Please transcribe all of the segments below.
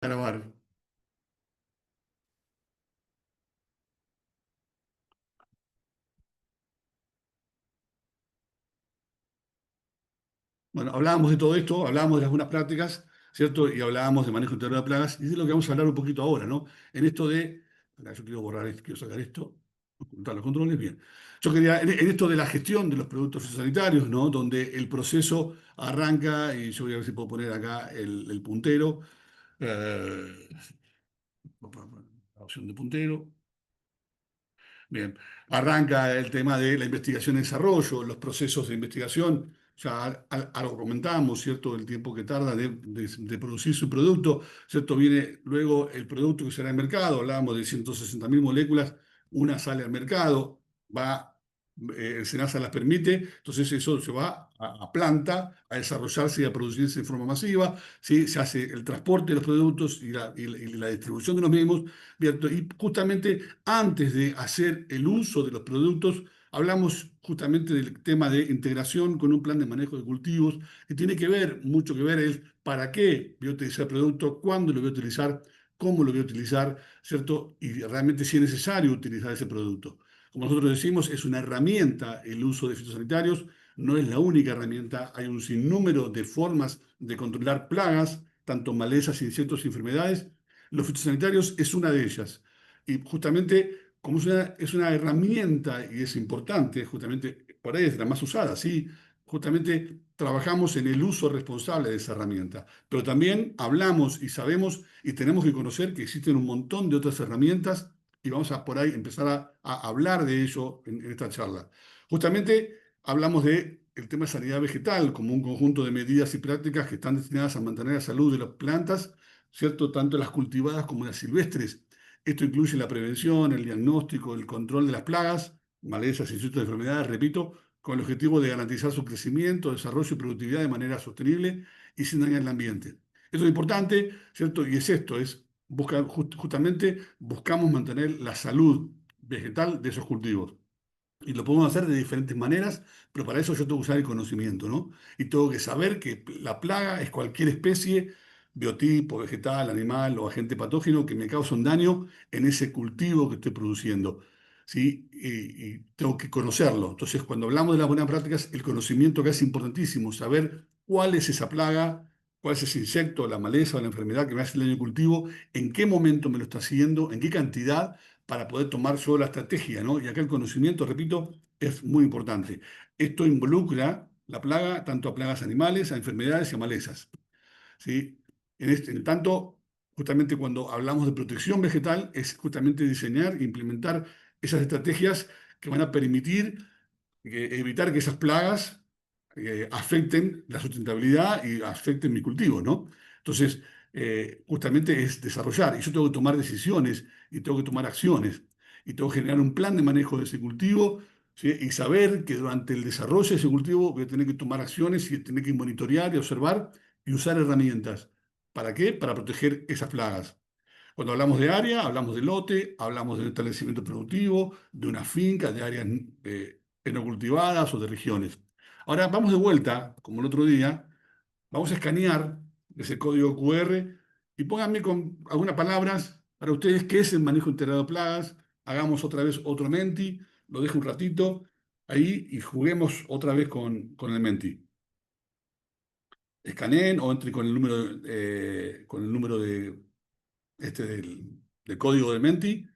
Grabar. Bueno, hablábamos de todo esto, hablábamos de las buenas prácticas, ¿cierto? Y hablábamos de manejo integral de plagas, y es de lo que vamos a hablar un poquito ahora, ¿no? En esto de. Espera, yo quiero borrar esto, quiero sacar esto, ocultar los controles, bien. Yo quería, en esto de la gestión de los productos fitosanitarios, ¿no? Donde el proceso arranca, y yo voy a ver si puedo poner acá el puntero, eh, la opción de puntero. Bien, arranca el tema de la investigación y desarrollo, los procesos de investigación, ya algo comentamos, ¿cierto? El tiempo que tarda de producir su producto, ¿cierto? Viene luego el producto que será en mercado, hablábamos de 160.000 moléculas, una sale al mercado, va, el SENASA las permite, entonces eso se va a planta a desarrollarse y a producirse de forma masiva, ¿sí? Se hace el transporte de los productos y la distribución de los mismos, ¿cierto? Y justamente antes de hacer el uso de los productos, hablamos justamente del tema de integración con un plan de manejo de cultivos, que tiene que ver, mucho que ver, es para qué voy a utilizar el producto, cuándo lo voy a utilizar, cómo lo voy a utilizar, ¿cierto? Y realmente si es necesario utilizar ese producto. Como nosotros decimos, es una herramienta el uso de fitosanitarios, no es la única herramienta, hay un sinnúmero de formas de controlar plagas, tanto malezas, insectos y enfermedades. Los fitosanitarios es una de ellas. Y justamente, como es una herramienta y es importante, justamente por ahí es la más usada, ¿sí? Justamente trabajamos en el uso responsable de esa herramienta, pero también hablamos y sabemos y tenemos que conocer que existen un montón de otras herramientas y vamos a por ahí empezar a hablar de ello en esta charla. Justamente hablamos de el tema de sanidad vegetal como un conjunto de medidas y prácticas que están destinadas a mantener la salud de las plantas, ¿cierto? Tanto las cultivadas como las silvestres. Esto incluye la prevención, el diagnóstico, el control de las plagas, malezas, insectos y enfermedades, repito, con el objetivo de garantizar su crecimiento, desarrollo y productividad de manera sostenible y sin dañar el ambiente. Esto es importante, ¿cierto? Y es esto, justamente buscamos mantener la salud vegetal de esos cultivos. Y lo podemos hacer de diferentes maneras, pero para eso yo tengo que usar el conocimiento, ¿no? Y tengo que saber que la plaga es cualquier especie, biotipo, vegetal, animal o agente patógeno que me causa un daño en ese cultivo que estoy produciendo, ¿sí? Y tengo que conocerlo. Entonces, cuando hablamos de las buenas prácticas, el conocimiento que es importantísimo, saber cuál es esa plaga, cuál es ese insecto, la maleza o la enfermedad que me hace el daño al cultivo, en qué momento me lo está haciendo, en qué cantidad para poder tomar yo la estrategia, ¿no? Y acá el conocimiento, repito, es muy importante. Esto involucra la plaga, tanto a plagas animales, a enfermedades y a malezas, ¿sí? En tanto, justamente cuando hablamos de protección vegetal, es justamente diseñar e implementar esas estrategias que van a permitir evitar que esas plagas afecten la sustentabilidad y afecten mi cultivo, ¿no? Entonces, justamente es desarrollar, y yo tengo que tomar decisiones, y tengo que tomar acciones, y tengo que generar un plan de manejo de ese cultivo, ¿sí? Y saber que durante el desarrollo de ese cultivo voy a tener que tomar acciones y tener que monitorear y observar y usar herramientas. ¿Para qué? Para proteger esas plagas. Cuando hablamos de área, hablamos de lote, hablamos de un establecimiento productivo, de una finca, de áreas enocultivadas o de regiones. Ahora vamos de vuelta, como el otro día, vamos a escanear ese código QR y pónganme con algunas palabras para ustedes qué es el manejo integrado de plagas. Hagamos otra vez otro Menti, lo dejo un ratito ahí y juguemos otra vez con el Menti. Escaneen o entre con el número del código del Menti.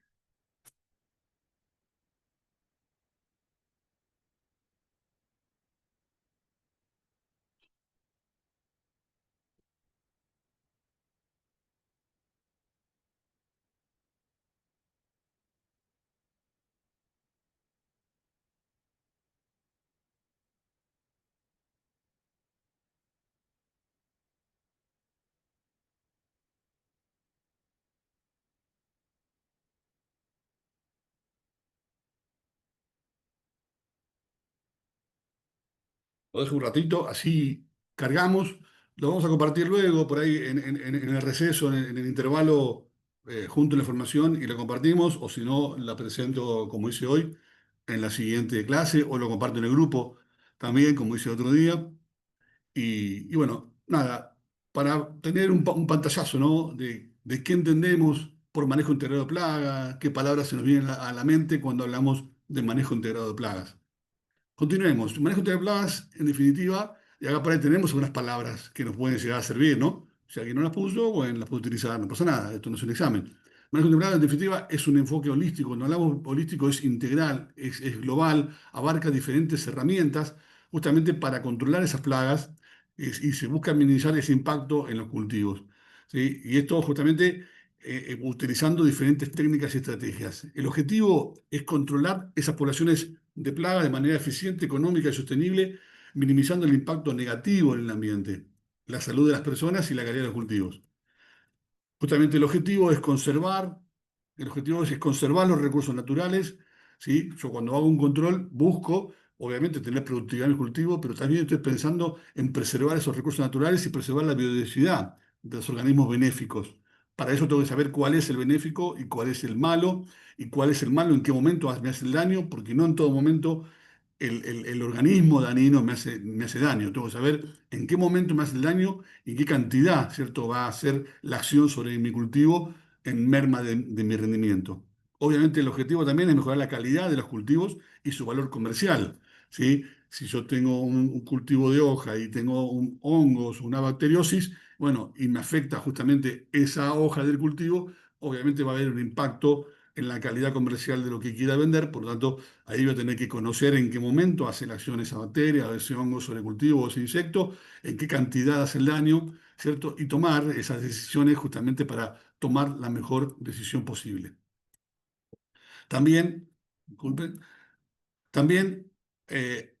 Lo dejo un ratito, así cargamos. Lo vamos a compartir luego, por ahí en el receso, en el intervalo, junto la información y la compartimos, o si no, la presento como hice hoy en la siguiente clase, o lo comparto en el grupo también, como hice el otro día. Y bueno, nada, para tener un pantallazo, ¿no? De de qué entendemos por manejo integrado de plagas, qué palabras se nos vienen a la mente cuando hablamos de manejo integrado de plagas. Continuemos. Manejo de plagas, en definitiva, y acá por ahí tenemos algunas palabras que nos pueden llegar a servir, ¿no? Si alguien no las puso, bueno, las puede utilizar, no pasa nada, esto no es un examen. Manejo de plagas, en definitiva, es un enfoque holístico. Cuando hablamos holístico es integral, es global, abarca diferentes herramientas justamente para controlar esas plagas y se busca minimizar ese impacto en los cultivos. ¿Sí? Y esto justamente utilizando diferentes técnicas y estrategias. El objetivo es controlar esas poblaciones de plaga de manera eficiente, económica y sostenible, minimizando el impacto negativo en el ambiente, la salud de las personas y la calidad de los cultivos. Justamente el objetivo es conservar los recursos naturales, ¿sí? Yo cuando hago un control busco, obviamente, tener productividad en el cultivo, pero también estoy pensando en preservar esos recursos naturales y preservar la biodiversidad de los organismos benéficos. Para eso tengo que saber cuál es el benéfico y cuál es el malo, y cuál es el malo, en qué momento me hace el daño, porque no en todo momento el organismo dañino me hace daño. Tengo que saber en qué momento me hace el daño y qué cantidad, ¿cierto?, va a hacer la acción sobre mi cultivo en merma de mi rendimiento. Obviamente el objetivo también es mejorar la calidad de los cultivos y su valor comercial, ¿sí? Si yo tengo un cultivo de hoja y tengo hongos, una bacteriosis, bueno, y me afecta justamente esa hoja del cultivo, obviamente va a haber un impacto en la calidad comercial de lo que quiera vender, por lo tanto, ahí voy a tener que conocer en qué momento hace la acción esa bacteria, ese hongo sobre el cultivo o ese insecto, en qué cantidad hace el daño, ¿cierto? Y tomar esas decisiones justamente para tomar la mejor decisión posible. También, disculpen, también,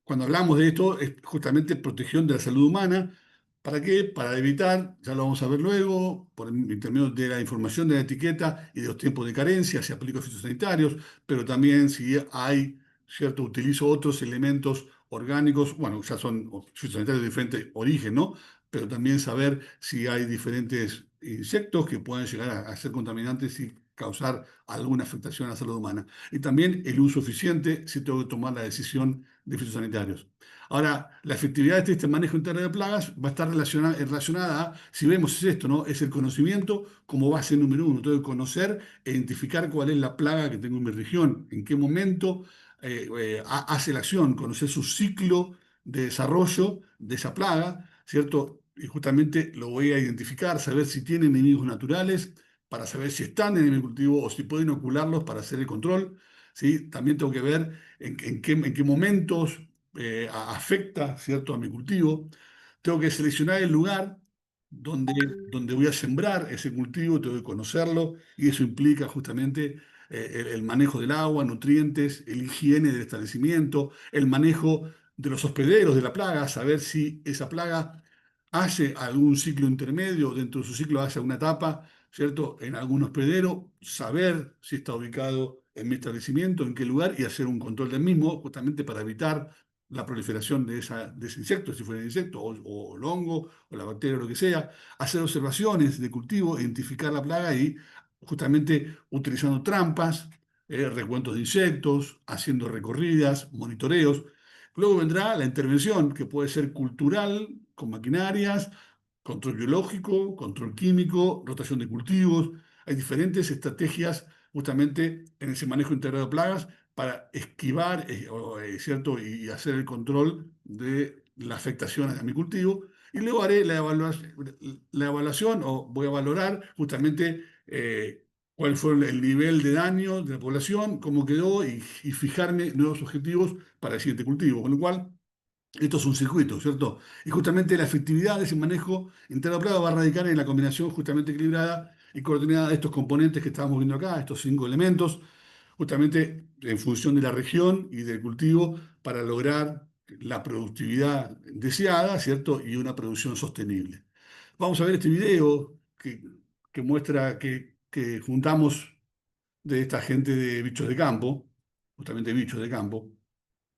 cuando hablamos de esto, es justamente protección de la salud humana. ¿Para qué? Para evitar, ya lo vamos a ver luego, por intermedio de la información de la etiqueta y de los tiempos de carencia, si aplico fitosanitarios, pero también si hay, ¿cierto? Utilizo otros elementos orgánicos, bueno, ya son fitosanitarios de diferente origen, ¿no? Pero también saber si hay diferentes insectos que pueden llegar a ser contaminantes y causar alguna afectación a la salud humana. Y también el uso eficiente si tengo que tomar la decisión de fitosanitarios. Ahora, la efectividad de este manejo interno de plagas va a estar relacionada a, si vemos es esto, ¿no? Es el conocimiento como base número uno. Tengo que conocer e identificar cuál es la plaga que tengo en mi región, en qué momento hace la acción, conocer su ciclo de desarrollo de esa plaga, ¿cierto? Y justamente lo voy a identificar, saber si tiene enemigos naturales, para saber si están en el cultivo o si puedo inocularlos para hacer el control. ¿Sí? También tengo que ver en qué momentos afecta, ¿cierto?, a mi cultivo. Tengo que seleccionar el lugar donde voy a sembrar ese cultivo, tengo que conocerlo y eso implica justamente el manejo del agua, nutrientes, el higiene del establecimiento, el manejo de los hospederos de la plaga, saber si esa plaga hace algún ciclo intermedio, dentro de su ciclo hace una etapa, ¿cierto? En algún hospedero, saber si está ubicado en mi establecimiento, en qué lugar, y hacer un control del mismo, justamente para evitar la proliferación de ese insecto, si fuera el insecto, o el hongo, o la bacteria, o lo que sea, hacer observaciones de cultivo, identificar la plaga y justamente utilizando trampas, recuentos de insectos, haciendo recorridas, monitoreos. Luego vendrá la intervención, que puede ser cultural, con maquinarias, control biológico, control químico, rotación de cultivos. Hay diferentes estrategias justamente en ese manejo integrado de plagas para esquivar, ¿cierto? Y hacer el control de la afectación a mi cultivo. Y luego haré la evaluación o voy a valorar justamente cuál fue el nivel de daño de la población, cómo quedó y fijarme nuevos objetivos para el siguiente cultivo. Con lo cual, esto es un circuito, ¿cierto? Y justamente la efectividad de ese manejo interno va a radicar en la combinación justamente equilibrada y coordinada de estos componentes que estábamos viendo acá, estos 5 elementos, justamente en función de la región y del cultivo para lograr la productividad deseada, ¿cierto? Y una producción sostenible. Vamos a ver este video que muestra que juntamos de esta gente de bichos de campo, justamente bichos de campo.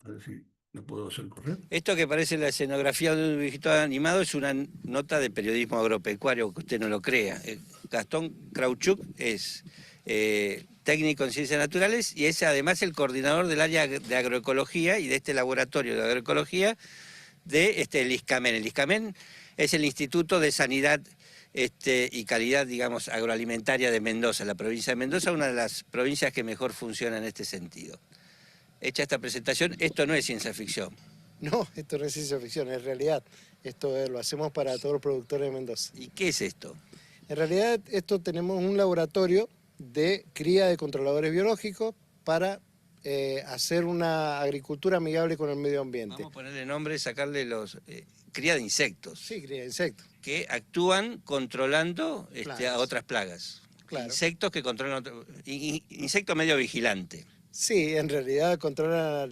A ver si lo puedo hacer correr. Esto que parece la escenografía de un dibujito animado es una nota de periodismo agropecuario, que usted no lo crea. Gastón Krauchuk es técnico en ciencias naturales y es además el coordinador del área de agroecología y de este laboratorio de agroecología de el ISCAMEN. El ISCAMEN es el Instituto de Sanidad y calidad, digamos, agroalimentaria de Mendoza. La provincia de Mendoza es una de las provincias que mejor funciona en este sentido. Hecha esta presentación, esto no es ciencia ficción. No, esto no es ciencia ficción, es realidad. Esto lo hacemos para todos los productores de Mendoza. ¿Y qué es esto? En realidad, esto tenemos un laboratorio de cría de controladores biológicos para hacer una agricultura amigable con el medio ambiente. Vamos a ponerle nombre, sacarle los... cría de insectos. Sí, cría de insectos. Que actúan controlando a otras plagas. Claro. Insectos que controlan... insecto medio vigilante. Sí, en realidad controlan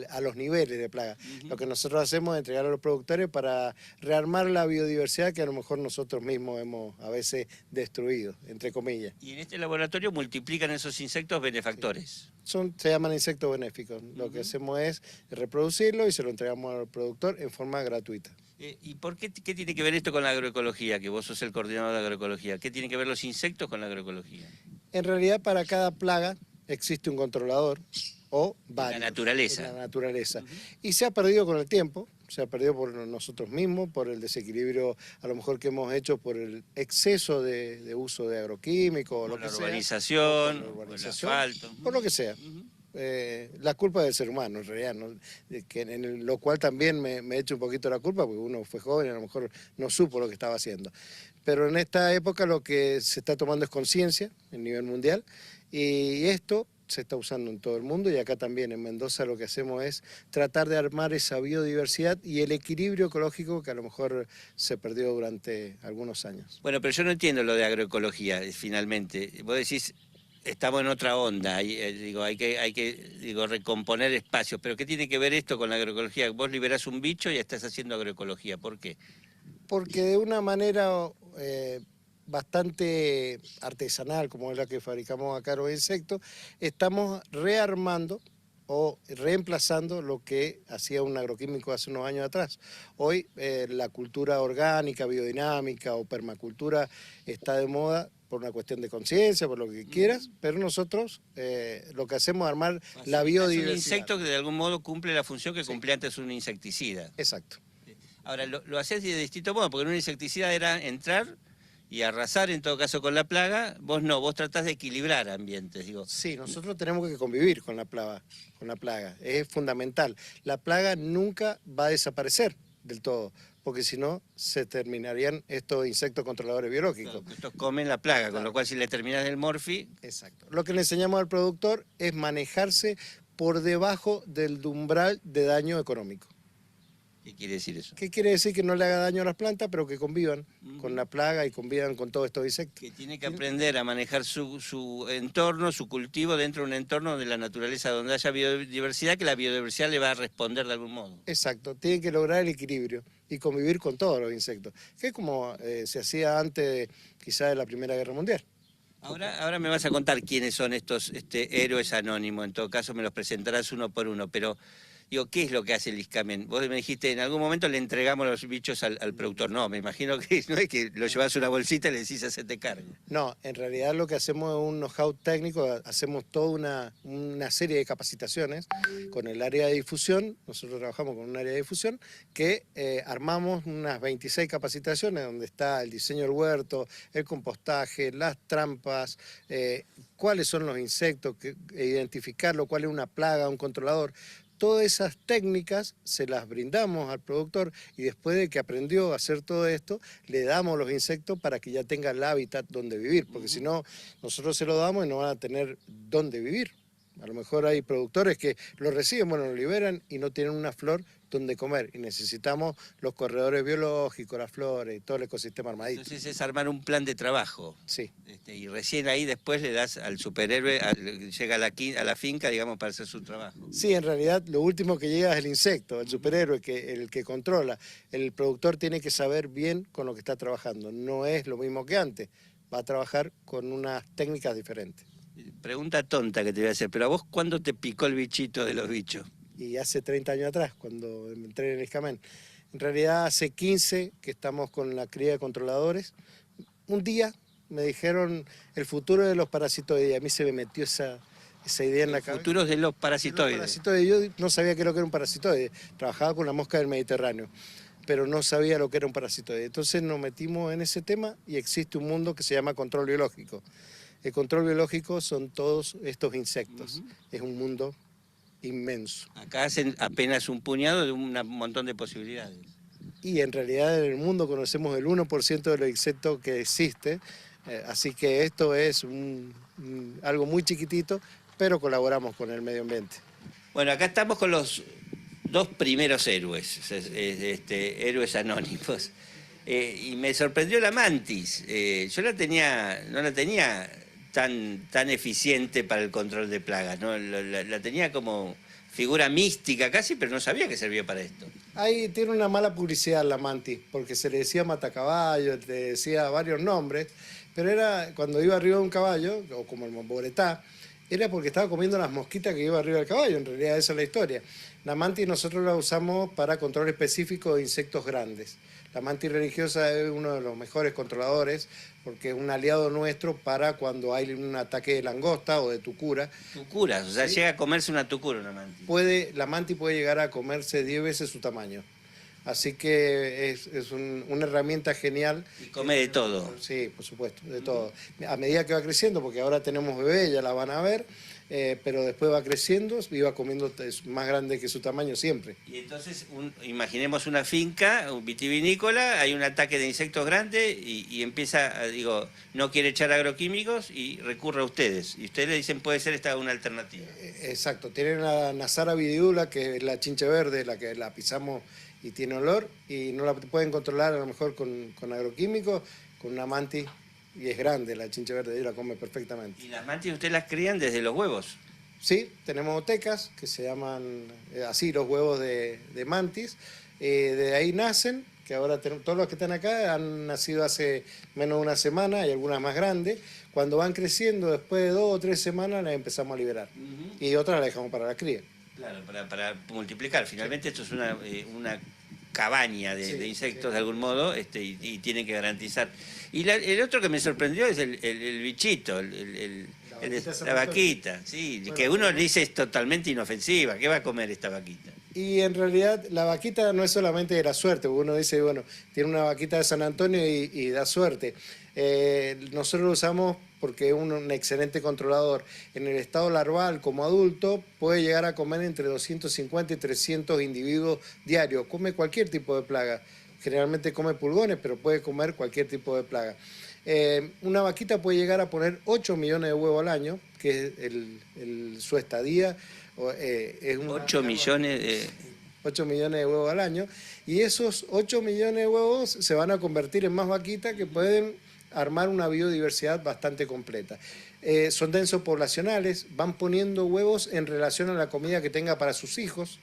a los niveles de plaga. Lo que nosotros hacemos es entregar a los productores para rearmar la biodiversidad que a lo mejor nosotros mismos hemos a veces destruido, entre comillas. Y en este laboratorio multiplican esos insectos benefactores. Sí. Se llaman insectos benéficos. Lo que hacemos es reproducirlo y se lo entregamos al productor en forma gratuita. ¿Y por qué tiene que ver esto con la agroecología? Que vos sos el coordinador de agroecología. ¿Qué tienen que ver los insectos con la agroecología? En realidad, para cada plaga existe un controlador o varios. La naturaleza. La naturaleza. Y se ha perdido con el tiempo, se ha perdido por nosotros mismos, por el desequilibrio a lo mejor que hemos hecho por el exceso de uso de agroquímicos, por la urbanización, por el asfalto. Por lo que sea. La culpa del ser humano, en realidad, ¿no? Lo cual también me echo un poquito la culpa, porque uno fue joven y a lo mejor no supo lo que estaba haciendo. Pero en esta época lo que se está tomando es conciencia a nivel mundial, y esto se está usando en todo el mundo, y acá también en Mendoza lo que hacemos es tratar de armar esa biodiversidad y el equilibrio ecológico que a lo mejor se perdió durante algunos años. Bueno, pero yo no entiendo lo de agroecología, finalmente. Vos decís, estamos en otra onda, hay que recomponer espacios, pero ¿qué tiene que ver esto con la agroecología? Vos liberás un bicho y estás haciendo agroecología, ¿por qué? Porque de una manera bastante artesanal, como es la que fabricamos acá los insectos, estamos rearmando o reemplazando lo que hacía un agroquímico hace unos años atrás. Hoy la cultura orgánica, biodinámica o permacultura está de moda por una cuestión de conciencia, por lo que quieras, pero nosotros lo que hacemos es armar la biodiversidad. Es un insecto que de algún modo cumple la función que cumplía antes un insecticida. Exacto. Ahora, lo hacés de distinto modo, porque un insecticida era entrar y arrasar en todo caso con la plaga. Vos no, vos tratás de equilibrar ambientes, digo. Sí, nosotros tenemos que convivir con la plaga, es fundamental. La plaga nunca va a desaparecer del todo, porque si no se terminarían estos insectos controladores biológicos. Claro, estos comen la plaga, con lo cual si le terminás el morfi... Exacto. Lo que le enseñamos al productor es manejarse por debajo del umbral de daño económico. ¿Qué quiere decir eso? ¿Qué quiere decir? Que no le haga daño a las plantas, pero que convivan con la plaga y convivan con todos estos insectos. Que tiene que aprender a manejar su entorno, su cultivo dentro de un entorno de la naturaleza donde haya biodiversidad, que la biodiversidad le va a responder de algún modo. Exacto, tiene que lograr el equilibrio y convivir con todos los insectos, que es como se hacía antes quizás de la Primera Guerra Mundial. Ahora me vas a contar quiénes son estos héroes anónimos, en todo caso me los presentarás uno por uno, pero... Digo, ¿qué es lo que hace el ISCAMEN? Vos me dijiste, en algún momento le entregamos los bichos al productor. No, me imagino que no es que lo llevas una bolsita y le decís hacete cargo. No, en realidad lo que hacemos es un know-how técnico, hacemos toda una serie de capacitaciones con el área de difusión. Nosotros trabajamos con un área de difusión que armamos unas 26 capacitaciones donde está el diseño del huerto, el compostaje, las trampas, cuáles son los insectos, identificarlo, cuál es una plaga, un controlador. Todas esas técnicas se las brindamos al productor y después de que aprendió a hacer todo esto, le damos los insectos para que ya tenga el hábitat donde vivir, porque si no, nosotros se lo damos y no van a tener dónde vivir. A lo mejor hay productores que lo reciben, bueno, lo liberan y no tienen una flor donde comer. Y necesitamos los corredores biológicos, las flores y todo el ecosistema armadito. Entonces es armar un plan de trabajo. Sí. Y recién ahí después le das al superhéroe, llega a la finca, digamos, para hacer su trabajo. Sí, en realidad lo último que llega es el insecto, el superhéroe, el que controla. El productor tiene que saber bien con lo que está trabajando. No es lo mismo que antes. Va a trabajar con unas técnicas diferentes. Pregunta tonta que te voy a hacer, pero ¿a vos cuándo te picó el bichito de los bichos? Y hace 30 años atrás, cuando entré en el ISCAMEN. En realidad hace 15 que estamos con la cría de controladores. Un día me dijeron el futuro de los parasitoides, y a mí se me metió esa idea en la cabeza. Futuros de los parasitoides. Yo no sabía qué era lo que era un parasitoide, trabajaba con la mosca del Mediterráneo. pero no sabía lo que era un parasitoide. Entonces nos metimos en ese tema y existe un mundo que se llama control biológico. El control biológico son todos estos insectos. Es un mundo inmenso. Acá hacen apenas un puñado de un montón de posibilidades. Y en realidad en el mundo conocemos el 1% de los insectos que existe, así que esto es algo muy chiquitito, pero colaboramos con el medio ambiente. Bueno, acá estamos con los dos primeros héroes, héroes anónimos. Y me sorprendió la mantis. Yo no la tenía tan eficiente para el control de plagas, ¿no? La tenía como figura mística casi, pero no sabía que servía para esto. Ahí tiene una mala publicidad la mantis, porque se le decía matacaballo, le decía varios nombres, pero era cuando iba arriba de un caballo, o como el Moboretá, era porque estaba comiendo las mosquitas que iba arriba del caballo, en realidad esa es la historia. La mantis nosotros la usamos para control específico de insectos grandes. La mantis religiosa es uno de los mejores controladores porque es un aliado nuestro para cuando hay un ataque de langosta o de tucura. Tucuras, o sea, ¿sí? Llega a comerse una tucura una mantis. La mantis puede llegar a comerse 10 veces su tamaño. Así que es una herramienta genial. Y come de todo. Sí, por supuesto, de todo. A medida que va creciendo, porque ahora tenemos bebé, ya la van a ver, pero después va creciendo y va comiendo, es más grande que su tamaño siempre. Y entonces, imaginemos una finca, un vitivinícola, hay un ataque de insectos grande y empieza, no quiere echar agroquímicos y recurre a ustedes. Y ustedes le dicen, puede ser esta una alternativa. Exacto, tienen la Nasara vididula, que es la chinche verde, la que la pisamos y tiene olor, y no la pueden controlar a lo mejor con agroquímicos, con una mantis, y es grande la chinche verde, y la come perfectamente. ¿Y las mantis ustedes las crían desde los huevos? Sí, tenemos otecas que se llaman así los huevos de mantis, de ahí nacen, que ahora todos los que están acá han nacido hace menos de una semana, hay algunas más grandes. Cuando van creciendo, después de 2 o 3 semanas las empezamos a liberar, y otras las dejamos para la cría. Claro, para multiplicar. Finalmente esto es una cabaña de insectos de algún modo, y tienen que garantizar. Y el otro que me sorprendió es el bichito, la vaquita, sí, bueno, que uno le dice es totalmente inofensiva. ¿Qué va a comer esta vaquita? Y en realidad la vaquita no es solamente de la suerte, uno dice, bueno, tiene una vaquita de San Antonio y da suerte. Nosotros lo usamos porque es un excelente controlador. En el estado larval, como adulto, puede llegar a comer entre 250 y 300 individuos diarios. Come cualquier tipo de plaga. Generalmente come pulgones, pero puede comer cualquier tipo de plaga. Una vaquita puede llegar a poner 8 millones de huevos al año, que es su estadía. 8 millones de... 8 millones de huevos al año. Y esos 8 millones de huevos se van a convertir en más vaquitas que pueden armar una biodiversidad bastante completa. Son densos poblacionales, van poniendo huevos en relación a la comida que tenga para sus hijos,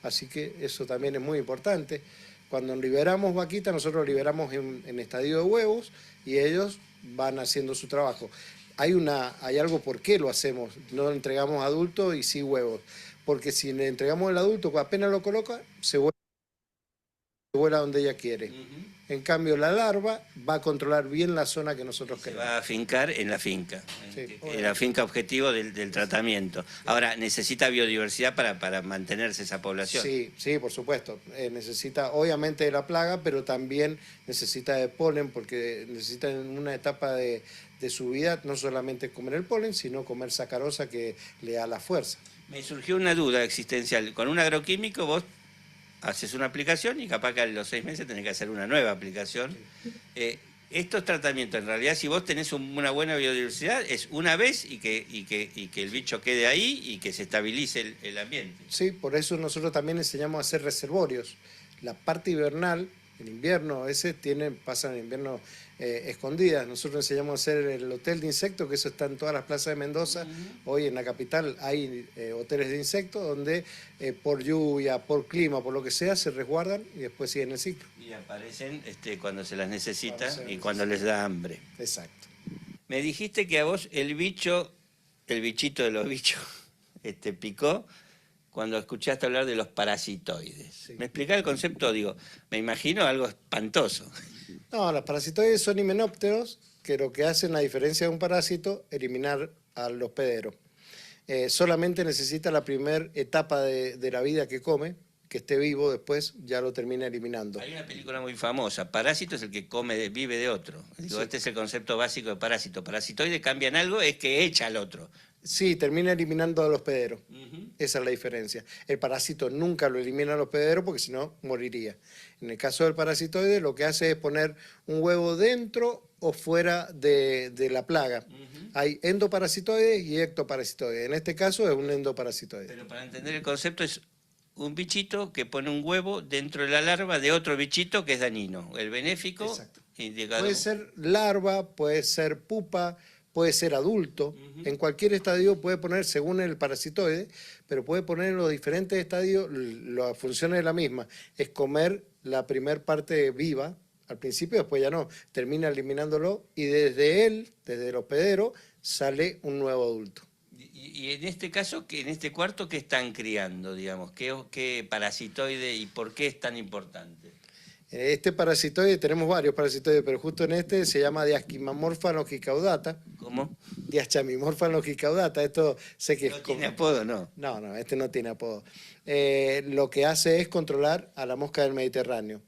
así que eso también es muy importante. Cuando liberamos vaquitas, nosotros liberamos en estadio de huevos y ellos van haciendo su trabajo. Hay algo por qué lo hacemos, no entregamos adultos y sí huevos, porque si le entregamos el adulto, apenas lo coloca, se vuela donde ella quiere. En cambio, la larva va a controlar bien la zona que nosotros queremos. Se va a afincar en la finca, sí, en la finca objetivo del tratamiento. Ahora, ¿necesita biodiversidad para mantenerse esa población? Sí, por supuesto. Necesita obviamente de la plaga, pero también necesita de polen, porque necesita en una etapa de su vida no solamente comer el polen, sino comer sacarosa que le da la fuerza. Me surgió una duda existencial. Con un agroquímico vos haces una aplicación y capaz que a los 6 meses tenés que hacer una nueva aplicación. Estos tratamientos, en realidad, si vos tenés una buena biodiversidad, es una vez y que el bicho quede ahí y que se estabilice el ambiente. Sí, por eso nosotros también enseñamos a hacer reservorios. La parte hibernal, en invierno, a veces pasan en invierno escondidas. Nosotros enseñamos a hacer el hotel de insectos, que eso está en todas las plazas de Mendoza. Hoy en la capital hay hoteles de insectos donde por lluvia, por clima, por lo que sea, se resguardan y después siguen el ciclo. Y aparecen cuando se las necesita y cuando les da hambre. Exacto. Me dijiste que a vos el bichito de los bichos, picó cuando escuchaste hablar de los parasitoides. Sí. ¿Me explicás el concepto? Me imagino algo espantoso. No, los parasitoides son himenópteros que lo que hacen, a diferencia de un parásito, eliminar a los hospederos. Solamente necesita la primera etapa de la vida que come, que esté vivo después ya lo termina eliminando. Hay una película muy famosa, Parásito es el que vive de otro. Digo, Sí. este es el concepto básico de parásito. Parasitoide cambian algo, es que echa al otro. Sí, termina eliminando a los hospederos. Ujú. Esa es la diferencia. El parásito nunca lo elimina a los hospederos porque si no moriría. En el caso del parasitoide lo que hace es poner un huevo dentro o fuera de la plaga. Hay endoparasitoides y ectoparasitoides. En este caso es un endoparasitoide. Pero para entender el concepto es un bichito que pone un huevo dentro de la larva de otro bichito que es dañino. El benéfico, Exacto. indicado. Puede ser larva, puede ser pupa, puede ser adulto. En cualquier estadio puede poner, según el parasitoide, pero puede poner en los diferentes estadios, la función es la misma, es comer la primer parte viva, al principio, después ya no, termina eliminándolo y desde él, desde el hospedero, sale un nuevo adulto. Y en este caso, en este cuarto, ¿qué están criando, digamos? ¿Qué parasitoide y por qué es tan importante? Este parasitoide, tenemos varios parasitoides, pero justo en este se llama Diasquimamorpha longicaudata. ¿Cómo? Diasquimamorpha longicaudata, esto sé que No es tiene apodo, ¿no? No, este no tiene apodo. Lo que hace es controlar a la mosca del Mediterráneo.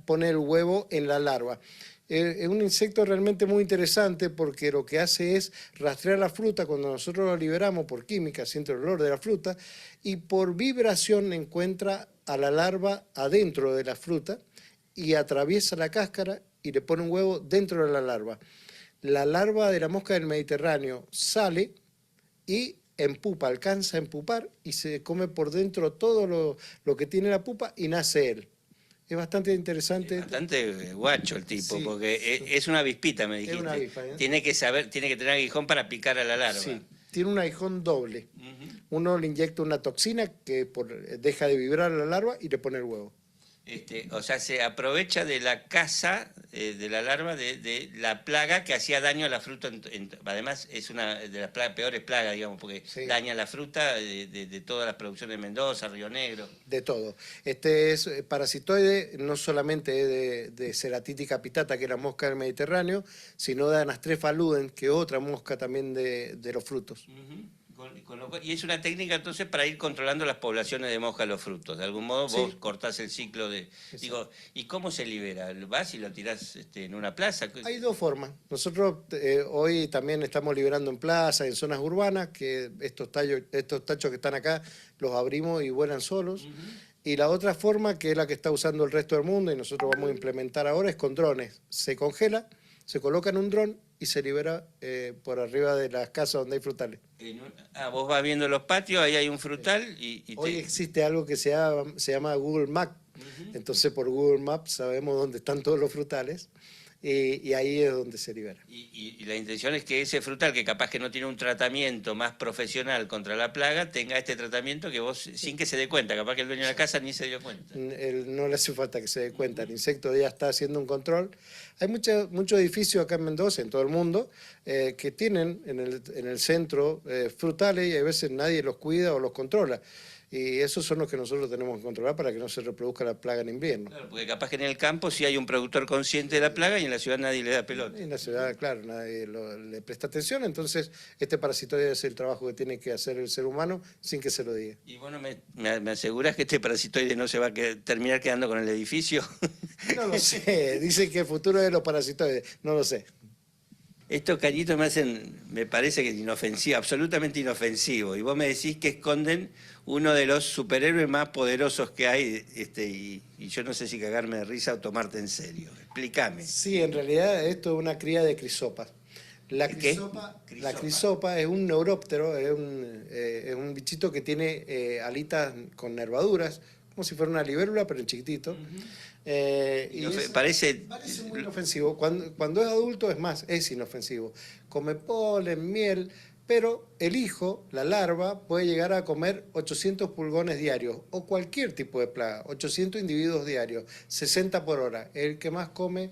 Pone el huevo en la larva. Es un insecto realmente muy interesante porque lo que hace es rastrear la fruta cuando nosotros lo liberamos por química, siente el olor de la fruta, y por vibración encuentra a la larva adentro de la fruta y atraviesa la cáscara y le pone un huevo dentro de la larva. La larva de la mosca del Mediterráneo sale y empupa, alcanza a empupar y se come por dentro todo lo que tiene la pupa y nace él. Es bastante interesante. Es bastante guacho el tipo, Sí, porque sí. es una avispita, me dijiste. Es una avispa, ¿eh? Tiene que tener aguijón para picar a la larva. Sí, tiene un aguijón doble. Ujú. Uno le inyecta una toxina que deja de vibrar a la larva y le pone el huevo. O sea, se aprovecha de la caza de la larva de la plaga que hacía daño a la fruta. Además, es una de las peores plagas, digamos, porque Sí. daña la fruta de todas las producciones de Mendoza, Río Negro. De todo. Este es parasitoide no solamente de Ceratitis capitata, que es la mosca del Mediterráneo, sino de Anastrefa ludens, que es otra mosca también de los frutos. Ujú. Y es una técnica entonces para ir controlando las poblaciones de mosca a los frutos. De algún modo vos Sí. cortás el ciclo de... Exacto. Digo, ¿y cómo se libera? ¿Vas y lo tirás en una plaza? Hay dos formas. Nosotros hoy también estamos liberando en plazas, en zonas urbanas, que estos tachos que están acá los abrimos y vuelan solos. Y la otra forma, que es la que está usando el resto del mundo y nosotros vamos a implementar ahora, es con drones. Se congela, se coloca en un dron y se libera por arriba de las casas donde hay frutales. Vos vas viendo los patios, ahí hay un frutal y Hoy existe algo que se llama Google Maps. Entonces por Google Maps sabemos dónde están todos los frutales y ahí es donde se libera. y la intención es que ese frutal, que capaz que no tiene un tratamiento más profesional contra la plaga, tenga este tratamiento que vos, sin que se dé cuenta, capaz que el dueño de la casa ni se dio cuenta. No le hace falta que se dé cuenta, el insecto ya está haciendo un control. Hay muchos edificios acá en Mendoza, en todo el mundo, que tienen en el centro frutales y a veces nadie los cuida o los controla. Y esos son los que nosotros tenemos que controlar para que no se reproduzca la plaga en invierno. Claro, porque capaz que en el campo sí hay un productor consciente de la plaga y en la ciudad nadie le da pelota. En la ciudad, claro, nadie le presta atención, entonces este parasitoide es el trabajo que tiene que hacer el ser humano sin que se lo diga. Y bueno, me aseguras que este parasitoide no se va a terminar quedando con el edificio. No lo sé, dicen que el futuro es de los parasitoides, no lo sé. Estos cañitos me parece que es inofensivo, absolutamente inofensivo. Y vos me decís que esconden uno de los superhéroes más poderosos que hay, y yo no sé si cagarme de risa o tomarte en serio. Explícame. Sí, en realidad esto es una cría de crisopas. La ¿Qué? crisopa es un neuróptero, es un bichito que tiene alitas con nervaduras, como si fuera una libélula, pero en chiquitito. Parece muy inofensivo. Cuando es adulto, es inofensivo. Come polen, miel, pero el hijo, la larva, puede llegar a comer 800 pulgones diarios o cualquier tipo de plaga, 800 individuos diarios, 60 por hora. El que más come,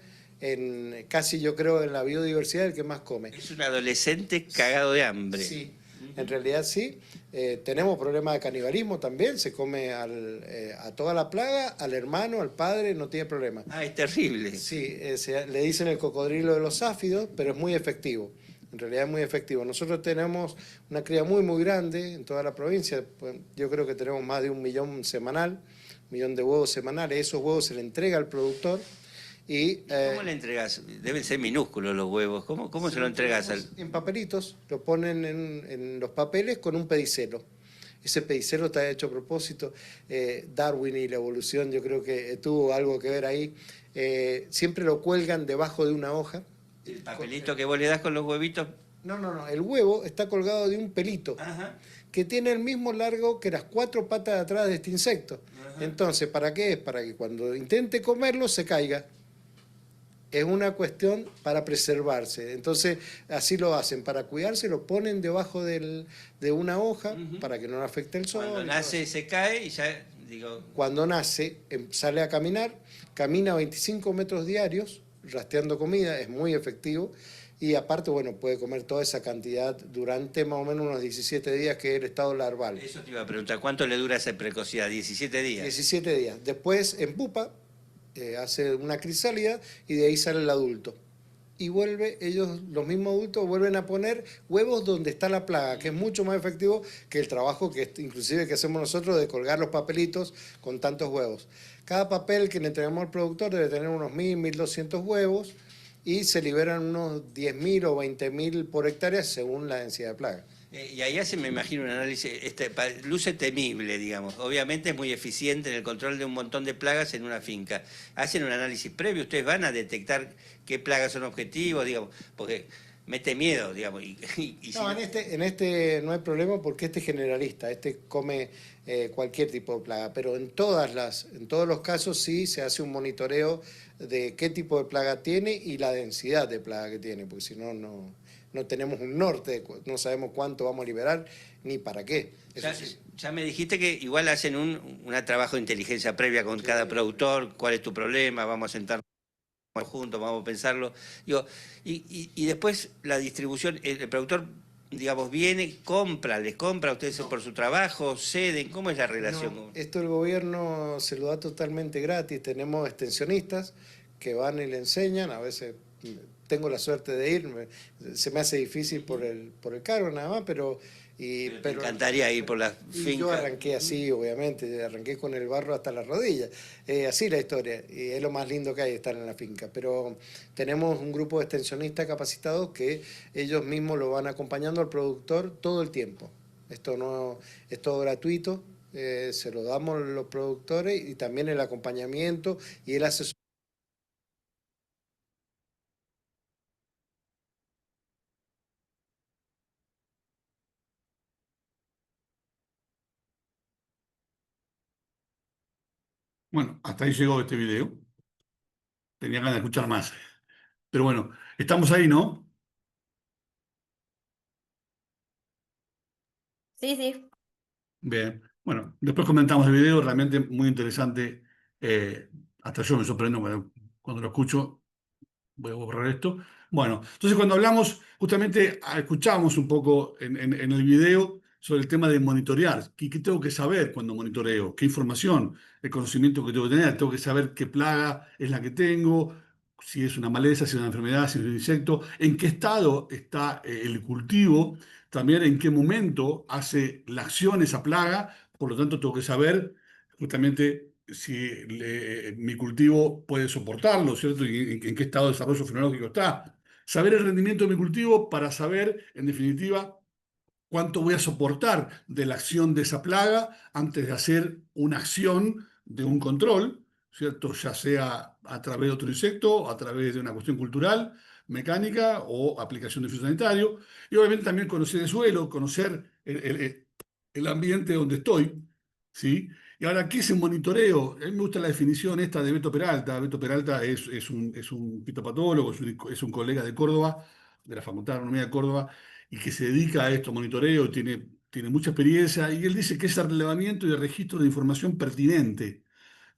casi yo creo en la biodiversidad, el que más come. Es un adolescente cagado de hambre. Sí, en realidad sí. Tenemos problemas de canibalismo también, se come a toda la plaga, al hermano, al padre, no tiene problema. Es terrible. Sí, le dicen el cocodrilo de los sáfidos, pero es muy efectivo. En realidad es muy efectivo. Nosotros tenemos una cría muy, muy grande en toda la provincia. Pues, yo creo que tenemos más de 1 millón semanal, 1 millón de huevos semanales. Esos huevos se le entrega al productor. ¿Y cómo le entregas? Deben ser minúsculos los huevos. ¿Cómo se lo entregas al...? En papelitos, lo ponen en los papeles con un pedicelo. Ese pedicelo está hecho a propósito. Darwin y la evolución yo creo que tuvo algo que ver ahí. Siempre lo cuelgan debajo de una hoja. ¿El papelito que vos le das con los huevitos? No. El huevo está colgado de un pelito. Ajá. Que tiene el mismo largo que las 4 patas de atrás de este insecto. Ajá. Entonces, ¿para qué es? Para que cuando intente comerlo se caiga. Es una cuestión para preservarse. Entonces, así lo hacen. Para cuidarse, lo ponen debajo de una hoja para que no le afecte el sol. Cuando nace, se cae y ya, digo... Cuando nace, sale a caminar, camina 25 metros diarios, rastreando comida, es muy efectivo. Y aparte, bueno, puede comer toda esa cantidad durante más o menos unos 17 días, que es el estado larval. Eso te iba a preguntar, ¿cuánto le dura esa precocidad? ¿17 días? 17 días. Después, en pupa, hace una crisálida y de ahí sale el adulto. Y vuelve, ellos, los mismos adultos, vuelven a poner huevos donde está la plaga, que es mucho más efectivo que el trabajo que inclusive que hacemos nosotros de colgar los papelitos con tantos huevos. Cada papel que le entregamos al productor debe tener unos 1.000, 1.200 huevos y se liberan unos 10.000 o 20.000 por hectárea según la densidad de plaga. Y ahí hacen, me imagino, un análisis, luce temible, digamos. Obviamente es muy eficiente en el control de un montón de plagas en una finca. Hacen un análisis previo, ustedes van a detectar qué plagas son objetivos, digamos, porque mete miedo, digamos. No, en este no hay problema porque este es generalista, este come cualquier tipo de plaga, pero en todos los casos sí se hace un monitoreo de qué tipo de plaga tiene y la densidad de plaga que tiene, porque si no, no tenemos un norte, no sabemos cuánto vamos a liberar ni para qué. Ya me dijiste que igual hacen un trabajo de inteligencia previa con cada productor, cuál es tu problema, vamos a sentarnos juntos, vamos a pensarlo. Digo, y después la distribución, el productor, digamos, viene, les compra a ustedes por su trabajo, ceden, ¿cómo es la relación? No, esto el gobierno se lo da totalmente gratis, tenemos extensionistas que van y le enseñan, a veces tengo la suerte de ir, se me hace difícil por el cargo nada más, pero me encantaría ir por las fincas. Yo arranqué así, obviamente, arranqué con el barro hasta las rodillas, así la historia, y es lo más lindo que hay estar en la finca, pero tenemos un grupo de extensionistas capacitados que ellos mismos lo van acompañando al productor todo el tiempo. Esto no es todo gratuito, se lo damos los productores y también el acompañamiento y el asesoramiento. Bueno, hasta ahí llegó este video. Tenía ganas de escuchar más. Pero bueno, estamos ahí, ¿no? Sí, sí. Bien. Bueno, después comentamos el video, realmente muy interesante. Hasta yo me sorprendo cuando lo escucho. Voy a borrar esto. Bueno, entonces cuando hablamos, justamente escuchamos un poco en el video sobre el tema de monitorear. ¿Qué tengo que saber cuando monitoreo? ¿Qué información? El conocimiento que tengo que tener. Tengo que saber qué plaga es la que tengo, si es una maleza, si es una enfermedad, si es un insecto, en qué estado está el cultivo, también en qué momento hace la acción esa plaga. Por lo tanto, tengo que saber justamente si mi cultivo puede soportarlo, ¿cierto? Y en qué estado de desarrollo fenológico está. Saber el rendimiento de mi cultivo para saber, en definitiva, cuánto voy a soportar de la acción de esa plaga antes de hacer una acción de un control, ¿cierto? Ya sea a través de otro insecto, a través de una cuestión cultural, mecánica o aplicación de fitosanitario. Y obviamente también conocer el suelo, conocer el ambiente donde estoy, ¿sí? Y ahora, ¿qué es el monitoreo? A mí me gusta la definición esta de Beto Peralta. Beto Peralta es un fitopatólogo, es un colega de Córdoba, de la Facultad de Agronomía de Córdoba, y que se dedica a esto, monitoreo, tiene mucha experiencia, y él dice que es el relevamiento y el registro de información pertinente.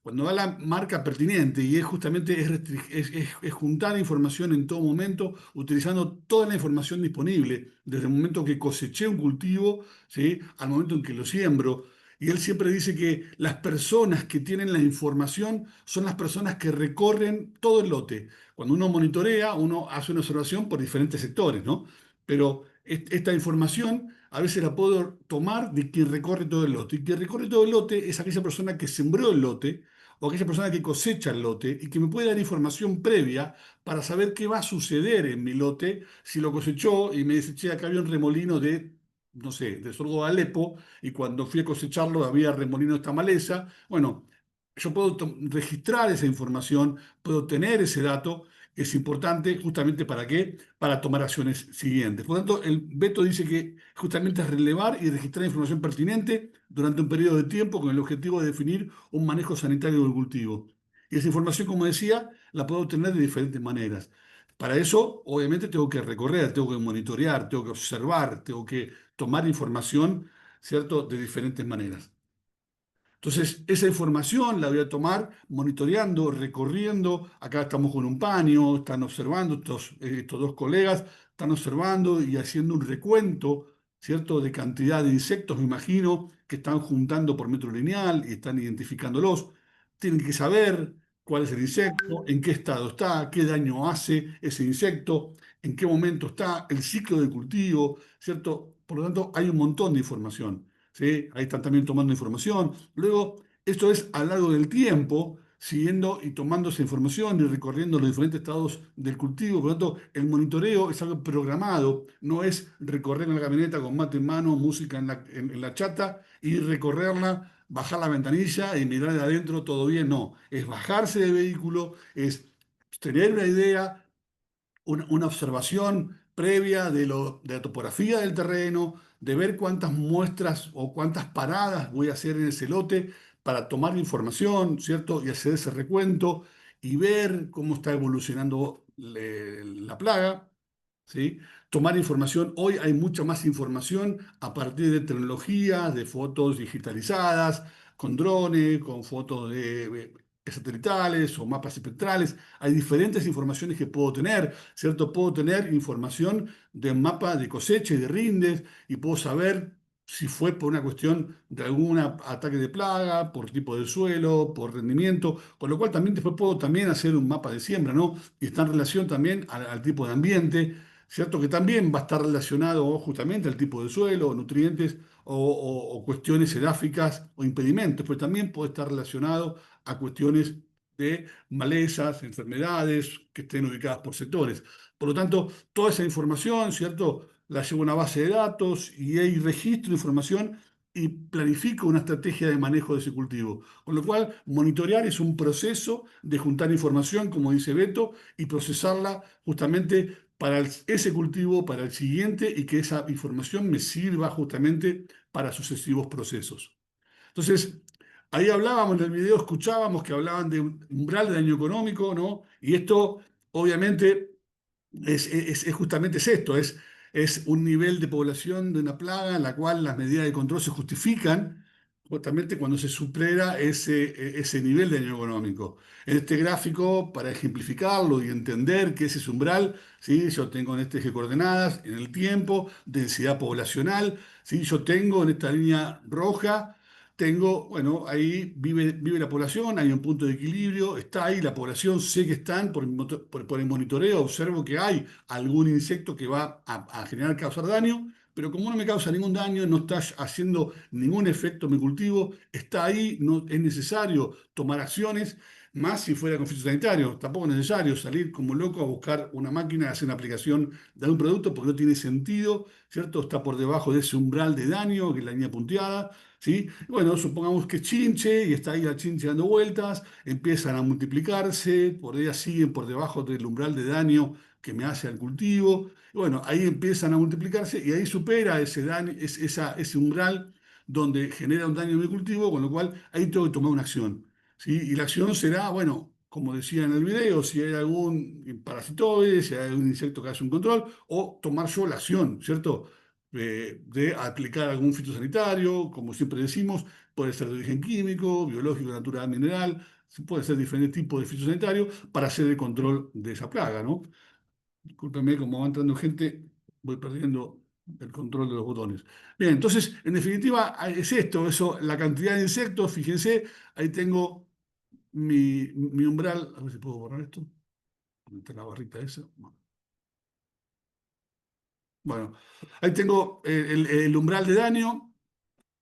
Cuando da la marca pertinente, y es justamente es juntar información en todo momento, utilizando toda la información disponible, desde el momento que coseché un cultivo, ¿sí?, al momento en que lo siembro. Y él siempre dice que las personas que tienen la información son las personas que recorren todo el lote. Cuando uno monitorea, uno hace una observación por diferentes sectores, ¿no? pero esta información a veces la puedo tomar de quien recorre todo el lote. Y quien recorre todo el lote es aquella persona que sembró el lote o aquella persona que cosecha el lote y que me puede dar información previa para saber qué va a suceder en mi lote si lo cosechó y me dice, che, acá había un remolino de, no sé, de sorgo de Alepo y cuando fui a cosecharlo había remolino de esta maleza. Bueno, yo puedo registrar esa información, puedo tener ese dato. Es importante justamente para qué, para tomar acciones siguientes. Por lo tanto, el veto dice que justamente es relevar y registrar información pertinente durante un periodo de tiempo con el objetivo de definir un manejo sanitario del cultivo. Y esa información, como decía, la puedo obtener de diferentes maneras. Para eso, obviamente, tengo que recorrer, tengo que monitorear, tengo que observar, tengo que tomar información, ¿cierto?, de diferentes maneras. Entonces, esa información la voy a tomar monitoreando, recorriendo. Acá estamos con un paño, están observando, estos dos colegas están observando y haciendo un recuento, ¿cierto?, de cantidad de insectos, me imagino, que están juntando por metro lineal y están identificándolos. Tienen que saber cuál es el insecto, en qué estado está, qué daño hace ese insecto, en qué momento está, el ciclo de cultivo, ¿cierto? Por lo tanto, hay un montón de información. ¿Sí? Ahí están también tomando información. Luego, esto es a lo largo del tiempo, siguiendo y tomando esa información y recorriendo los diferentes estados del cultivo. Por lo tanto, el monitoreo es algo programado, no es recorrer en la camioneta con mate en mano, música en la chata y recorrerla, bajar la ventanilla y mirar de adentro todo bien. No, es bajarse del vehículo, es tener una idea, una observación previa de la topografía del terreno, de ver cuántas muestras o cuántas paradas voy a hacer en ese lote para tomar información, ¿cierto? Y hacer ese recuento y ver cómo está evolucionando la plaga, ¿sí? Tomar información. Hoy hay mucha más información a partir de tecnologías, de fotos digitalizadas, con drones, con fotos satelitales o mapas espectrales. Hay diferentes informaciones que puedo tener, ¿cierto? Puedo tener información de mapa de cosecha y de rindes y puedo saber si fue por una cuestión de algún ataque de plaga, por tipo de suelo, por rendimiento, con lo cual también después puedo también hacer un mapa de siembra, ¿no? Y está en relación también al tipo de ambiente, ¿cierto? Que también va a estar relacionado justamente al tipo de suelo, nutrientes o cuestiones edáficas o impedimentos, pero también puede estar relacionado a cuestiones de malezas, enfermedades que estén ubicadas por sectores. Por lo tanto, toda esa información, ¿cierto? La llevo a una base de datos y ahí registro información y planifico una estrategia de manejo de ese cultivo. Con lo cual, monitorear es un proceso de juntar información, como dice Beto, y procesarla justamente para ese cultivo, para el siguiente, y que esa información me sirva justamente para sucesivos procesos. Entonces, ahí hablábamos en el video, escuchábamos que hablaban de un umbral de daño económico, ¿no? Y esto, obviamente, justamente es esto, es un nivel de población de una plaga en la cual las medidas de control se justifican justamente cuando se supera ese nivel de daño económico. En este gráfico, para ejemplificarlo y entender que ese es umbral, ¿sí? Yo tengo en este eje coordenadas, en el tiempo, densidad poblacional, ¿sí? Yo tengo en esta línea roja tengo, bueno, ahí vive la población, hay un punto de equilibrio, está ahí la población, sé que están, por el monitoreo observo que hay algún insecto que va a generar, causar daño, pero como no me causa ningún daño, no está haciendo ningún efecto en mi cultivo, está ahí, no es necesario tomar acciones, más si fuera con fitosanitario, tampoco es necesario salir como loco a buscar una máquina, hacer una aplicación de algún producto, porque no tiene sentido, ¿cierto? Está por debajo de ese umbral de daño, que es la línea punteada. ¿Sí? Bueno, supongamos que es chinche y está ahí la chinche dando vueltas, empiezan a multiplicarse, por ellas siguen por debajo del umbral de daño que me hace al cultivo. Y bueno, ahí empiezan a multiplicarse y ahí supera ese, daño, ese umbral donde genera un daño en mi cultivo, con lo cual ahí tengo que tomar una acción. ¿Sí? Y la acción será, bueno, como decía en el video, si hay algún parasitoide, si hay algún insecto que hace un control, o tomar yo la acción, ¿cierto? De aplicar algún fitosanitario, como siempre decimos, puede ser de origen químico, biológico, natural, mineral, puede ser diferentes tipos de fitosanitario para hacer el control de esa plaga, ¿no? Discúlpenme, como va entrando gente, voy perdiendo el control de los botones. Bien, entonces, en definitiva, es esto, eso, la cantidad de insectos, fíjense, ahí tengo mi umbral, a ver si puedo borrar esto, ¿dónde está la barrita esa? Bueno. Bueno, ahí tengo el umbral de daño,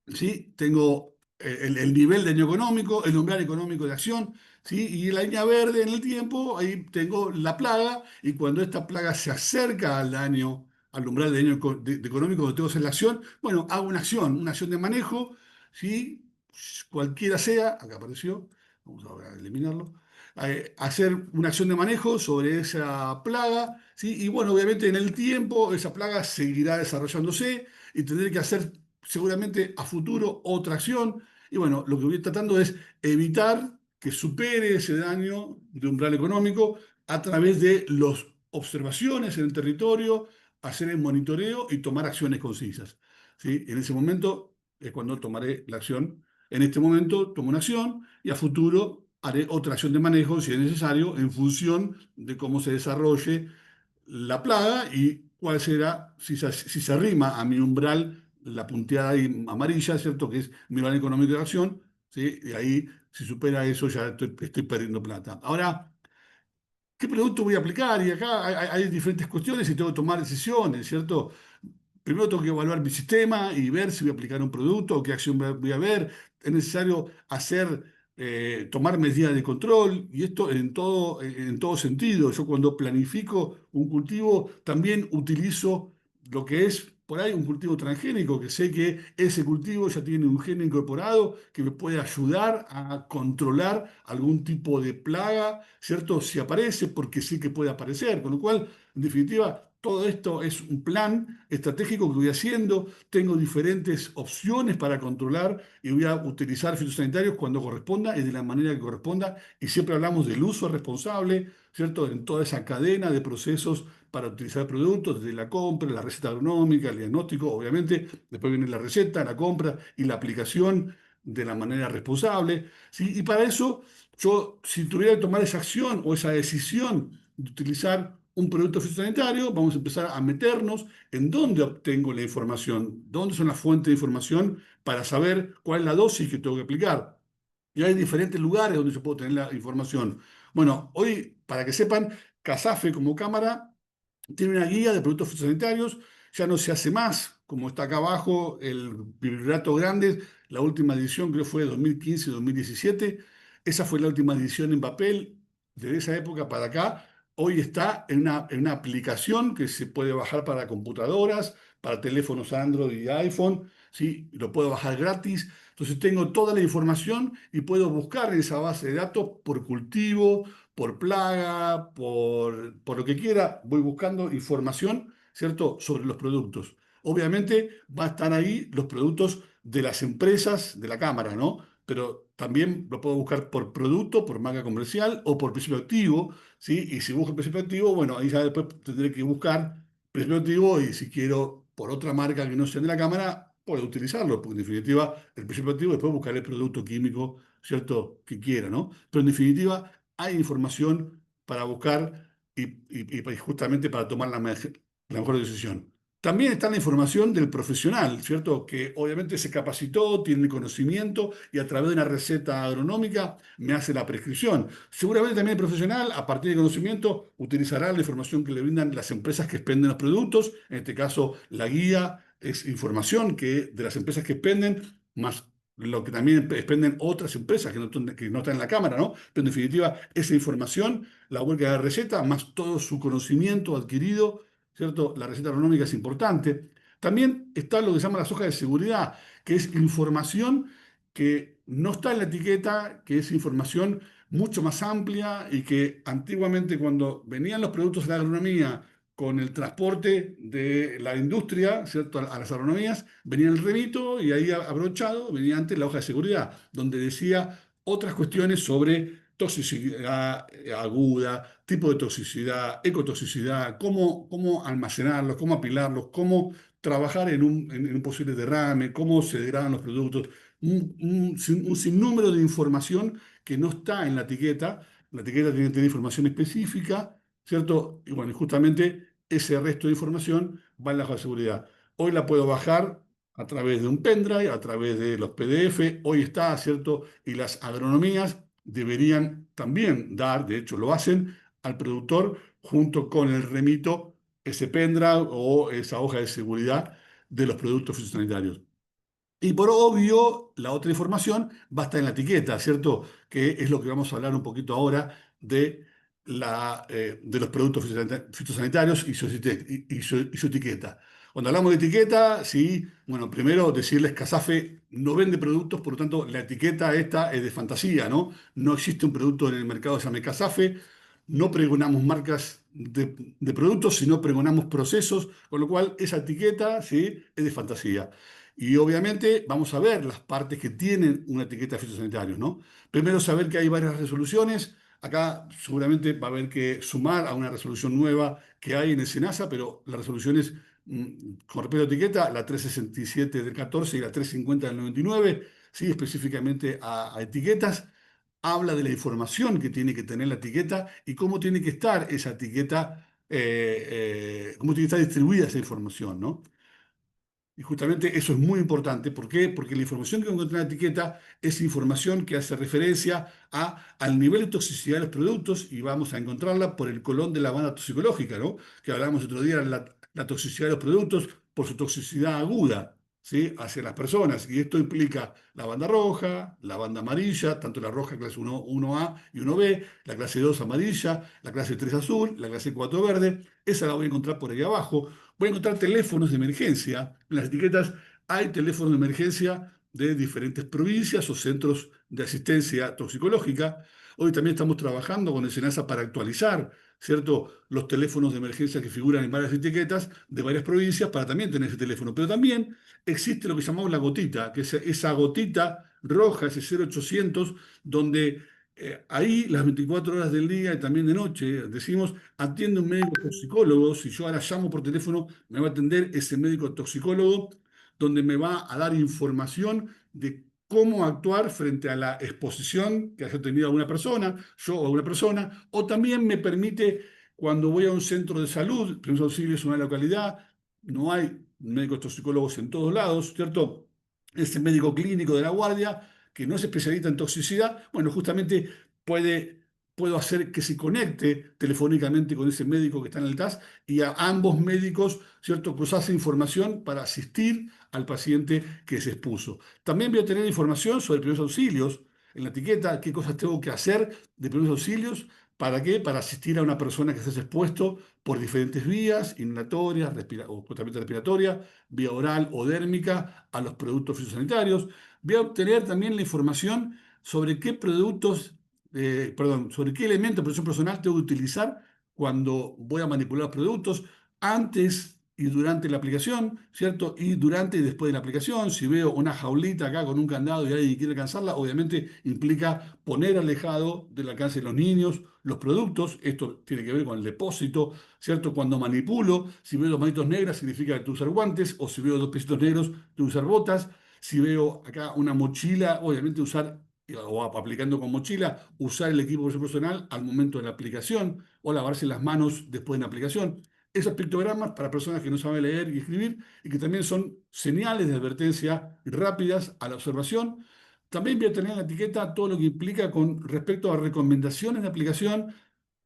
¿sí? Tengo el nivel de daño económico, el umbral económico de acción, ¿sí? Y la línea verde en el tiempo, ahí tengo la plaga, y cuando esta plaga se acerca al daño, al umbral de daño económico que tengo que hacer la acción, bueno, hago una acción de manejo, ¿sí? Cualquiera sea, acá apareció, vamos ahora a eliminarlo, hacer una acción de manejo sobre esa plaga, ¿sí? Y bueno, obviamente en el tiempo esa plaga seguirá desarrollándose y tendré que hacer seguramente a futuro otra acción. Y bueno, lo que voy tratando es evitar que supere ese daño de umbral económico a través de las observaciones en el territorio, hacer el monitoreo y tomar acciones concisas. ¿Sí? En ese momento es cuando tomaré la acción. En este momento tomo una acción y a futuro haré otra acción de manejo si es necesario en función de cómo se desarrolle la plaga y cuál será, si se arrima a mi umbral, la punteada ahí amarilla, ¿cierto? Que es mi umbral económico de acción, ¿sí? Y ahí, si supera eso, ya estoy perdiendo plata. Ahora, ¿qué producto voy a aplicar? Y acá hay diferentes cuestiones y tengo que tomar decisiones, ¿cierto? Primero tengo que evaluar mi sistema y ver si voy a aplicar un producto o qué acción voy a ver. Es necesario tomar medidas de control y esto en todo sentido. Yo cuando planifico un cultivo también utilizo lo que es por ahí un cultivo transgénico, que sé que ese cultivo ya tiene un gen incorporado que me puede ayudar a controlar algún tipo de plaga, ¿cierto? Si aparece, porque sé que puede aparecer. Con lo cual, en definitiva, todo esto es un plan estratégico que voy haciendo. Tengo diferentes opciones para controlar y voy a utilizar fitosanitarios cuando corresponda y de la manera que corresponda. Y siempre hablamos del uso responsable, ¿cierto? En toda esa cadena de procesos para utilizar productos, desde la compra, la receta agronómica, el diagnóstico, obviamente. Después viene la receta, la compra y la aplicación de la manera responsable, ¿sí? Y para eso, yo, si tuviera que tomar esa acción o esa decisión de utilizar un producto fitosanitario, vamos a empezar a meternos en dónde obtengo la información, dónde son las fuentes de información para saber cuál es la dosis que tengo que aplicar. Y hay diferentes lugares donde yo puedo tener la información. Bueno, hoy, para que sepan, CASAFE como cámara tiene una guía de productos fitosanitarios, ya no se hace más, como está acá abajo, el Bibliorato Grande, la última edición creo fue de 2015-2017, esa fue la última edición en papel, desde esa época para acá, hoy está en una aplicación que se puede bajar para computadoras, para teléfonos Android y iPhone, ¿sí? Lo puedo bajar gratis, entonces tengo toda la información y puedo buscar en esa base de datos por cultivo, por plaga, por lo que quiera, voy buscando información, ¿cierto?, sobre los productos. Obviamente va a estar ahí los productos de las empresas de la Cámara, ¿no? Pero también lo puedo buscar por producto, por marca comercial o por principio activo, ¿sí? Y si busco el principio activo, bueno, ahí ya después tendré que buscar principio activo y si quiero por otra marca que no sea de la Cámara, puedo utilizarlo, porque en definitiva el principio activo después buscar el producto químico, ¿cierto?, que quiera, ¿no? Pero en definitiva hay información para buscar y justamente para tomar la mejor decisión. También está la información del profesional, ¿cierto? Que obviamente se capacitó, tiene el conocimiento y a través de una receta agronómica me hace la prescripción. Seguramente también el profesional, a partir del conocimiento, utilizará la información que le brindan las empresas que expenden los productos. En este caso, la guía es información de las empresas que expenden, más lo que también expenden otras empresas que no están en la Cámara, ¿no? Pero en definitiva, esa información, la huelga de receta, más todo su conocimiento adquirido, ¿cierto? La receta agronómica es importante. También está lo que se llama las hojas de seguridad, que es información que no está en la etiqueta, que es información mucho más amplia y que antiguamente cuando venían los productos de la agronomía con el transporte de la industria, ¿cierto? A las agronomías, venía el remito y ahí abrochado venía antes la hoja de seguridad, donde decía otras cuestiones sobre toxicidad aguda, tipo de toxicidad, ecotoxicidad, cómo almacenarlos, cómo apilarlos, cómo trabajar en un posible derrame, cómo se degradan los productos, un sinnúmero de información que no está en la etiqueta. La etiqueta tiene que tener información específica, ¿cierto? Y bueno, justamente ese resto de información va en la hoja de seguridad. Hoy la puedo bajar a través de un pendrive, a través de los PDF, hoy está, ¿cierto? Y las agronomías deberían también dar, de hecho lo hacen, al productor junto con el remito ese pendrive o esa hoja de seguridad de los productos fitosanitarios. Y por obvio, la otra información va a estar en la etiqueta, ¿cierto? Que es lo que vamos a hablar un poquito ahora de, de los productos fitosanitarios y y su etiqueta. Cuando hablamos de etiqueta, sí, bueno, primero decirles que Casafe no vende productos, por lo tanto, la etiqueta esta es de fantasía, ¿no? No existe un producto en el mercado que se llame Casafe, no pregonamos marcas de productos, sino pregonamos procesos, con lo cual esa etiqueta, sí, es de fantasía. Y obviamente vamos a ver las partes que tienen una etiqueta de fitosanitarios, ¿no? Primero saber que hay varias resoluciones. Acá seguramente va a haber que sumar a una resolución nueva que hay en el SENASA, pero las resoluciones con respecto a etiqueta, la 367 del 14 y la 350 del 99, sí, específicamente a etiquetas, habla de la información que tiene que tener la etiqueta y cómo tiene que estar esa etiqueta, cómo tiene que estar distribuida esa información, ¿no? Y justamente eso es muy importante. ¿Por qué? Porque la información que encuentra en la etiqueta es información que hace referencia al nivel de toxicidad de los productos y vamos a encontrarla por el colón de la banda toxicológica, ¿no? Que hablábamos otro día, la toxicidad de los productos por su toxicidad aguda, ¿sí? Hacia las personas. Y esto implica la banda roja, la banda amarilla, tanto la roja clase 1A y 1B, la clase 2 amarilla, la clase 3 azul, la clase 4 verde. Esa la voy a encontrar por ahí abajo. Voy a encontrar teléfonos de emergencia. En las etiquetas hay teléfonos de emergencia de diferentes provincias o centros de asistencia toxicológica. Hoy también estamos trabajando con el SENASA para actualizar, ¿cierto?, los teléfonos de emergencia que figuran en varias etiquetas de varias provincias para también tener ese teléfono. Pero también existe lo que llamamos la gotita, que es esa gotita roja, ese 0800, donde ahí las 24 horas del día y también de noche, decimos, atiende un médico toxicólogo. Si yo ahora llamo por teléfono, me va a atender ese médico toxicólogo, donde me va a dar información de cómo actuar frente a la exposición que haya tenido alguna persona, yo o alguna persona, o también me permite, cuando voy a un centro de salud, primeros auxilios en una localidad, no hay médicos toxicólogos en todos lados, ¿cierto? Ese médico clínico de la guardia, que no es especialista en toxicidad, bueno, justamente puedo hacer que se conecte telefónicamente con ese médico que está en el TAS y a ambos médicos, ¿cierto?, cruzarse información para asistir al paciente que se expuso. También voy a tener información sobre primeros auxilios en la etiqueta, qué cosas tengo que hacer de primeros auxilios. ¿Para qué? Para asistir a una persona que esté expuesto por diferentes vías, inhalatorias, o justamente respiratoria, vía oral o dérmica, a los productos fitosanitarios. Voy a obtener también la información sobre qué productos, perdón, sobre qué elementos de protección personal tengo que utilizar cuando voy a manipular los productos antes y durante la aplicación, ¿cierto? Y durante y después de la aplicación. Si veo una jaulita acá con un candado y alguien quiere alcanzarla, obviamente implica poner alejado del alcance de los niños los productos. Esto tiene que ver con el depósito, ¿cierto? Cuando manipulo, si veo dos manitos negras, significa que tengo que usar guantes, o si veo dos pesitos negros, tengo que usar botas. Si veo acá una mochila, obviamente usar, o aplicando con mochila, usar el equipo personal al momento de la aplicación, o lavarse las manos después de la aplicación. Esos pictogramas para personas que no saben leer y escribir y que también son señales de advertencia rápidas a la observación. También voy a tener en la etiqueta todo lo que implica con respecto a recomendaciones de aplicación,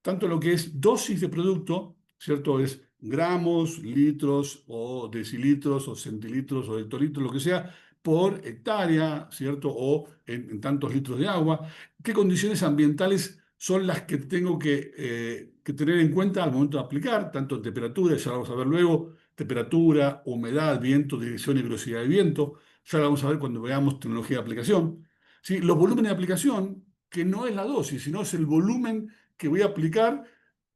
tanto lo que es dosis de producto, ¿cierto? Es gramos, litros o decilitros o centilitros o hectolitros, lo que sea, por hectárea, ¿cierto? O en tantos litros de agua. ¿Qué condiciones ambientales son las que tengo que tener en cuenta al momento de aplicar? Tanto temperatura, ya lo vamos a ver luego, temperatura, humedad, viento, dirección y velocidad de viento. Ya lo vamos a ver cuando veamos tecnología de aplicación. ¿Sí? Los volúmenes de aplicación, que no es la dosis, sino es el volumen que voy a aplicar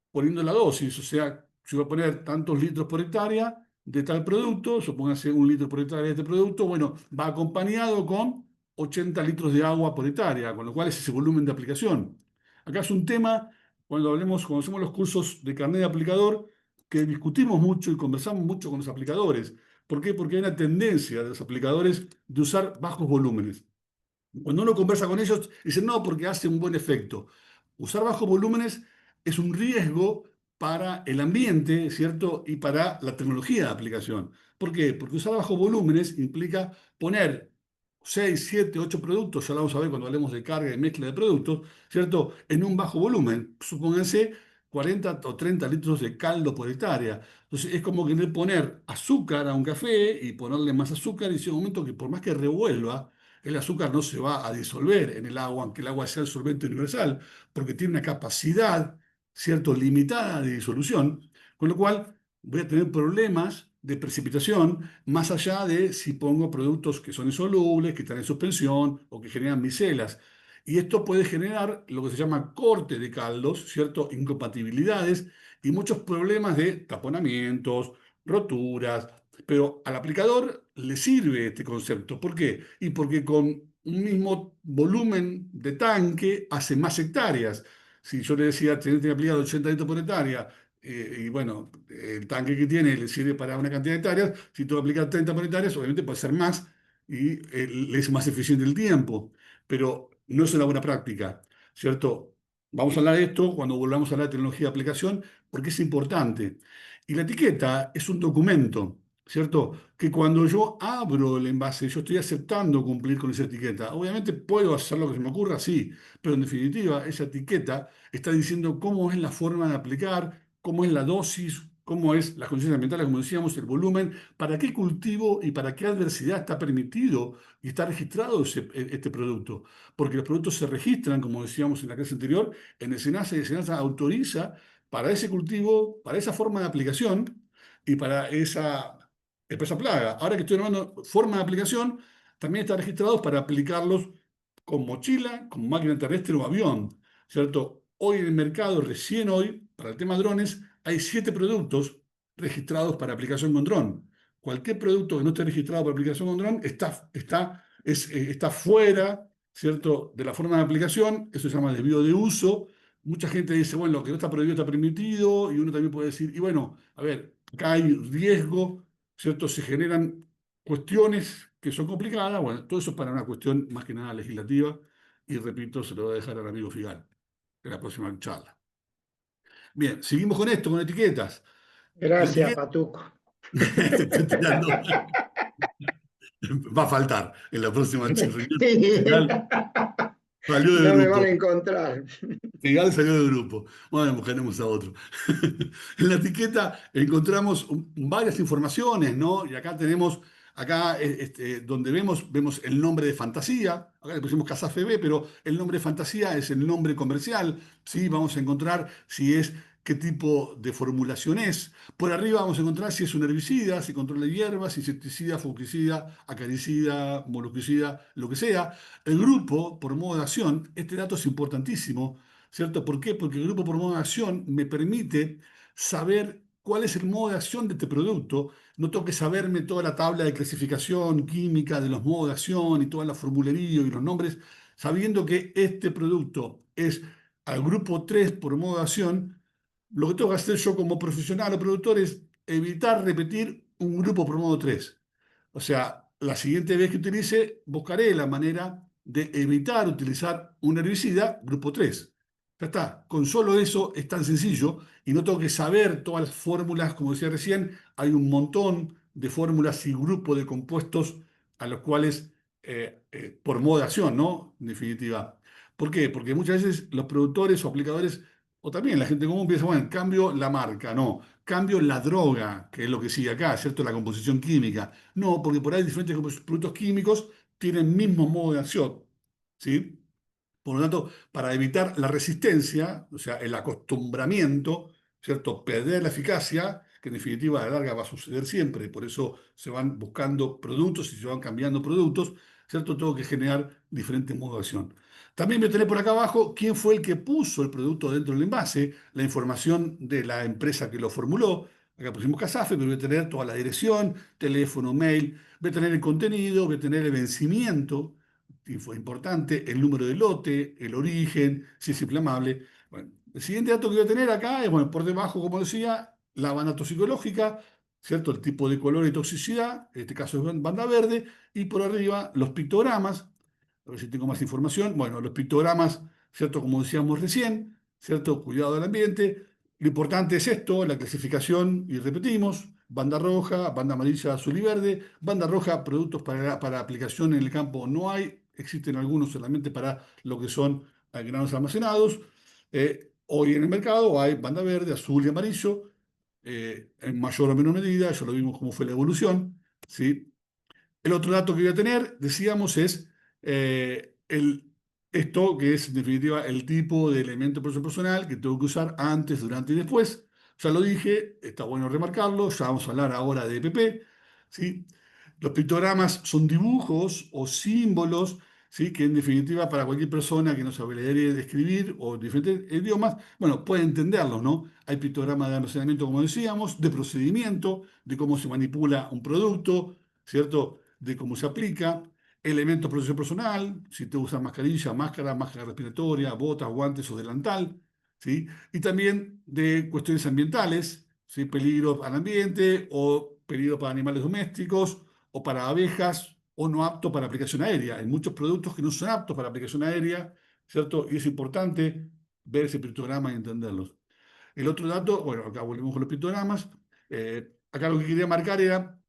poniendo la dosis. O sea, yo voy a poner tantos litros por hectárea de tal producto, supóngase 1 litro por hectárea de este producto, bueno, va acompañado con 80 litros de agua por hectárea, con lo cual es ese volumen de aplicación. Acá es un tema, cuando hacemos los cursos de carnet de aplicador, que discutimos mucho y conversamos mucho con los aplicadores. ¿Por qué? Porque hay una tendencia de los aplicadores de usar bajos volúmenes. Cuando uno conversa con ellos, dicen, no, porque hace un buen efecto. Usar bajos volúmenes es un riesgo para el ambiente, ¿cierto? Y para la tecnología de aplicación. ¿Por qué? Porque usar bajos volúmenes implica poner 6, 7, 8 productos, ya lo vamos a ver cuando hablemos de carga y mezcla de productos, ¿cierto? En un bajo volumen. Supónganse 40 o 30 litros de caldo por hectárea. Entonces es como querer poner azúcar a un café y ponerle más azúcar y llega un momento que por más que revuelva, el azúcar no se va a disolver en el agua, aunque el agua sea el solvente universal, porque tiene una capacidad, cierto, limitada de disolución, con lo cual voy a tener problemas de precipitación más allá de si pongo productos que son insolubles, que están en suspensión o que generan micelas. Y esto puede generar lo que se llama corte de caldos, ¿cierto? Incompatibilidades y muchos problemas de taponamientos, roturas. Pero al aplicador le sirve este concepto. ¿Por qué? Y porque con un mismo volumen de tanque hace más hectáreas. Si yo le decía, tenés que aplicar 80 litros por hectárea, y bueno, el tanque que tiene le sirve para una cantidad de hectáreas, si tú aplicas 30 por hectáreas, obviamente puede ser más y le es más eficiente el tiempo, pero no es una buena práctica, ¿cierto? Vamos a hablar de esto cuando volvamos a hablar de tecnología de aplicación, porque es importante. Y la etiqueta es un documento, ¿cierto? Que cuando yo abro el envase, yo estoy aceptando cumplir con esa etiqueta. Obviamente puedo hacer lo que se me ocurra, sí, pero en definitiva esa etiqueta está diciendo cómo es la forma de aplicar, cómo es la dosis, cómo es las condiciones ambientales, como decíamos, el volumen, para qué cultivo y para qué adversidad está permitido y está registrado este producto. Porque los productos se registran, como decíamos en la clase anterior, en el SENASA y el SENASA autoriza para ese cultivo, para esa forma de aplicación y para esa plaga. Ahora que estoy hablando forma de aplicación, también están registrados para aplicarlos con mochila, con máquina terrestre o avión, ¿cierto? Hoy en el mercado, recién hoy, para el tema drones, hay 7 productos registrados para aplicación con dron. Cualquier producto que no esté registrado para aplicación con dron está fuera, ¿cierto?, de la forma de aplicación. Eso se llama desvío de uso. Mucha gente dice, bueno, lo que no está prohibido está permitido, y uno también puede decir, y bueno, a ver, acá hay riesgo, ¿cierto? Se generan cuestiones que son complicadas. Bueno, todo eso es para una cuestión más que nada legislativa, y repito, se lo voy a dejar al amigo Figal en la próxima charla. Bien, seguimos con esto, con etiquetas. La Gracias, etiqueta, Patuco. te estoy tirando, va a faltar en la próxima reunión. Figal salió del No me van grupo. a encontrar. Figal salió del grupo. Bueno, buscaremos a otro. En la etiqueta encontramos varias informaciones, ¿no? Y acá tenemos, donde vemos el nombre de fantasía. Acá le pusimos Casa FB, pero el nombre de fantasía es el nombre comercial. ¿Sí? Vamos a encontrar si es qué tipo de formulación es. Por arriba vamos a encontrar si es un herbicida, si controla hierbas, insecticida, fungicida, acaricida, moluscicida, lo que sea. El grupo, por modo de acción, este dato es importantísimo, ¿cierto? ¿Por qué? Porque el grupo por modo de acción me permite saber cuál es el modo de acción de este producto. No tengo que saberme toda la tabla de clasificación química de los modos de acción y toda la formulería y los nombres, sabiendo que este producto es al grupo 3 por modo de acción. Lo que tengo que hacer yo como profesional o productor es evitar repetir un grupo por modo 3. O sea, la siguiente vez que utilice, buscaré la manera de evitar utilizar un herbicida grupo 3. Ya está, con solo eso es tan sencillo y no tengo que saber todas las fórmulas, como decía recién, hay un montón de fórmulas y grupos de compuestos a los cuales, por modo de acción, ¿no? En definitiva. ¿Por qué? Porque muchas veces los productores o aplicadores, o también la gente común, piensa, bueno, cambio la marca, no, cambio la droga, que es lo que sigue acá, ¿cierto? La composición química. No, porque por ahí diferentes productos químicos tienen mismo modo de acción, ¿sí? Por lo tanto, para evitar la resistencia, o sea, el acostumbramiento, ¿cierto? Perder la eficacia, que en definitiva a la larga va a suceder siempre, y por eso se van buscando productos y se van cambiando productos, ¿cierto? Tengo que generar diferentes modos de acción. También voy a tener por acá abajo quién fue el que puso el producto dentro del envase, la información de la empresa que lo formuló. Acá pusimos Casafe, pero voy a tener toda la dirección, teléfono, mail, voy a tener el contenido, voy a tener el vencimiento, fue importante, el número de lote, el origen, si es inflamable. Bueno, el siguiente dato que voy a tener acá es, bueno, por debajo, como decía, la banda toxicológica, ¿cierto? El tipo de color y toxicidad, en este caso es banda verde, y por arriba los pictogramas, a ver si tengo más información. Bueno, los pictogramas, ¿cierto? Como decíamos recién, ¿cierto? Cuidado del ambiente. Lo importante es esto, la clasificación, y repetimos, banda roja, banda amarilla, azul y verde. Banda roja, productos para aplicación en el campo no hay, existen algunos solamente para lo que son granos almacenados. Hoy en el mercado hay banda verde, azul y amarillo, en mayor o menor medida, ya lo vimos cómo fue la evolución, ¿sí? El otro dato que voy a tener, decíamos, es esto que es en definitiva el tipo de elemento personal que tengo que usar antes, durante y después. Ya lo dije, está bueno remarcarlo, ya vamos a hablar ahora de EPP, ¿sí? Los pictogramas son dibujos o símbolos, ¿sí? Que en definitiva para cualquier persona que no sabe leer y escribir o diferentes idiomas, bueno, puede entenderlos, ¿no? Hay pictogramas de almacenamiento, como decíamos, de procedimiento, de cómo se manipula un producto, ¿cierto? De cómo se aplica, elementos de protección personal, si te usan mascarilla, máscara respiratoria, botas, guantes o delantal, ¿sí? Y también de cuestiones ambientales, ¿sí? Peligro al ambiente o peligro para animales domésticos o para abejas o no apto para aplicación aérea. Hay muchos productos que no son aptos para aplicación aérea, ¿cierto? Y es importante ver ese pictograma y entenderlos. El otro dato, bueno, acá volvemos con los pictogramas. Acá lo que quería marcar era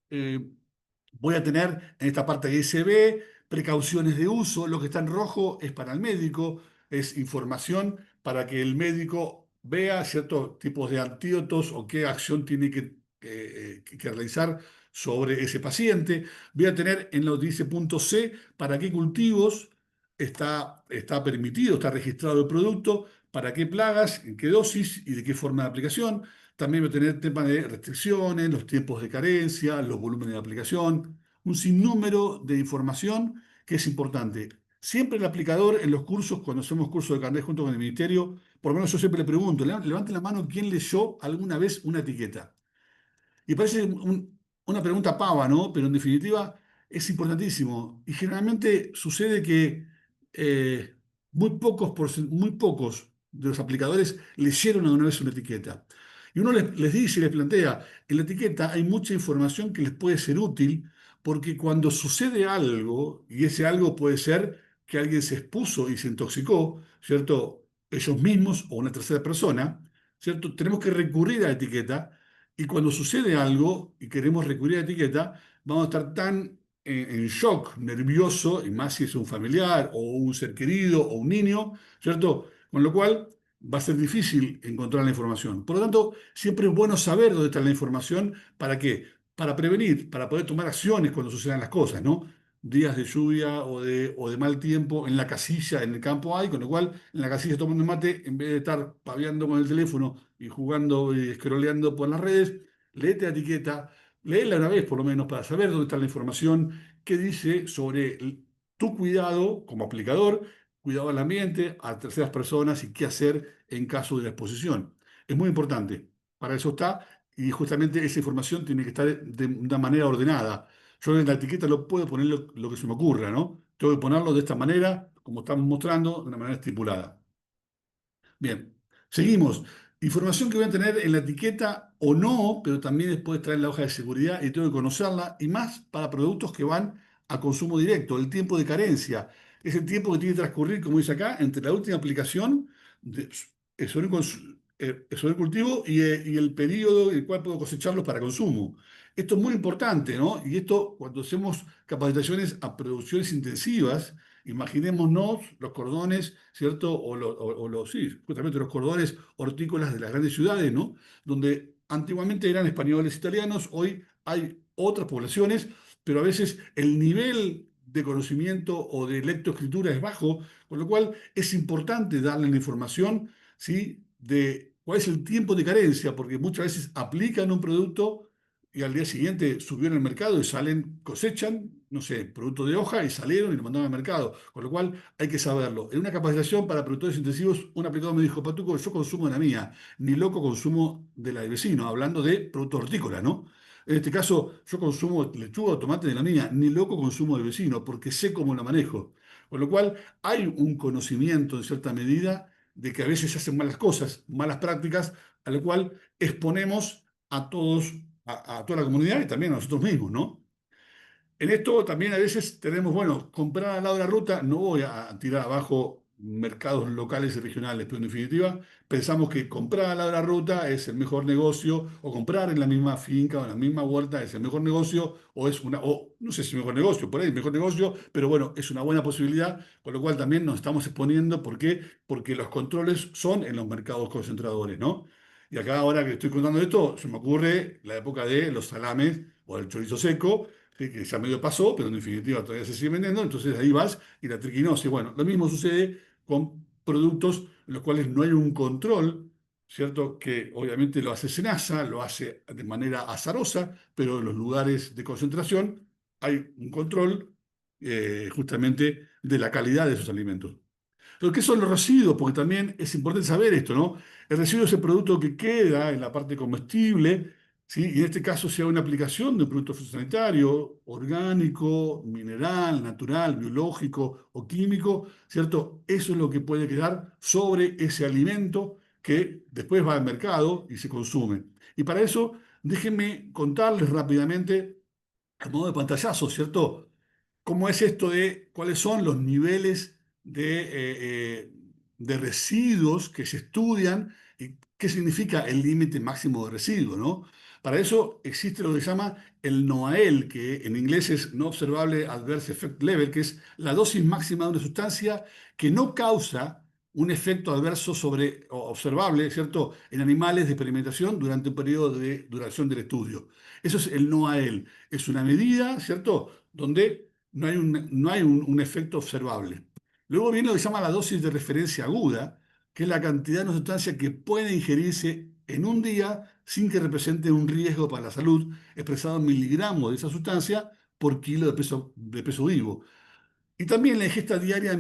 voy a tener en esta parte que dice B, precauciones de uso. Lo que está en rojo es para el médico, es información para que el médico vea ciertos tipos de antídotos o qué acción tiene que realizar sobre ese paciente. Voy a tener en lo que dice punto C para qué cultivos está permitido, está registrado el producto, para qué plagas, en qué dosis y de qué forma de aplicación. También va a tener temas de restricciones, los tiempos de carencia, los volúmenes de aplicación, un sinnúmero de información que es importante. Siempre el aplicador en los cursos, cuando hacemos cursos de carnet junto con el ministerio, por lo menos yo siempre le pregunto, levante la mano quién leyó alguna vez una etiqueta. Y parece una pregunta pava, ¿no? Pero en definitiva es importantísimo. Y generalmente sucede que muy pocos de los aplicadores leyeron alguna vez una etiqueta. Y uno les dice y les plantea, en la etiqueta hay mucha información que les puede ser útil porque cuando sucede algo, y ese algo puede ser que alguien se expuso y se intoxicó, ¿cierto? Ellos mismos o una tercera persona, ¿cierto? Tenemos que recurrir a la etiqueta y cuando sucede algo y queremos recurrir a la etiqueta, vamos a estar tan en shock, nervioso, y más si es un familiar o un ser querido o un niño, ¿cierto? Con lo cual va a ser difícil encontrar la información. Por lo tanto, siempre es bueno saber dónde está la información. ¿Para qué? Para prevenir, para poder tomar acciones cuando sucedan las cosas, ¿no? Días de lluvia o de mal tiempo en la casilla, en el campo hay, con lo cual en la casilla tomando mate, en vez de estar paviando con el teléfono y jugando y scrolleando por las redes, léete la etiqueta, léela una vez por lo menos para saber dónde está la información que dice sobre tu cuidado como aplicador, cuidado al ambiente, a terceras personas y qué hacer en caso de la exposición. Es muy importante, para eso está, y justamente esa información tiene que estar de una manera ordenada. Yo en la etiqueta no puedo poner lo que se me ocurra, ¿no? Tengo que ponerlo de esta manera, como estamos mostrando, de una manera estipulada. Bien, seguimos. Información que voy a tener en la etiqueta o no, pero también después traer la hoja de seguridad y tengo que conocerla, y más para productos que van a consumo directo. El tiempo de carencia es el tiempo que tiene que transcurrir, como dice acá, entre la última aplicación sobre sobre el cultivo y el periodo en el cual puedo cosecharlos para consumo. Esto es muy importante, ¿no? Y esto, cuando hacemos capacitaciones a producciones intensivas, imaginémonos los cordones, ¿cierto? Sí, justamente los cordones hortícolas de las grandes ciudades, ¿no? Donde antiguamente eran españoles, italianos, hoy hay otras poblaciones, pero a veces el nivel de conocimiento o de lectoescritura es bajo, con lo cual es importante darle la información, ¿sí? De cuál es el tiempo de carencia, porque muchas veces aplican un producto y al día siguiente subieron al mercado y salen, cosechan, no sé, producto de hoja y salieron y lo mandaron al mercado. Con lo cual hay que saberlo. En una capacitación para productores intensivos, un aplicador me dijo, Patuco, yo consumo de la mía, ni loco consumo de la del vecino, hablando de productos hortícolas, ¿no? En este caso, yo consumo lechuga o tomate de la mía, ni loco consumo del vecino, porque sé cómo lo manejo. Con lo cual hay un conocimiento en cierta medida de que a veces se hacen malas cosas, malas prácticas, a lo cual exponemos a todos a toda la comunidad y también a nosotros mismos, ¿no? En esto también a veces tenemos, bueno, comprar al lado de la ruta, no voy a tirar abajo mercados locales y regionales, pero en definitiva pensamos que comprar al lado de la ruta es el mejor negocio, o comprar en la misma finca o en la misma huerta es el mejor negocio, o es una, o no sé si es el mejor negocio, por ahí es el mejor negocio, pero bueno, es una buena posibilidad, con lo cual también nos estamos exponiendo. ¿Por qué? Porque los controles son en los mercados concentradores, ¿no? Y acá ahora que estoy contando esto, se me ocurre la época de los salames o el chorizo seco, ¿sí? Que ya medio pasó, pero en definitiva todavía se sigue vendiendo, entonces ahí vas y la triquinosis. Bueno, lo mismo sucede con productos en los cuales no hay un control, ¿cierto? Que obviamente lo hace SENASA, lo hace de manera azarosa, pero en los lugares de concentración hay un control justamente de la calidad de esos alimentos. Pero ¿qué son los residuos? Porque también es importante saber esto, ¿no? El residuo es el producto que queda en la parte comestible, ¿sí? Y en este caso sea una aplicación de un producto fitosanitario, orgánico, mineral, natural, biológico o químico, ¿cierto? Eso es lo que puede quedar sobre ese alimento que después va al mercado y se consume. Y para eso, déjenme contarles rápidamente, a modo de pantallazo, ¿cierto? ¿Cómo es esto de cuáles son los niveles de residuos que se estudian y qué significa el límite máximo de residuos, ¿no? Para eso existe lo que se llama el NOAEL, que en inglés es No Observable Adverse Effect Level, que es la dosis máxima de una sustancia que no causa un efecto adverso o observable, ¿cierto?, en animales de experimentación durante un periodo de duración del estudio. Eso es el NOAEL. Es una medida, ¿cierto?, donde no hay un efecto observable. Luego viene lo que se llama la dosis de referencia aguda, que es la cantidad de una sustancia que puede ingerirse en un día sin que represente un riesgo para la salud, expresado en miligramos de esa sustancia por kilo de peso vivo. Y también la ingesta diaria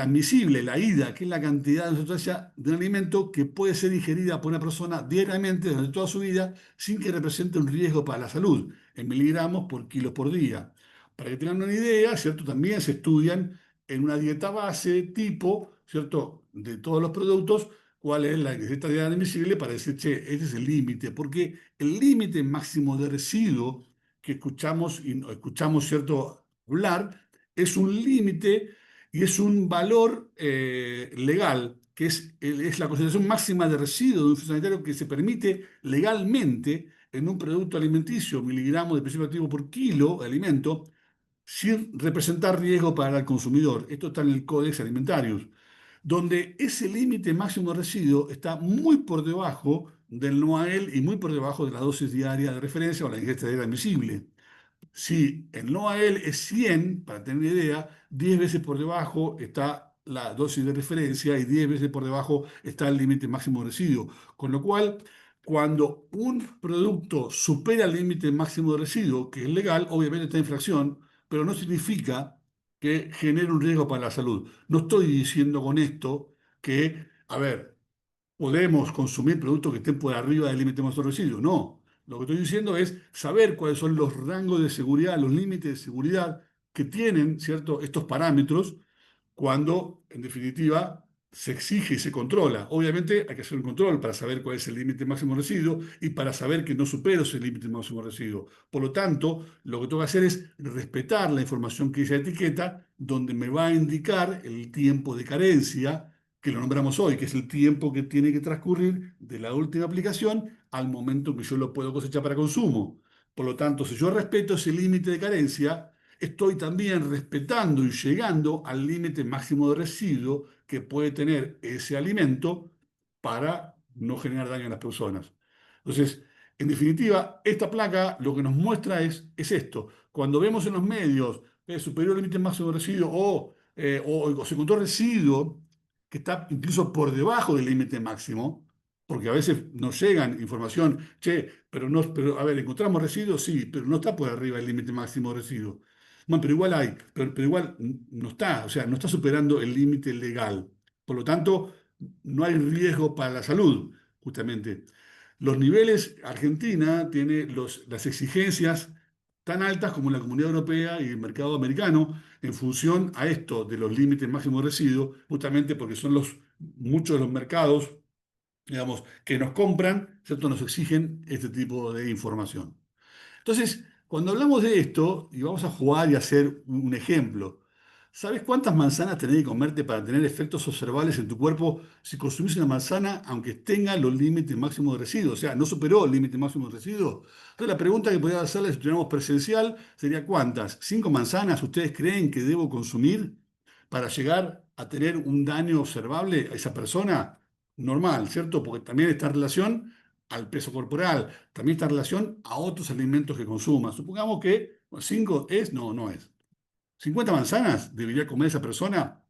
admisible, la IDA, que es la cantidad de sustancia de un alimento que puede ser ingerida por una persona diariamente durante toda su vida sin que represente un riesgo para la salud, en miligramos por kilo por día. Para que tengan una idea, ¿cierto? También se estudian en una dieta base tipo, ¿cierto?, de todos los productos, cuál es la ingesta diaria admisible para decir, che, este es el límite, porque el límite máximo de residuo que escuchamos, ¿cierto?, hablar, es un límite y es un valor legal, que es la concentración máxima de residuos de un fitosanitario que se permite legalmente en un producto alimenticio, miligramos de principio activo por kilo de alimento, sin representar riesgo para el consumidor. Esto está en el Codex Alimentarius, donde ese límite máximo de residuo está muy por debajo del NOAEL y muy por debajo de la dosis diaria de referencia o la ingesta diaria admisible. Si el no a él es 100, para tener una idea, 10 veces por debajo está la dosis de referencia y 10 veces por debajo está el límite máximo de residuo. Con lo cual, cuando un producto supera el límite máximo de residuo, que es legal, obviamente está en infracción, pero no significa que genere un riesgo para la salud. No estoy diciendo con esto que, a ver, podemos consumir productos que estén por arriba del límite máximo de residuo. No. Lo que estoy diciendo es saber cuáles son los rangos de seguridad, los límites de seguridad que tienen, ¿cierto?, estos parámetros cuando, en definitiva, se exige y se controla. Obviamente hay que hacer un control para saber cuál es el límite máximo de residuo y para saber que no supero ese límite máximo de residuo. Por lo tanto, lo que tengo que hacer es respetar la información que dice la etiqueta, donde me va a indicar el tiempo de carencia, que lo nombramos hoy, que es el tiempo que tiene que transcurrir de la última aplicación al momento que yo lo puedo cosechar para consumo. Por lo tanto, si yo respeto ese límite de carencia, estoy también respetando y llegando al límite máximo de residuo que puede tener ese alimento para no generar daño a las personas. Entonces, en definitiva, esta placa lo que nos muestra es esto. Cuando vemos en los medios superior al límite máximo de residuo o se encontró residuo que está incluso por debajo del límite máximo, porque a veces nos llegan información, che, pero a ver, encontramos residuos, sí, pero no está por arriba del límite máximo de residuo. Bueno, pero igual hay, pero igual no está, o sea, no está superando el límite legal. Por lo tanto, no hay riesgo para la salud, justamente. Los niveles, Argentina tiene las exigencias tan altas como la Comunidad Europea y el mercado americano en función a esto de los límites máximos de residuos, justamente porque son muchos de los mercados, digamos, que nos compran, ¿cierto?, nos exigen este tipo de información. Entonces, cuando hablamos de esto, y vamos a jugar y hacer un ejemplo, ¿Sabes cuántas manzanas tenés que comerte para tener efectos observables en tu cuerpo si consumís una manzana aunque tenga los límites máximos de residuos? O sea, no superó el límite máximo de residuos. Entonces la pregunta que podría hacerle si tuviéramos presencial sería ¿cuántas? ¿Cinco manzanas ustedes creen que debo consumir para llegar a tener un daño observable a esa persona? Normal, ¿cierto? Porque también está en relación al peso corporal, también está en relación a otros alimentos que consuma. Supongamos que bueno, cinco es, no, no es. 50 manzanas debería comer esa persona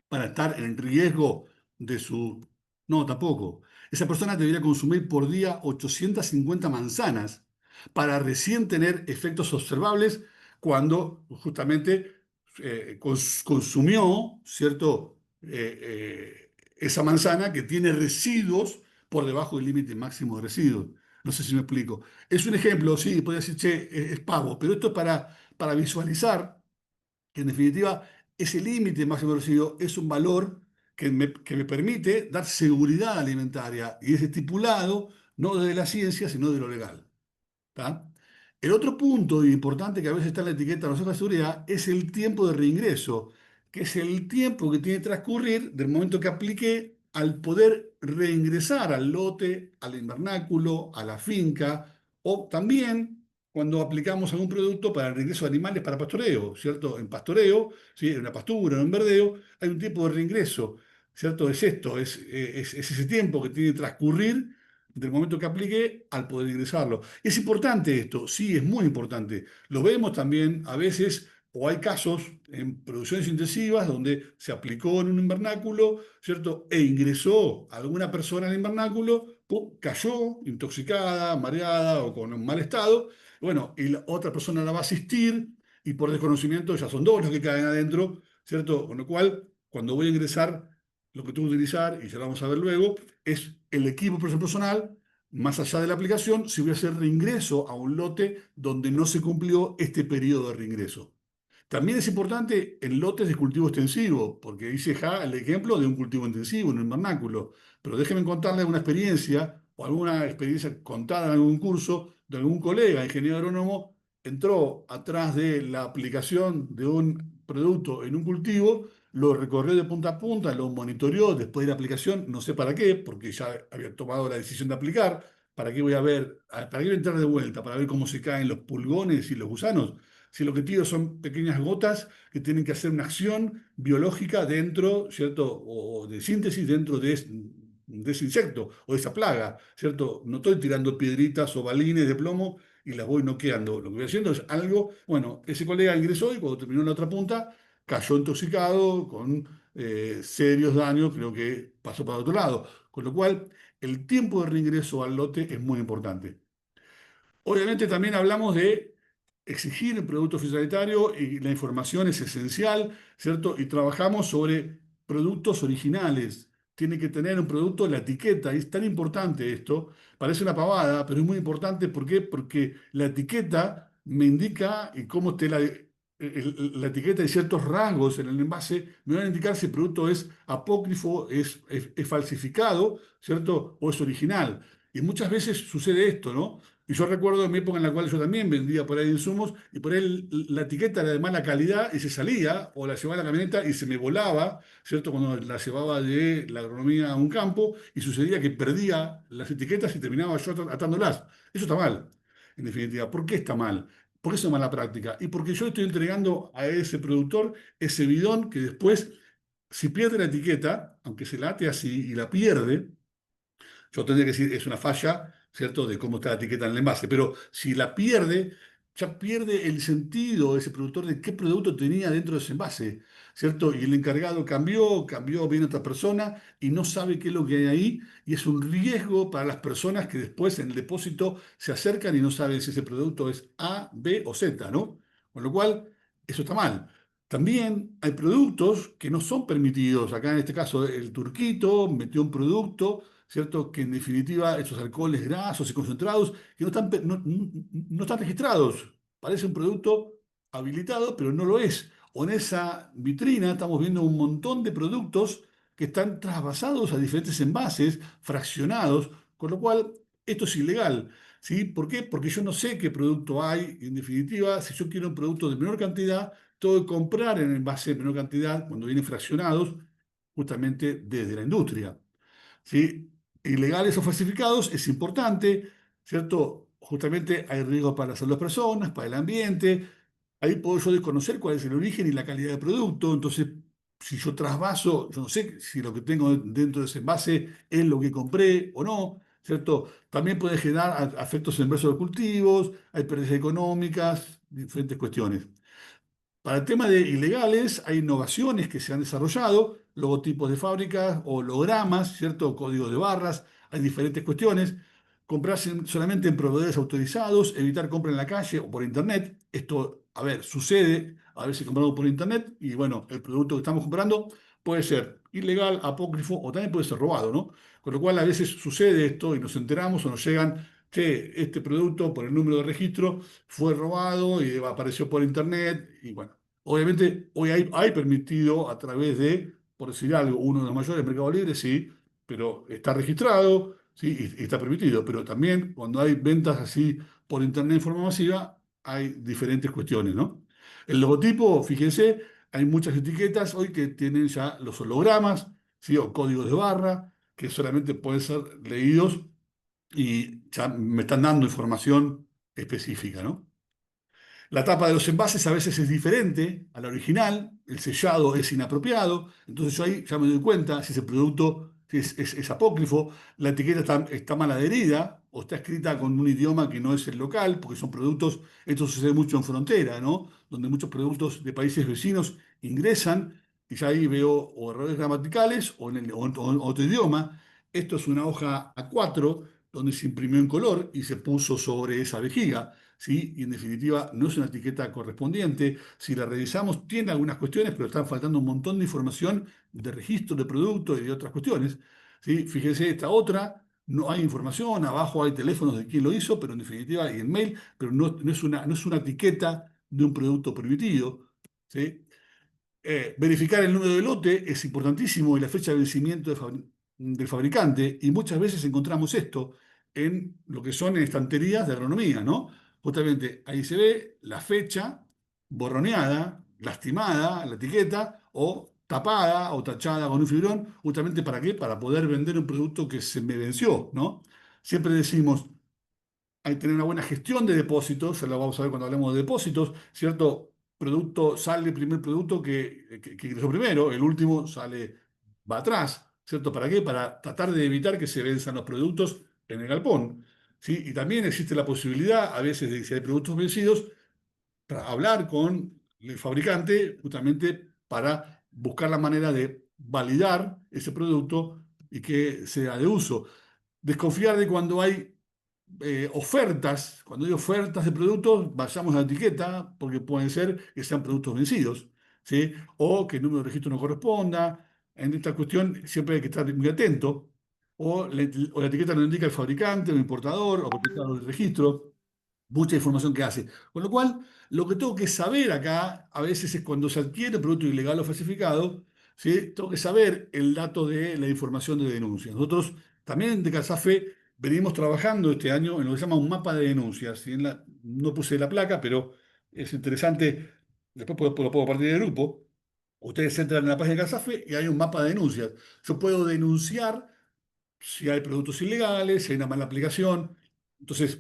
para estar en riesgo de su... No, tampoco. Esa persona debería consumir por día 850 manzanas para recién tener efectos observables cuando justamente consumió, ¿cierto? Esa manzana que tiene residuos por debajo del límite máximo de residuos. No sé si me explico. Es un ejemplo, sí, podría decir, che, es pavo, pero esto es para visualizar que en definitiva ese límite máximo residuo es un valor que me permite dar seguridad alimentaria y es estipulado no desde la ciencia, sino de lo legal. ¿Tá? El otro punto importante que a veces está en la etiqueta de los ojos de seguridad es el tiempo de reingreso, que es el tiempo que tiene que transcurrir del momento que apliqué al poder reingresar al lote, al invernáculo, a la finca, o también cuando aplicamos algún producto para el reingreso de animales para pastoreo, ¿cierto? En pastoreo, ¿sí? En una pastura, en un verdeo, hay un tiempo de reingreso, ¿cierto? Es esto, es ese tiempo que tiene que transcurrir del momento que apliqué al poder ingresarlo. ¿Es importante esto? Sí, es muy importante. Lo vemos también a veces, o hay casos en producciones intensivas donde se aplicó en un invernáculo, ¿cierto? E ingresó alguna persona al invernáculo, ¡pum!, cayó intoxicada, mareada o con un mal estado. Bueno, y la otra persona la va a asistir y por desconocimiento ya son dos los que caen adentro, ¿cierto? Con lo cual, cuando voy a ingresar, lo que tengo que utilizar, y ya lo vamos a ver luego, es el equipo personal, más allá de la aplicación, si voy a hacer reingreso a un lote donde no se cumplió este periodo de reingreso. También es importante en lotes de cultivo extensivo, porque dice ja el ejemplo de un cultivo intensivo, en un invernáculo. Pero déjenme contarles una experiencia o alguna experiencia contada en algún curso de algún colega, ingeniero agrónomo, entró atrás de la aplicación de un producto en un cultivo, lo recorrió de punta a punta, lo monitoreó después de la aplicación, no sé para qué, porque ya había tomado la decisión de aplicar. ¿Para qué voy a ver? ¿Para qué voy a entrar de vuelta? ¿Para ver cómo se caen los pulgones y los gusanos? Si lo que pido son pequeñas gotas que tienen que hacer una acción biológica dentro, ¿cierto? O de síntesis dentro de ese insecto o de esa plaga, ¿cierto? No estoy tirando piedritas o balines de plomo y las voy noqueando. Lo que voy haciendo es algo, bueno, ese colega ingresó y cuando terminó en la otra punta cayó intoxicado con serios daños, creo que pasó para otro lado. Con lo cual, el tiempo de reingreso al lote es muy importante. Obviamente también hablamos de exigir el producto fitosanitario y la información es esencial, ¿cierto? Y trabajamos sobre productos originales. Tiene que tener un producto la etiqueta, y es tan importante esto. Parece una pavada, pero es muy importante. ¿Por qué? Porque la etiqueta me indica y cómo esté la etiqueta y ciertos rasgos en el envase me van a indicar si el producto es apócrifo, es falsificado, ¿cierto? O es original. Y muchas veces sucede esto, ¿no? Y yo recuerdo en mi época en la cual yo también vendía por ahí insumos y por ahí la etiqueta era de mala calidad y se salía o la llevaba a la camioneta y se me volaba, ¿cierto? Cuando la llevaba de la agronomía a un campo y sucedía que perdía las etiquetas y terminaba yo atándolas. Eso está mal, en definitiva. ¿Por qué está mal? ¿Por qué es una mala práctica? Y porque yo estoy entregando a ese productor ese bidón que después, si pierde la etiqueta, aunque se late así y la pierde, yo tendría que decir, es una falla, ¿cierto?, de cómo está la etiqueta en el envase. Pero si la pierde, ya pierde el sentido ese productor de qué producto tenía dentro de ese envase, ¿cierto? Y el encargado cambió, viene otra persona y no sabe qué es lo que hay ahí. Y es un riesgo para las personas que después en el depósito se acercan y no saben si ese producto es A, B o Z, ¿no? Con lo cual, eso está mal. También hay productos que no son permitidos. Acá en este caso el turquito metió un producto, ¿cierto? Que en definitiva estos alcoholes grasos y concentrados que no están registrados. Parece un producto habilitado, pero no lo es. O en esa vitrina estamos viendo un montón de productos que están trasvasados a diferentes envases, fraccionados, con lo cual esto es ilegal. ¿Sí? ¿Por qué? Porque yo no sé qué producto hay. En definitiva, si yo quiero un producto de menor cantidad, tengo que comprar en envase de menor cantidad cuando vienen fraccionados, justamente desde la industria. ¿Sí? Ilegales o falsificados es importante, ¿cierto? Justamente hay riesgos para la salud de las personas, para el ambiente. Ahí puedo yo desconocer cuál es el origen y la calidad del producto. Entonces, si yo trasvaso, yo no sé si lo que tengo dentro de ese envase es lo que compré o no, ¿cierto? También puede generar efectos inversos de cultivos, hay pérdidas económicas, diferentes cuestiones. Para el tema de ilegales, hay innovaciones que se han desarrollado, logotipos de fábricas, hologramas, ¿cierto? Códigos de barras, hay diferentes cuestiones. Comprar solamente en proveedores autorizados, evitar compra en la calle o por internet. Esto, a ver, sucede, a ver si compramos por internet y bueno, el producto que estamos comprando puede ser ilegal, apócrifo o también puede ser robado, ¿no? Con lo cual a veces sucede esto y nos enteramos o nos llegan que este producto por el número de registro fue robado y apareció por internet y bueno, obviamente hoy hay permitido a través de, por decir algo, uno de los mayores, Mercado Libre, sí, pero está registrado, sí, y está permitido, pero también cuando hay ventas así por internet en forma masiva, hay diferentes cuestiones, ¿no? El logotipo, fíjense, hay muchas etiquetas hoy que tienen ya los hologramas, ¿sí? O códigos de barra, que solamente pueden ser leídos y ya me están dando información específica, ¿no? La tapa de los envases a veces es diferente a la original, el sellado es inapropiado, entonces yo ahí ya me doy cuenta si ese producto es apócrifo, la etiqueta está mal adherida o está escrita con un idioma que no es el local, porque son productos, esto sucede mucho en frontera, ¿no? Donde muchos productos de países vecinos ingresan y ya ahí veo o errores gramaticales o en otro idioma. Esto es una hoja A4 donde se imprimió en color y se puso sobre esa vejiga. ¿Sí? Y en definitiva no es una etiqueta correspondiente. Si la revisamos, tiene algunas cuestiones, pero están faltando un montón de información de registro de producto y de otras cuestiones. ¿Sí? Fíjense, esta otra, no hay información, abajo hay teléfonos de quién lo hizo, pero en definitiva, y en mail, pero no es una etiqueta de un producto permitido. ¿Sí? Verificar el número de lote es importantísimo y la fecha de vencimiento del fabricante, y muchas veces encontramos esto en lo que son estanterías de agronomía, ¿no? Justamente ahí se ve la fecha borroneada, lastimada, la etiqueta, o tapada o tachada con un fibrón, justamente ¿para qué? Para poder vender un producto que se me venció, ¿no? Siempre decimos, hay que tener una buena gestión de depósitos, ya lo vamos a ver cuando hablemos de depósitos, ¿cierto? Producto sale el primer producto que ingresó primero, el último va atrás, ¿cierto? ¿Para qué? Para tratar de evitar que se venzan los productos en el galpón, ¿sí? Y también existe la posibilidad, a veces, de que si hay productos vencidos, para hablar con el fabricante justamente para buscar la manera de validar ese producto y que sea de uso. Desconfiar de cuando hay ofertas, cuando hay ofertas de productos, vayamos a la etiqueta, porque pueden ser que sean productos vencidos, ¿sí? O que el número de registro no corresponda. En esta cuestión siempre hay que estar muy atento. O la etiqueta no indica el fabricante, o el importador, o propietario del registro. Mucha información que hace. Con lo cual, lo que tengo que saber acá, a veces es cuando se adquiere producto ilegal o falsificado, ¿sí? Tengo que saber el dato de la información de denuncia. Nosotros también de Casafe venimos trabajando este año en lo que se llama un mapa de denuncias. ¿Sí? No puse la placa, pero es interesante. Después lo puedo partir del grupo. Ustedes entran en la página de Casafe y hay un mapa de denuncias. Yo puedo denunciar si hay productos ilegales, si hay una mala aplicación. Entonces,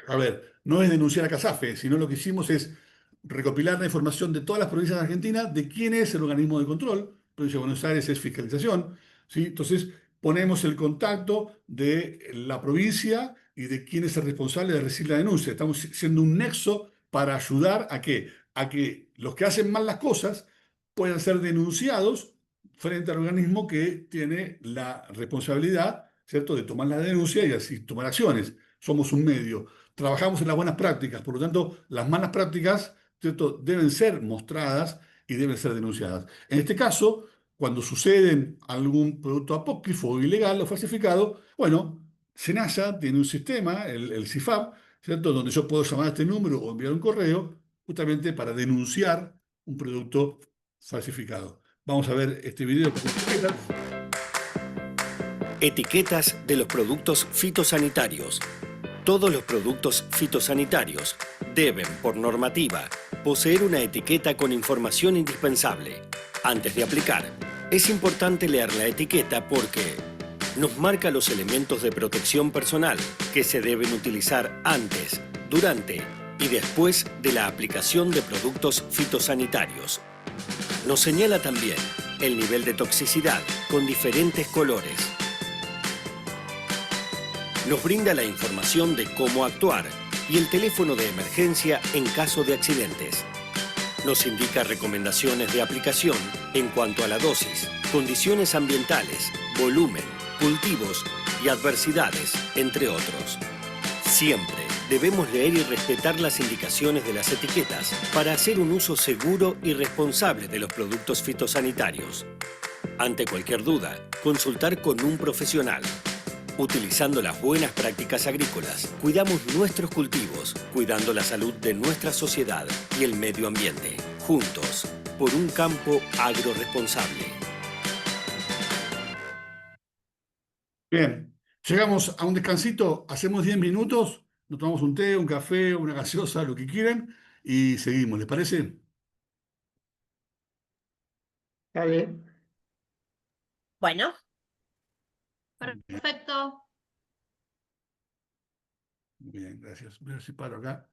a ver, no es denunciar a Casafe, sino lo que hicimos es recopilar la información de todas las provincias de Argentina de quién es el organismo de control. Provincia de Buenos Aires es fiscalización, ¿sí? Entonces ponemos el contacto de la provincia y de quién es el responsable de recibir la denuncia. Estamos siendo un nexo para ayudar a qué, a que los que hacen mal las cosas puedan ser denunciados frente al organismo que tiene la responsabilidad, ¿cierto?, de tomar la denuncia y así tomar acciones. Somos un medio. Trabajamos en las buenas prácticas, por lo tanto, las malas prácticas, ¿cierto?, deben ser mostradas y deben ser denunciadas. En este caso, cuando sucede algún producto apócrifo, ilegal o falsificado, bueno, SENASA tiene un sistema, el CIFAP, ¿cierto?, donde yo puedo llamar a este número o enviar un correo justamente para denunciar un producto falsificado. Vamos a ver este video con etiquetas. Etiquetas de los productos fitosanitarios. Todos los productos fitosanitarios deben, por normativa, poseer una etiqueta con información indispensable. Antes de aplicar, es importante leer la etiqueta porque nos marca los elementos de protección personal que se deben utilizar antes, durante y después de la aplicación de productos fitosanitarios. Nos señala también el nivel de toxicidad con diferentes colores. Nos brinda la información de cómo actuar y el teléfono de emergencia en caso de accidentes. Nos indica recomendaciones de aplicación en cuanto a la dosis, condiciones ambientales, volumen, cultivos y adversidades, entre otros. Siempre debemos leer y respetar las indicaciones de las etiquetas para hacer un uso seguro y responsable de los productos fitosanitarios. Ante cualquier duda, consultar con un profesional. Utilizando las buenas prácticas agrícolas, cuidamos nuestros cultivos, cuidando la salud de nuestra sociedad y el medio ambiente. Juntos, por un campo agrorresponsable. Bien, llegamos a un descansito, hacemos 10 minutos, nos tomamos un té, un café, una gaseosa, lo que quieran, y seguimos, ¿les parece? Está bien. Bueno, Bien, perfecto. bien, gracias. Voy a ver si paro acá.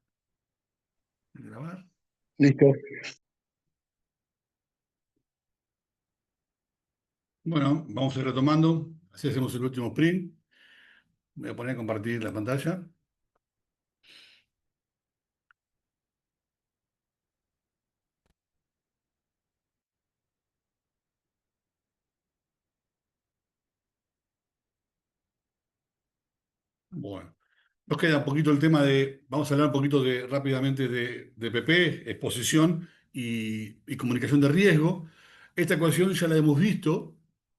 Grabar. Listo. Bueno, vamos a ir retomando, así hacemos el último sprint. Voy a poner a compartir la pantalla. Bueno, nos queda un poquito el tema de, vamos a hablar un poquito rápidamente de PP, exposición y comunicación de riesgo. Esta ecuación ya la hemos visto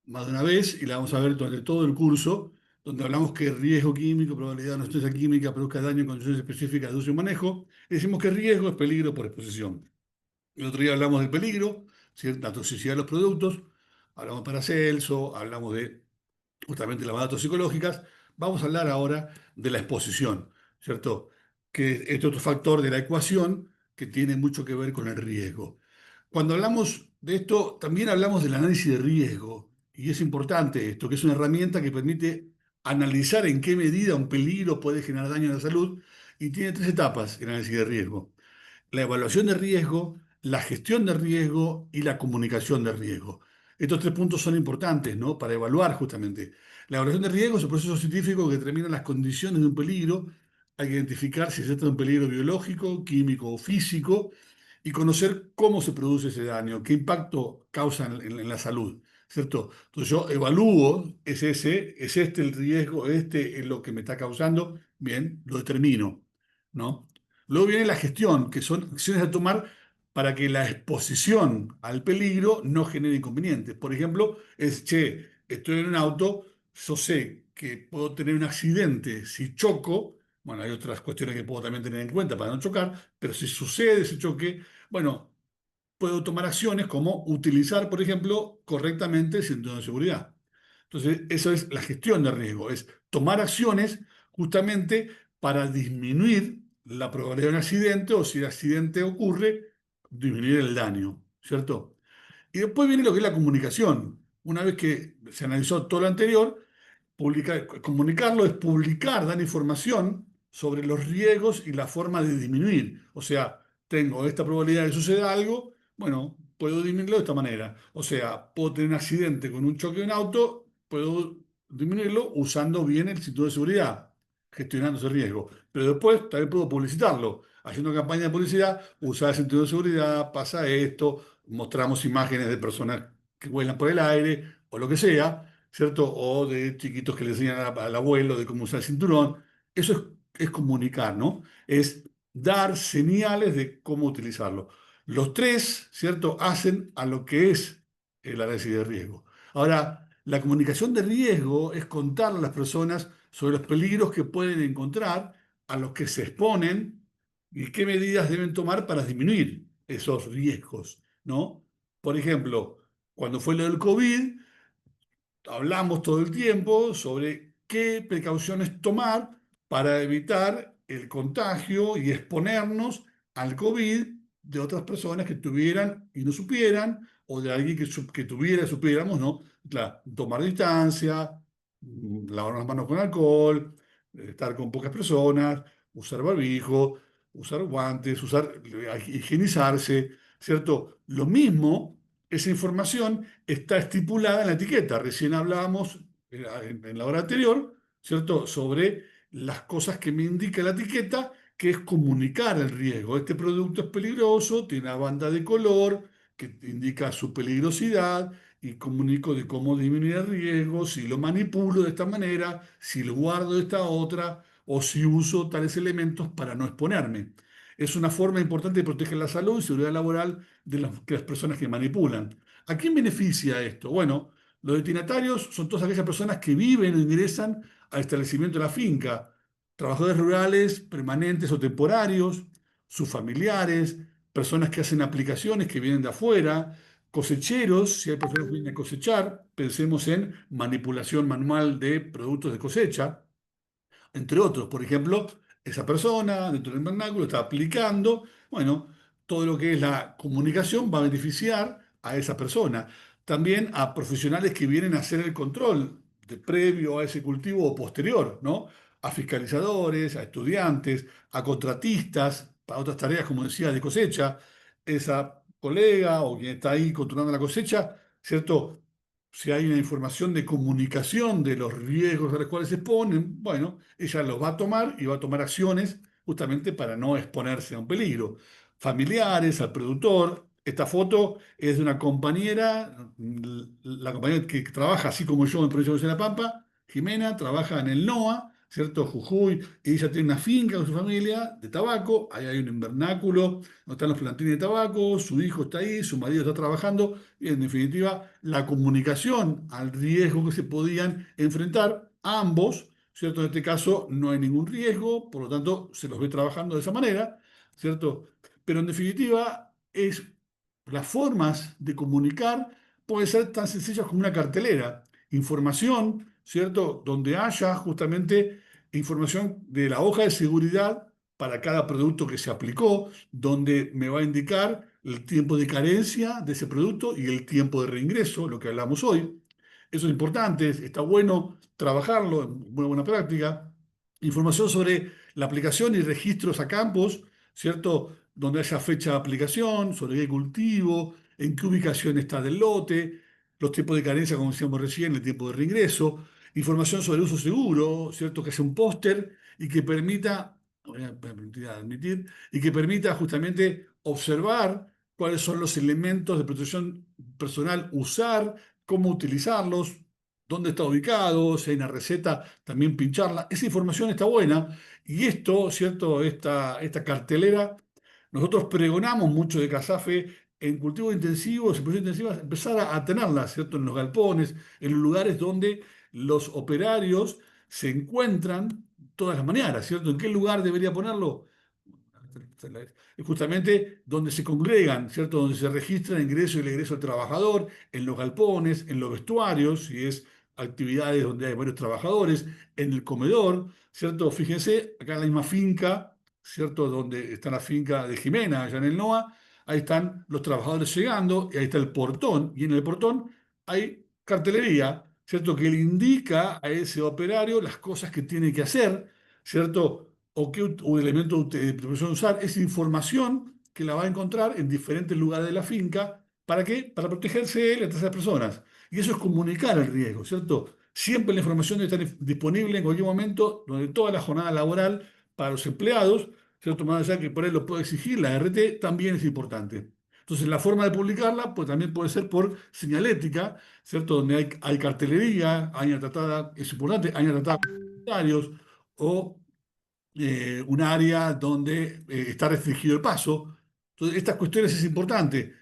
más de una vez y la vamos a ver durante todo el curso, donde hablamos que riesgo químico, probabilidad de una sustancia química produzca daño en condiciones específicas de uso y manejo. Y decimos que riesgo es peligro por exposición. El otro día hablamos del peligro, cierta toxicidad de los productos, hablamos de Paracelso, hablamos de justamente las datos psicológicas. Vamos a hablar ahora de la exposición, ¿cierto? Que es otro factor de la ecuación que tiene mucho que ver con el riesgo. Cuando hablamos de esto, también hablamos del análisis de riesgo, y es importante esto, que es una herramienta que permite analizar en qué medida un peligro puede generar daño a la salud, y tiene tres etapas el análisis de riesgo: la evaluación de riesgo, la gestión de riesgo y la comunicación de riesgo. Estos tres puntos son importantes, ¿no? Para evaluar justamente. La evaluación de riesgo es el proceso científico que determina las condiciones de un peligro. Hay que identificar si se trata de un peligro biológico, químico o físico y conocer cómo se produce ese daño, qué impacto causa en la salud, ¿cierto? Entonces yo evalúo, es este el riesgo, este es lo que me está causando, bien, lo determino, ¿no? Luego viene la gestión, que son acciones a tomar para que la exposición al peligro no genere inconvenientes. Por ejemplo, che, estoy en un auto, yo sé que puedo tener un accidente si choco. Bueno, hay otras cuestiones que puedo también tener en cuenta para no chocar, pero si sucede ese choque, bueno, puedo tomar acciones como utilizar, por ejemplo, correctamente el cinturón de seguridad. Entonces, eso es la gestión de riesgo, es tomar acciones justamente para disminuir la probabilidad de un accidente, o si el accidente ocurre, disminuir el daño, ¿cierto? Y después viene lo que es la comunicación. Una vez que se analizó todo lo anterior, comunicarlo es publicar, dar información sobre los riesgos y la forma de disminuir. O sea, tengo esta probabilidad de que suceda algo, bueno, puedo disminuirlo de esta manera. O sea, puedo tener un accidente con un choque de un auto, puedo disminuirlo usando bien el cinturón de seguridad, gestionando ese riesgo. Pero después también puedo publicitarlo, haciendo campaña de publicidad, usar el cinturón de seguridad, pasa esto, mostramos imágenes de personas que vuelan por el aire o lo que sea, ¿cierto? O de chiquitos que le enseñan al abuelo de cómo usar el cinturón. Eso es comunicar, ¿no? Es dar señales de cómo utilizarlo. Los tres, ¿cierto?, hacen a lo que es el análisis de riesgo. Ahora, la comunicación de riesgo es contar a las personas sobre los peligros que pueden encontrar, a los que se exponen y qué medidas deben tomar para disminuir esos riesgos, ¿no? Por ejemplo, cuando fue lo del COVID, hablamos todo el tiempo sobre qué precauciones tomar para evitar el contagio y exponernos al COVID de otras personas que tuvieran y no supieran, o de alguien que tuviera y supiéramos, ¿no? Claro, tomar distancia, lavar las manos con alcohol, estar con pocas personas, usar barbijo, usar guantes, higienizarse, ¿cierto? Lo mismo, esa información está estipulada en la etiqueta. Recién hablábamos en la hora anterior, ¿cierto? Sobre las cosas que me indica la etiqueta, que es comunicar el riesgo. Este producto es peligroso, tiene una banda de color que indica su peligrosidad y comunico de cómo disminuir el riesgo, si lo manipulo de esta manera, si lo guardo de esta otra, o si uso tales elementos para no exponerme. Es una forma importante de proteger la salud y seguridad laboral de las personas que manipulan. ¿A quién beneficia esto? Bueno, los destinatarios son todas aquellas personas que viven o ingresan al establecimiento de la finca, trabajadores rurales permanentes o temporarios, sus familiares, personas que hacen aplicaciones que vienen de afuera, cosecheros, si hay personas que vienen a cosechar, pensemos en manipulación manual de productos de cosecha, entre otros. Por ejemplo, esa persona dentro del vernáculo está aplicando, bueno, todo lo que es la comunicación va a beneficiar a esa persona. También a profesionales que vienen a hacer el control previo a ese cultivo o posterior, ¿no? A fiscalizadores, a estudiantes, a contratistas, para otras tareas, como decía, de cosecha. Esa colega o quien está ahí controlando la cosecha, ¿cierto? Si hay una información de comunicación de los riesgos a los cuales se exponen, bueno, ella los va a tomar y va a tomar acciones justamente para no exponerse a un peligro. Familiares, al productor. Esta foto es de una compañera, la compañera que trabaja así como yo en Provincia de La Pampa, Jimena, trabaja en el NOA, ¿cierto? Jujuy, y ella tiene una finca con su familia de tabaco, ahí hay un invernáculo donde están los plantines de tabaco, su hijo está ahí, su marido está trabajando, y en definitiva, la comunicación al riesgo que se podían enfrentar ambos, ¿cierto? En este caso no hay ningún riesgo, por lo tanto se los ve trabajando de esa manera, ¿cierto? Pero en definitiva, las formas de comunicar pueden ser tan sencillas como una cartelera, información, ¿cierto? Donde haya justamente información de la hoja de seguridad para cada producto que se aplicó, donde me va a indicar el tiempo de carencia de ese producto y el tiempo de reingreso, lo que hablamos hoy. Eso es importante, está bueno trabajarlo, es una buena práctica. Información sobre la aplicación y registros a campos, ¿cierto? Donde haya fecha de aplicación, sobre qué cultivo, en qué ubicación está del lote, los tiempos de carencia, como decíamos recién, el tiempo de reingreso. Información sobre el uso seguro, ¿cierto? Que sea un póster y que permita, voy a permitir admitir, y que permita justamente observar cuáles son los elementos de protección personal, usar, cómo utilizarlos, dónde está ubicado, si hay una receta, también pincharla. Esa información está buena y esto, ¿cierto? Esta cartelera, nosotros pregonamos mucho de Casafe en cultivos intensivos, en producciones intensivas, empezar a tenerla, ¿cierto? En los galpones, en los lugares donde los operarios se encuentran todas las mañanas, ¿cierto? ¿En qué lugar debería ponerlo? Es justamente donde se congregan, ¿cierto? Donde se registra el ingreso y el egreso del trabajador, en los galpones, en los vestuarios, si es actividades donde hay varios trabajadores, en el comedor, ¿cierto? Fíjense, acá en la misma finca, ¿cierto? Donde está la finca de Jimena, allá en el NOA, ahí están los trabajadores llegando, y ahí está el portón, y en el portón hay cartelería, ¿cierto? Que le indica a ese operario las cosas que tiene que hacer, ¿cierto? O qué elemento de protección usar, es información que la va a encontrar en diferentes lugares de la finca. ¿Para qué? Para protegerse él y a terceras personas. Y eso es comunicar el riesgo, ¿cierto? Siempre la información debe estar disponible en cualquier momento, donde toda la jornada laboral para los empleados, ¿cierto? Más allá que por él lo puede exigir, la RT también es importante. Entonces, la forma de publicarla pues, también puede ser por señalética, ¿cierto? Donde hay cartelería, hay una tratada, es importante, hay una tratada con comentarios, o un área donde está restringido el paso. Entonces, estas cuestiones es importante.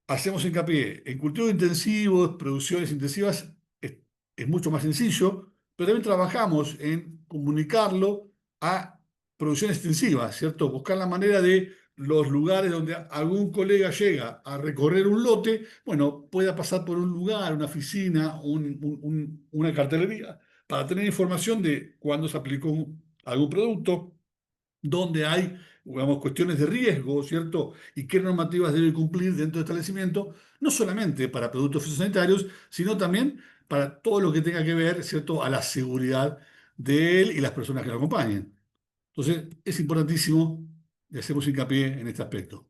Hacemos hincapié en cultivos intensivos, producciones intensivas, es mucho más sencillo, pero también trabajamos en comunicarlo a producciones extensivas, ¿cierto? Buscar la manera de los lugares donde algún colega llega a recorrer un lote, bueno, pueda pasar por un lugar, una oficina, una cartelería, para tener información de cuándo se aplicó algún producto, dónde hay digamos, cuestiones de riesgo, ¿cierto? Y qué normativas debe cumplir dentro del establecimiento, no solamente para productos fitosanitarios, sino también para todo lo que tenga que ver, ¿cierto?, a la seguridad de él y las personas que lo acompañen. Entonces, es importantísimo y hacemos hincapié en este aspecto.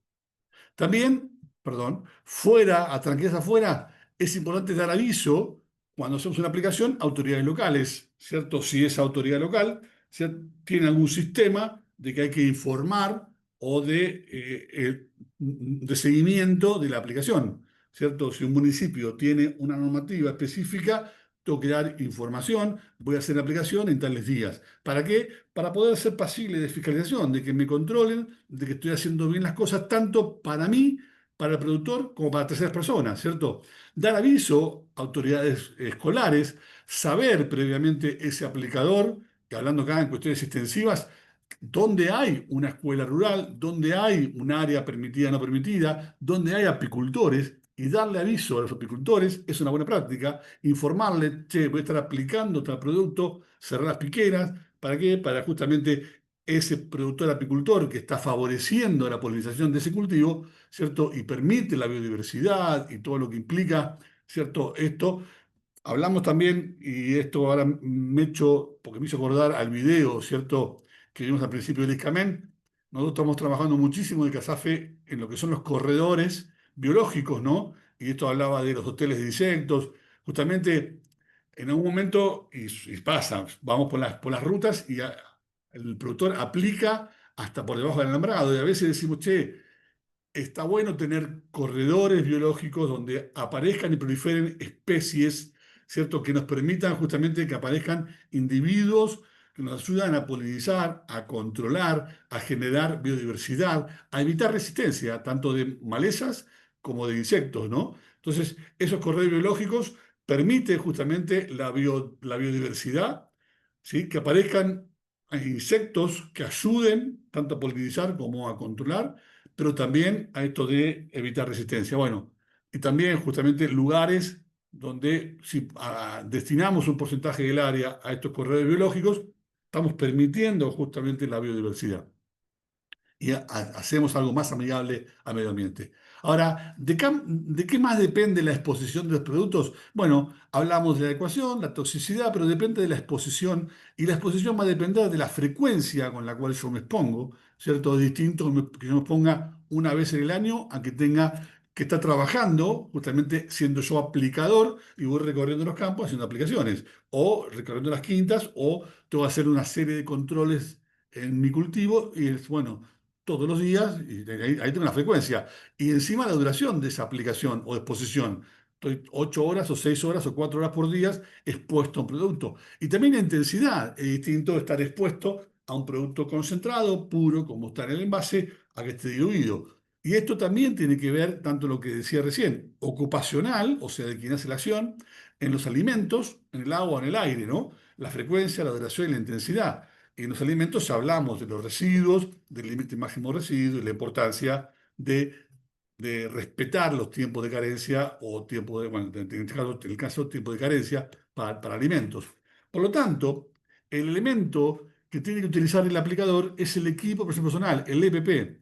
También, perdón, fuera, a tranquilidad afuera, es importante dar aviso cuando hacemos una aplicación a autoridades locales, ¿cierto? Si esa autoridad local, ¿cierto?, tiene algún sistema de que hay que informar o de seguimiento de la aplicación, ¿cierto? Si un municipio tiene una normativa específica, tengo que dar información, voy a hacer la aplicación en tales días. ¿Para qué? Para poder ser pasible de fiscalización, de que me controlen, de que estoy haciendo bien las cosas, tanto para mí, para el productor, como para terceras personas, ¿cierto? Dar aviso a autoridades escolares, saber previamente ese aplicador, que hablando acá en cuestiones extensivas, dónde hay una escuela rural, dónde hay un área permitida o no permitida, dónde hay apicultores, y darle aviso a los apicultores es una buena práctica, informarle, che, voy a estar aplicando tal producto, cerrar las piqueras, ¿para qué? Para justamente ese productor apicultor que está favoreciendo la polinización de ese cultivo, ¿cierto? Y permite la biodiversidad y todo lo que implica, ¿cierto? Esto. Hablamos también, y esto ahora me echo, porque me hizo acordar al video, ¿cierto?, que vimos al principio del ISCAMEN. Nosotros estamos trabajando muchísimo en CASAFE en lo que son los corredores biológicos, ¿no? Y esto hablaba de los hoteles de insectos. Justamente, en algún momento, y pasa, vamos por las rutas y el productor aplica hasta por debajo del alambrado. Y a veces decimos, che, está bueno tener corredores biológicos donde aparezcan y proliferen especies, ¿cierto?, que nos permitan justamente que aparezcan individuos que nos ayudan a polinizar, a controlar, a generar biodiversidad, a evitar resistencia, tanto de malezas como de insectos, ¿no? Entonces, esos corredores biológicos permiten justamente la biodiversidad, ¿sí?, que aparezcan insectos que ayuden tanto a polinizar como a controlar, pero también a esto de evitar resistencia. Bueno, y también justamente lugares donde si destinamos un porcentaje del área a estos corredores biológicos, estamos permitiendo justamente la biodiversidad y hacemos algo más amigable al medio ambiente. Ahora, ¿de qué más depende la exposición de los productos? Bueno, hablamos de la ecuación, la toxicidad, pero depende de la exposición, y la exposición va a depender de la frecuencia con la cual yo me expongo, ¿cierto? Es distinto que yo me exponga una vez en el año a que tenga que estar trabajando, justamente siendo yo aplicador y voy recorriendo los campos haciendo aplicaciones, o recorriendo las quintas, o tengo que hacer una serie de controles en mi cultivo, y es, bueno, todos los días, y ahí tengo la frecuencia. Y encima la duración de esa aplicación o exposición. Estoy 8 horas o 6 horas o 4 horas por día expuesto a un producto. Y también la intensidad. Es distinto estar expuesto a un producto concentrado, puro, como está en el envase, a que esté diluido. Y esto también tiene que ver, tanto lo que decía recién, ocupacional, o sea, de quien hace la acción, en los alimentos, en el agua, en el aire, ¿no? La frecuencia, la duración y la intensidad. En los alimentos hablamos de los residuos, del límite máximo de residuos y la importancia de respetar los tiempos de carencia o tiempo de, bueno, en este caso, tiempo de carencia para alimentos. Por lo tanto, el elemento que tiene que utilizar el aplicador es el equipo de protección personal, el EPP.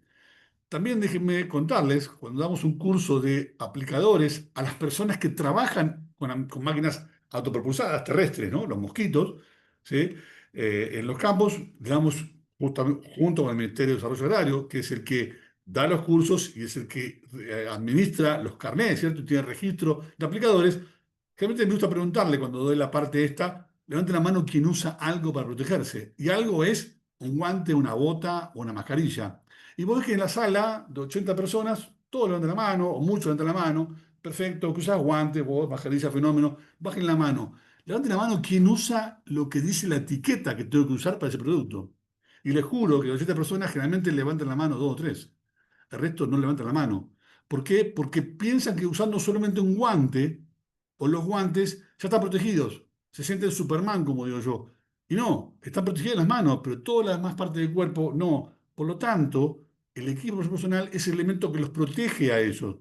También déjenme contarles, cuando damos un curso de aplicadores a las personas que trabajan con máquinas autopropulsadas terrestres, ¿no?, los mosquitos, ¿sí?, en los campos, le damos junto con el Ministerio de Desarrollo Agrario, que es el que da los cursos y es el que administra los carnets, ¿cierto?, y tiene registro de aplicadores. Realmente me gusta preguntarle cuando doy la parte esta, levante la mano quien usa algo para protegerse. Y algo es un guante, una bota o una mascarilla. Y vos ves que en la sala de 80 personas, todos levantan la mano, o muchos levantan la mano. Perfecto, que usás guantes, vos, mascarilla, fenómeno, bajen la mano. Levanten la mano quien usa lo que dice la etiqueta que tengo que usar para ese producto. Y les juro que las 80 personas generalmente levantan la mano 2 o 3. El resto no levantan la mano. ¿Por qué? Porque piensan que usando solamente un guante o los guantes ya están protegidos. Se sienten Superman, como digo yo. Y no, están protegidas las manos, pero todas las demás partes del cuerpo no. Por lo tanto, el equipo personal es el elemento que los protege a ellos.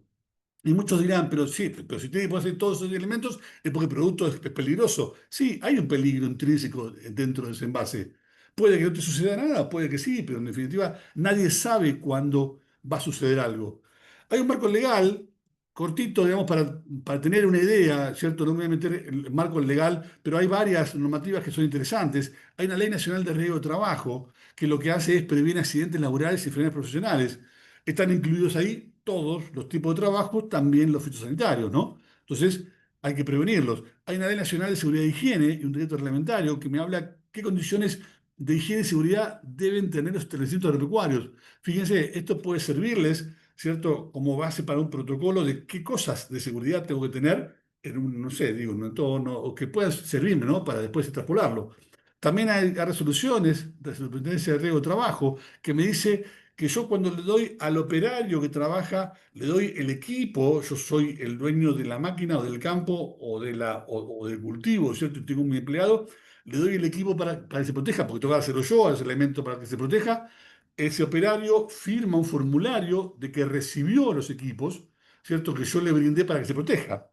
Y muchos dirán, pero sí, pero si tiene que hacer todos esos elementos es porque el producto es peligroso. Sí, hay un peligro intrínseco dentro de ese envase, Puede que no te suceda nada, puede que sí, pero en definitiva nadie sabe cuándo va a suceder algo. Hay un marco legal cortito, digamos, para tener una idea, ¿cierto? No me voy a meter en el marco legal, pero hay varias normativas que son interesantes. Hay una Ley Nacional de Riesgo de Trabajo que lo que hace es prevenir accidentes laborales y enfermedades profesionales. Están incluidos ahí todos los tipos de trabajo, también los fitosanitarios, ¿no? Entonces, hay que prevenirlos. Hay una Ley Nacional de Seguridad e Higiene y un decreto reglamentario que me habla qué condiciones de higiene y seguridad deben tener los establecimientos agropecuarios. Fíjense, esto puede servirles, ¿cierto?, como base para un protocolo de qué cosas de seguridad tengo que tener en un, no sé, digo, un entorno, o que puedan servirme, ¿no?, para después extrapolarlo. También hay resoluciones de la Superintendencia de Riesgo de Trabajo que me dice que yo cuando le doy al operario que trabaja, le doy el equipo, yo soy el dueño de la máquina o del campo o del cultivo, ¿cierto? Y tengo un empleado, le doy el equipo para que se proteja, porque tengo que hacerlo yo, ese elemento para que se proteja. Ese operario firma un formulario de que recibió los equipos, ¿cierto? Que yo le brindé para que se proteja.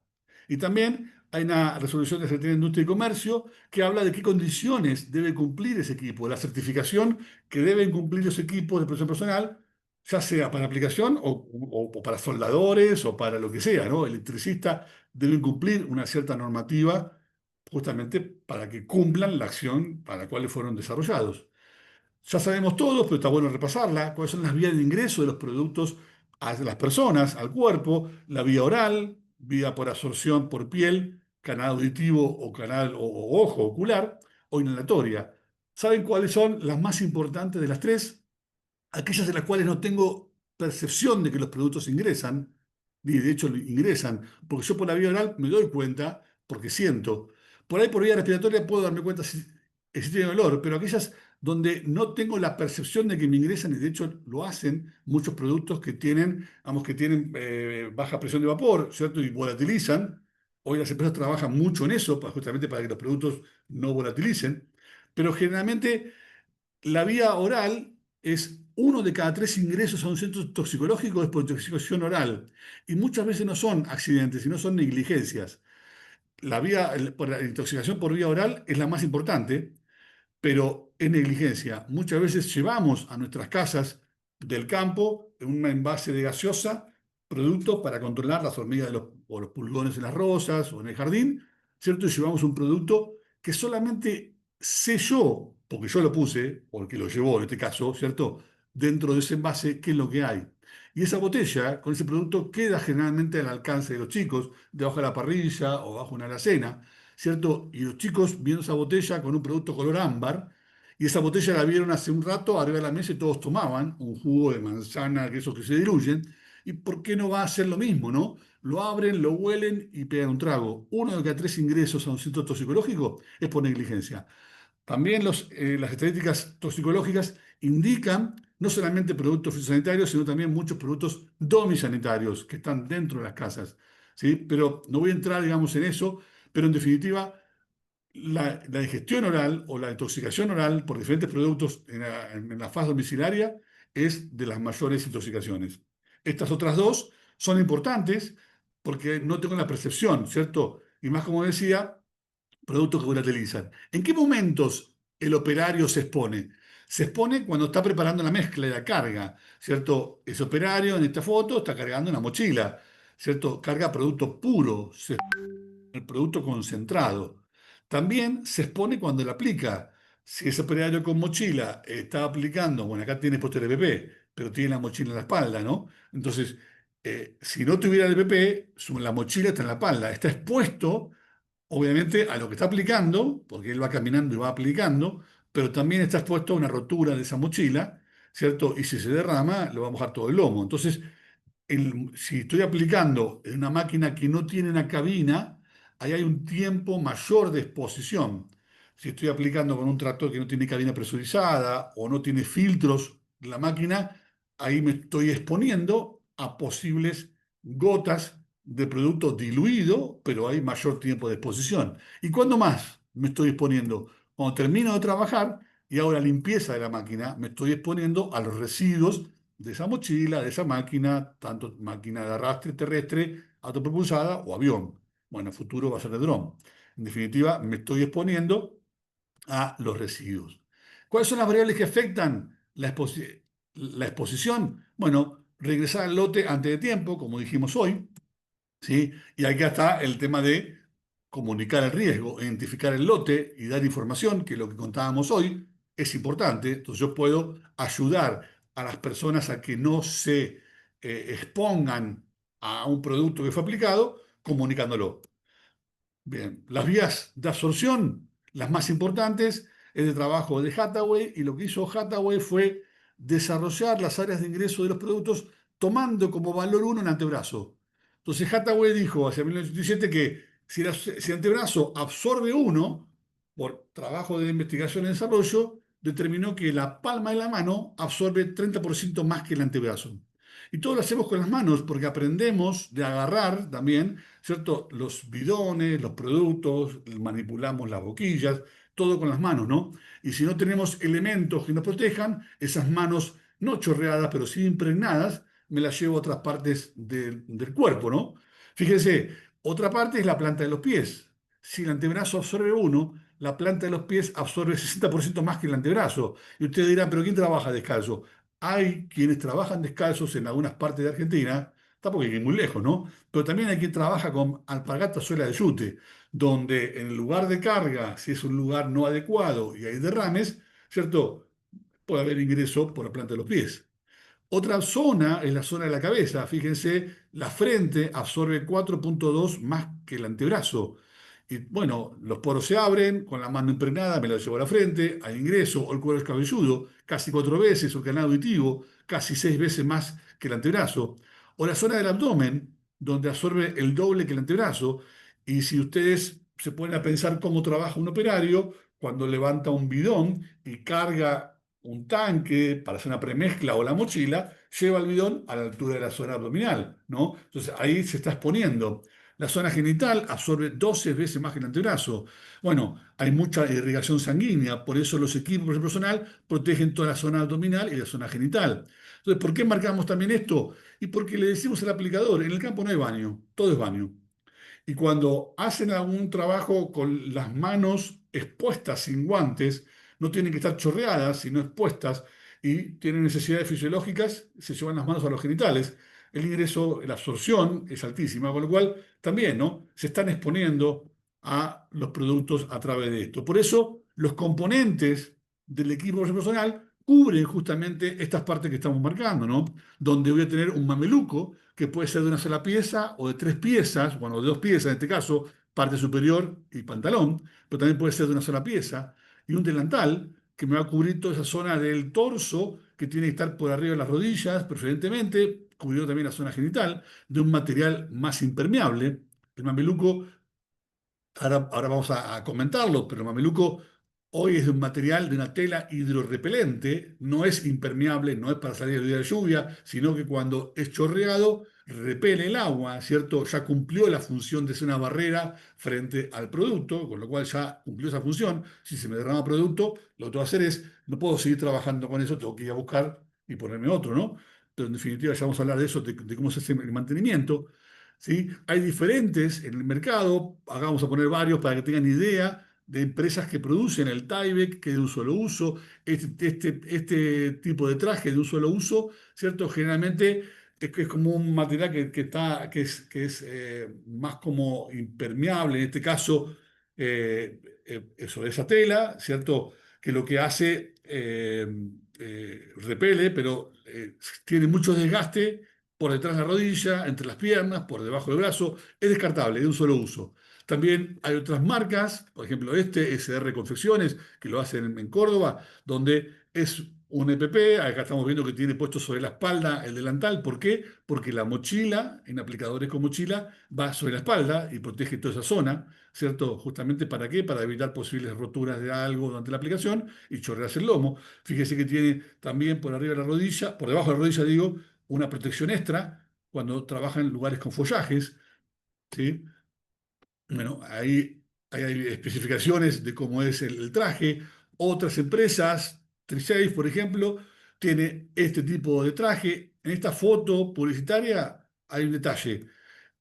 Y también hay una resolución de la Secretaría de Industria y Comercio que habla de qué condiciones debe cumplir ese equipo, la certificación que deben cumplir los equipos de protección personal, ya sea para aplicación o para soldadores o para lo que sea, ¿no? Electricistas deben cumplir una cierta normativa justamente para que cumplan la acción para la cual fueron desarrollados. Ya sabemos todos, pero está bueno repasarla, cuáles son las vías de ingreso de los productos a las personas, al cuerpo, la vía oral, vía por absorción por piel, canal auditivo o canal o ojo ocular, o inhalatoria. ¿Saben cuáles son las más importantes de las tres? Aquellas de las cuales no tengo percepción de que los productos ingresan, y de hecho ingresan, porque yo por la vía oral me doy cuenta, porque siento. Por ahí por vía respiratoria puedo darme cuenta si tiene olor, pero aquellas donde no tengo la percepción de que me ingresan, y de hecho lo hacen muchos productos que tienen, vamos, que tienen baja presión de vapor, ¿cierto? Y volatilizan. Hoy las empresas trabajan mucho en eso, justamente para que los productos no volatilicen, pero generalmente la vía oral es uno de cada tres ingresos a un centro toxicológico es por intoxicación oral. Y muchas veces no son accidentes, sino son negligencias. Por la intoxicación por vía oral es la más importante, pero es negligencia. Muchas veces llevamos a nuestras casas del campo en un envase de gaseosa productos para controlar las hormigas o los pulgones en las rosas o en el jardín, ¿cierto? Y llevamos un producto que solamente sé yo, porque yo lo puse, o el que lo llevó en este caso, ¿cierto? Dentro de ese envase, qué es lo que hay. Y esa botella con ese producto queda generalmente al alcance de los chicos, debajo de la parrilla o bajo una alacena, ¿cierto? Y los chicos viendo esa botella con un producto color ámbar, y esa botella la vieron hace un rato arriba de la mesa y todos tomaban un jugo de manzana, que esos que se diluyen, ¿y por qué no va a hacer lo mismo, no? Lo abren, lo huelen y pegan un trago. Uno de cada tres ingresos a un centro toxicológico es por negligencia. También las estadísticas toxicológicas indican no solamente productos fitosanitarios, sino también muchos productos domisanitarios que están dentro de las casas, ¿sí? Pero no voy a entrar, digamos, en eso, pero en definitiva, la digestión oral o la intoxicación oral por diferentes productos en la fase domiciliaria es de las mayores intoxicaciones. Estas otras dos son importantes porque no tengo la percepción, ¿cierto? Y más como decía, productos que volatilizan. ¿En qué momentos el operario se expone? Se expone cuando está preparando la mezcla y la carga, ¿cierto? Ese operario en esta foto está cargando una mochila, ¿cierto? Carga producto puro, el producto concentrado. También se expone cuando la aplica. Si ese operario con mochila está aplicando, bueno, acá tiene puesto el EPP, pero tiene la mochila en la espalda, ¿no? Entonces, si no tuviera el EPP, la mochila está en la espalda, está expuesto obviamente a lo que está aplicando, porque él va caminando y va aplicando, pero también está expuesto a una rotura de esa mochila, ¿cierto? Y si se derrama, lo va a mojar todo el lomo. Entonces, si estoy aplicando en una máquina que no tiene una cabina, ahí hay un tiempo mayor de exposición. Si estoy aplicando con un tractor que no tiene cabina presurizada o no tiene filtros la máquina, ahí me estoy exponiendo a posibles gotas de producto diluido, pero hay mayor tiempo de exposición. ¿Y cuándo más me estoy exponiendo? Cuando termino de trabajar y hago la limpieza de la máquina, me estoy exponiendo a los residuos de esa mochila, de esa máquina, tanto máquina de arrastre terrestre, autopropulsada o avión. Bueno, en el futuro va a ser de dron. En definitiva, me estoy exponiendo a los residuos. ¿Cuáles son las variables que afectan la exposición? Bueno, regresar al lote antes de tiempo, como dijimos hoy, ¿sí? Y acá está el tema de comunicar el riesgo, identificar el lote y dar información, que es lo que contábamos hoy, es importante. Entonces yo puedo ayudar a las personas a que no se expongan a un producto que fue aplicado comunicándolo. Bien, las vías de absorción, las más importantes, es el trabajo de Hathaway, y lo que hizo Hathaway fue desarrollar las áreas de ingreso de los productos tomando como valor uno el antebrazo. Entonces Hathaway dijo hacia 1987 que si el antebrazo absorbe uno, por trabajo de investigación y desarrollo, determinó que la palma de la mano absorbe 30% más que el antebrazo. Y todo lo hacemos con las manos porque aprendemos de agarrar también, ¿cierto? Los bidones, los productos, manipulamos las boquillas, todo con las manos, ¿no? Y si no tenemos elementos que nos protejan, esas manos no chorreadas, pero sí impregnadas, me las llevo a otras partes del cuerpo, ¿no? Fíjense, otra parte es la planta de los pies. Si el antebrazo absorbe uno, la planta de los pies absorbe 60% más que el antebrazo. Y ustedes dirán, ¿pero quién trabaja descalzo? Hay quienes trabajan descalzos en algunas partes de Argentina, tampoco hay que ir muy lejos, ¿no? Pero también hay quien trabaja con alpargata suela de yute, donde en el lugar de carga, si es un lugar no adecuado y hay derrames, ¿cierto? Puede haber ingreso por la planta de los pies. Otra zona es la zona de la cabeza. Fíjense, la frente absorbe 4,2 más que el antebrazo. Y bueno, los poros se abren, con la mano impregnada me la llevo a la frente, hay ingreso, o el cuero es cabelludo, casi 4 veces, o el canal auditivo, casi 6 veces más que el antebrazo. O la zona del abdomen, donde absorbe el doble que el antebrazo. Y si ustedes se ponen a pensar cómo trabaja un operario, cuando levanta un bidón y carga un tanque para hacer una premezcla o la mochila, lleva el bidón a la altura de la zona abdominal, ¿no? Entonces ahí se está exponiendo. La zona genital absorbe 12 veces más que el antebrazo. Bueno, hay mucha irrigación sanguínea, por eso los equipos de personal protegen toda la zona abdominal y la zona genital. Entonces, ¿por qué marcamos también esto? Y porque le decimos al aplicador, en el campo no hay baño, todo es baño. Y cuando hacen algún trabajo con las manos expuestas sin guantes, no tienen que estar chorreadas, sino expuestas, y tienen necesidades fisiológicas, se llevan las manos a los genitales. El ingreso, la absorción es altísima, con lo cual también, ¿no? Se están exponiendo a los productos a través de esto. Por eso, los componentes del equipo personal cubren justamente estas partes que estamos marcando, ¿no? Donde voy a tener un mameluco que puede ser de una sola pieza o de 3 piezas, bueno, de 2 piezas en este caso, parte superior y pantalón, pero también puede ser de una sola pieza, y un delantal que me va a cubrir toda esa zona del torso que tiene que estar por arriba de las rodillas, preferentemente, cubriendo también la zona genital, de un material más impermeable. El mameluco, ahora vamos a comentarlo, pero el mameluco hoy es de un material, de una tela hidrorrepelente, no es impermeable, no es para salir el día de lluvia, sino que cuando es chorreado repele el agua, ¿cierto? Ya cumplió la función de ser una barrera frente al producto, con lo cual ya cumplió esa función. Si se me derrama producto, lo que tengo que hacer es, no puedo seguir trabajando con eso, tengo que ir a buscar y ponerme otro, ¿no? Pero en definitiva ya vamos a hablar de eso, de cómo se hace el mantenimiento. ¿Sí? Hay diferentes en el mercado, acá vamos a poner varios para que tengan idea de empresas que producen el Tyvek, que es de un solo uso, este tipo de traje de un solo uso, ¿cierto? Generalmente es como un material que es más como impermeable, en este caso, sobre esa tela, ¿cierto? Que lo que hace repele, pero tiene mucho desgaste por detrás de la rodilla, entre las piernas, por debajo del brazo, es descartable, de un solo uso. También hay otras marcas, por ejemplo SR Confecciones, que lo hacen en Córdoba, donde es un EPP, acá estamos viendo que tiene puesto sobre la espalda el delantal. ¿Por qué? Porque la mochila, en aplicadores con mochila, va sobre la espalda y protege toda esa zona, ¿cierto? Justamente ¿para qué? Para evitar posibles roturas de algo durante la aplicación y chorrearse el lomo. Fíjese que tiene también por arriba de la rodilla, por debajo de la rodilla digo, una protección extra cuando trabaja en lugares con follajes, ¿sí? Bueno, ahí hay especificaciones de cómo es el traje. Otras empresas, Trisafe, por ejemplo, tiene este tipo de traje. En esta foto publicitaria hay un detalle.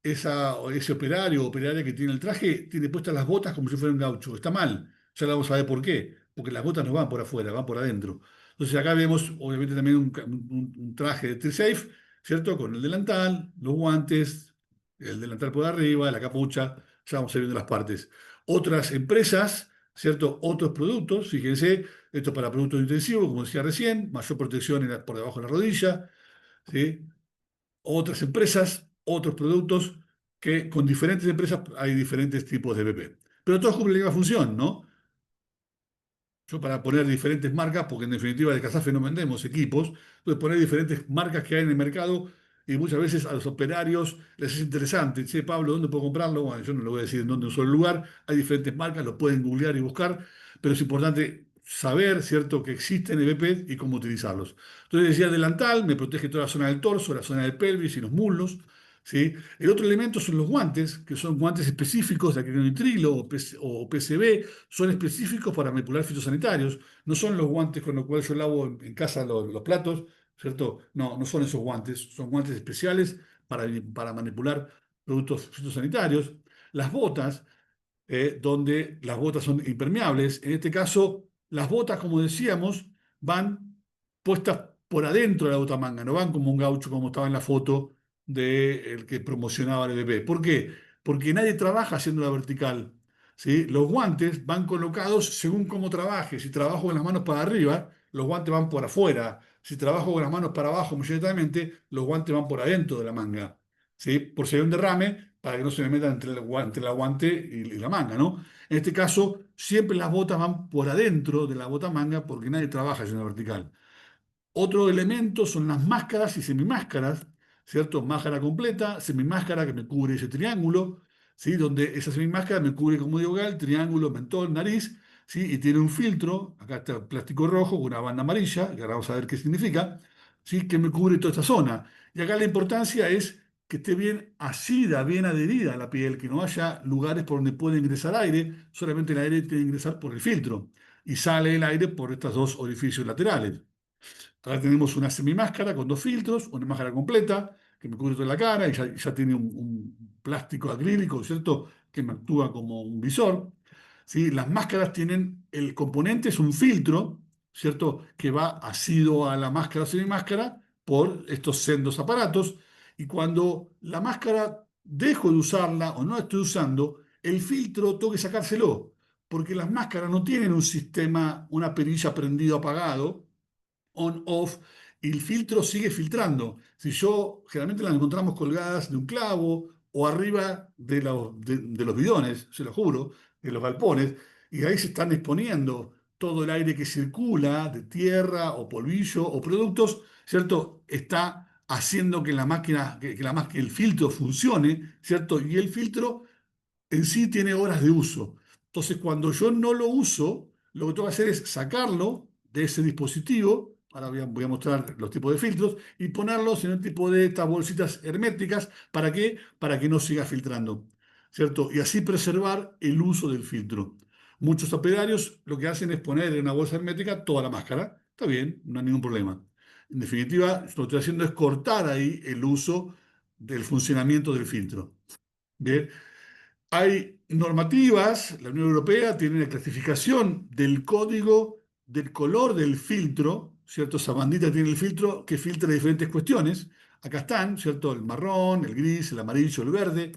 Ese operario o operaria que tiene el traje tiene puestas las botas como si fuera un gaucho. Está mal. Ya la vamos a ver por qué. porque las gotas no van por afuera, van por adentro. Entonces acá vemos, obviamente, también un traje de TreeSafe, ¿cierto? Con el delantal, los guantes, el delantal por arriba, la capucha, ya vamos a ir viendo las partes. Otras empresas, ¿cierto? Otros productos, fíjense, esto para productos intensivos, como decía recién, mayor protección por debajo de la rodilla, ¿sí? Otras empresas, otros productos, que con diferentes empresas hay diferentes tipos de BP. Pero todos cumplen la misma función, ¿no? Yo para poner diferentes marcas, porque en definitiva de Casafe no vendemos equipos, entonces poner diferentes marcas que hay en el mercado y muchas veces a los operarios les es interesante. Che, Pablo, ¿dónde puedo comprarlo? Bueno, yo no le voy a decir en dónde en un solo lugar, hay diferentes marcas, lo pueden googlear y buscar, pero es importante saber, ¿cierto?, que existen EVP y cómo utilizarlos. Entonces decía delantal, me protege toda la zona del torso, la zona del pelvis y los muslos, ¿sí? El otro elemento son los guantes, que son guantes específicos de acrylonitrilo o PCB, son específicos para manipular fitosanitarios, no son los guantes con los cuales yo lavo en casa los platos, ¿cierto? No, no son esos guantes, son guantes especiales para manipular productos fitosanitarios. Las botas, donde las botas son impermeables, en este caso, las botas, como decíamos, van puestas por adentro de la botamanga, no van como un gaucho como estaba en la foto del que promocionaba el EVP. ¿Por qué? Porque nadie trabaja haciendo la vertical, ¿sí? Los guantes van colocados según cómo trabaje. Si trabajo con las manos para arriba, los guantes van por afuera. Si trabajo con las manos para abajo, mayoritariamente, los guantes van por adentro de la manga, ¿sí? Por si hay un derrame, para que no se me metan entre el guante y la manga, ¿no? En este caso, siempre las botas van por adentro de la botamanga porque nadie trabaja haciendo la vertical. Otro elemento son las máscaras y semimáscaras, ¿cierto? Máscara completa, semimáscara que me cubre ese triángulo, ¿sí? Donde esa semimáscara me cubre, como digo, el triángulo, mentón, nariz, ¿sí? Y tiene un filtro, acá está el plástico rojo con una banda amarilla, que ahora vamos a ver qué significa, ¿sí? Que me cubre toda esta zona. Y acá la importancia es que esté bien asida, bien adherida a la piel, que no haya lugares por donde puede ingresar aire, solamente el aire tiene que ingresar por el filtro y sale el aire por estos dos orificios laterales. Acá tenemos una semimáscara con dos filtros, una máscara completa que me cubre toda la cara y ya tiene un plástico acrílico, ¿cierto? Que me actúa como un visor. ¿Sí? Las máscaras tienen, el componente es un filtro, ¿cierto? Que va asido a la máscara o semimáscara por estos sendos aparatos. Y cuando la máscara dejo de usarla o no la estoy usando, el filtro tengo que sacárselo, porque las máscaras no tienen un sistema, una perilla prendido-apagado on-off, y el filtro sigue filtrando. Si yo, generalmente las encontramos colgadas de un clavo o arriba de los bidones, se lo juro, de los galpones, y ahí se están exponiendo todo el aire que circula de tierra o polvillo o productos, ¿cierto? Está haciendo que la máquina, que el filtro funcione, ¿cierto? Y el filtro en sí tiene horas de uso. Entonces, cuando yo no lo uso, lo que tengo que hacer es sacarlo de ese dispositivo. Ahora voy a mostrar los tipos de filtros y ponerlos en un tipo de estas bolsitas herméticas. ¿Para qué? Para que no siga filtrando, ¿cierto? Y así preservar el uso del filtro. Muchos operarios lo que hacen es poner en una bolsa hermética toda la máscara. Está bien, no hay ningún problema. En definitiva, lo que estoy haciendo es cortar ahí el uso del funcionamiento del filtro. Bien. Hay normativas, la Unión Europea tiene una clasificación del código del color del filtro, ¿cierto? Esa bandita tiene el filtro que filtra diferentes cuestiones. Acá están, ¿cierto? El marrón, el gris, el amarillo, el verde.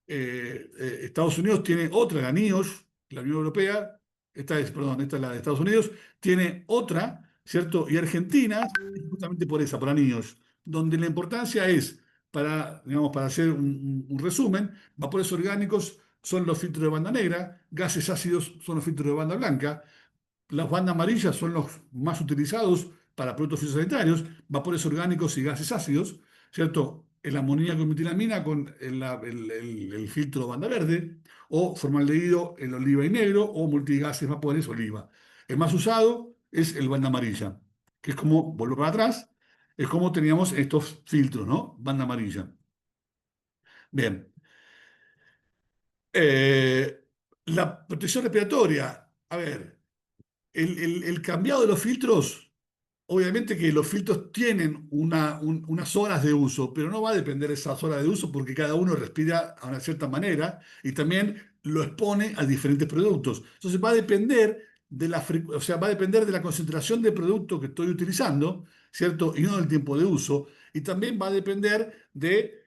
Estados Unidos tiene otra, la NIOSH, la Unión Europea, esta es la de Estados Unidos, tiene otra, ¿cierto? Y Argentina, justamente por esa, por la NIOSH, donde la importancia es, digamos, para hacer un resumen, vapores orgánicos son los filtros de banda negra, gases ácidos son los filtros de banda blanca, las bandas amarillas son los más utilizados para productos fitosanitarios, vapores orgánicos y gases ácidos, ¿cierto? El amoníaco y metilamina con el filtro banda verde, o formaldehído, el oliva y negro, o multigases vapores oliva. El más usado es el banda amarilla, que es como, vuelvo para atrás, es como teníamos estos filtros, ¿no? Banda amarilla. Bien. La protección respiratoria, a ver, el cambiado de los filtros, obviamente que los filtros tienen unas horas de uso, pero no va a depender de esas horas de uso porque cada uno respira a una cierta manera y también lo expone a diferentes productos. Entonces va a depender o sea, va a depender de la concentración de producto que estoy utilizando, ¿cierto? Y no del tiempo de uso. Y también va a depender de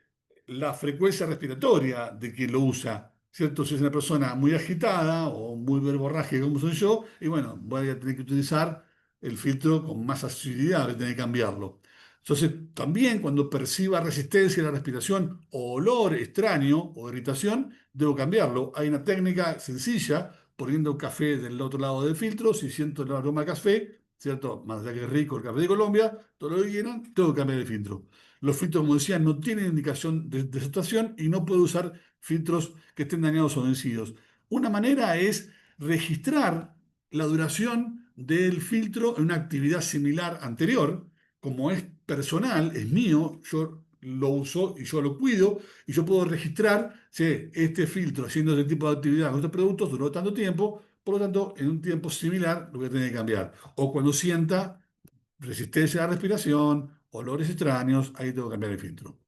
la frecuencia respiratoria de quien lo usa, ¿cierto? Si es una persona muy agitada o muy verborrágica como soy yo, y bueno, voy a tener que utilizar el filtro con más asiduidad, voy a tener que cambiarlo. Entonces, también cuando perciba resistencia a la respiración o olor extraño o irritación, debo cambiarlo. Hay una técnica sencilla, poniendo café del otro lado del filtro, si siento el aroma a café, ¿cierto? Más allá que es rico el café de Colombia, todo lo que quieran, tengo que cambiar el filtro. Los filtros, como decía, no tienen indicación de situación y no puedo usar filtros que estén dañados o vencidos. Una manera es registrar la duración del filtro en una actividad similar anterior, como es personal, es mío, yo lo uso y yo lo cuido, y yo puedo registrar si este filtro haciendo este tipo de actividad con estos productos duró tanto tiempo, por lo tanto, en un tiempo similar lo voy a tener que cambiar. O cuando sienta resistencia a la respiración, olores extraños, ahí tengo que cambiar el filtro.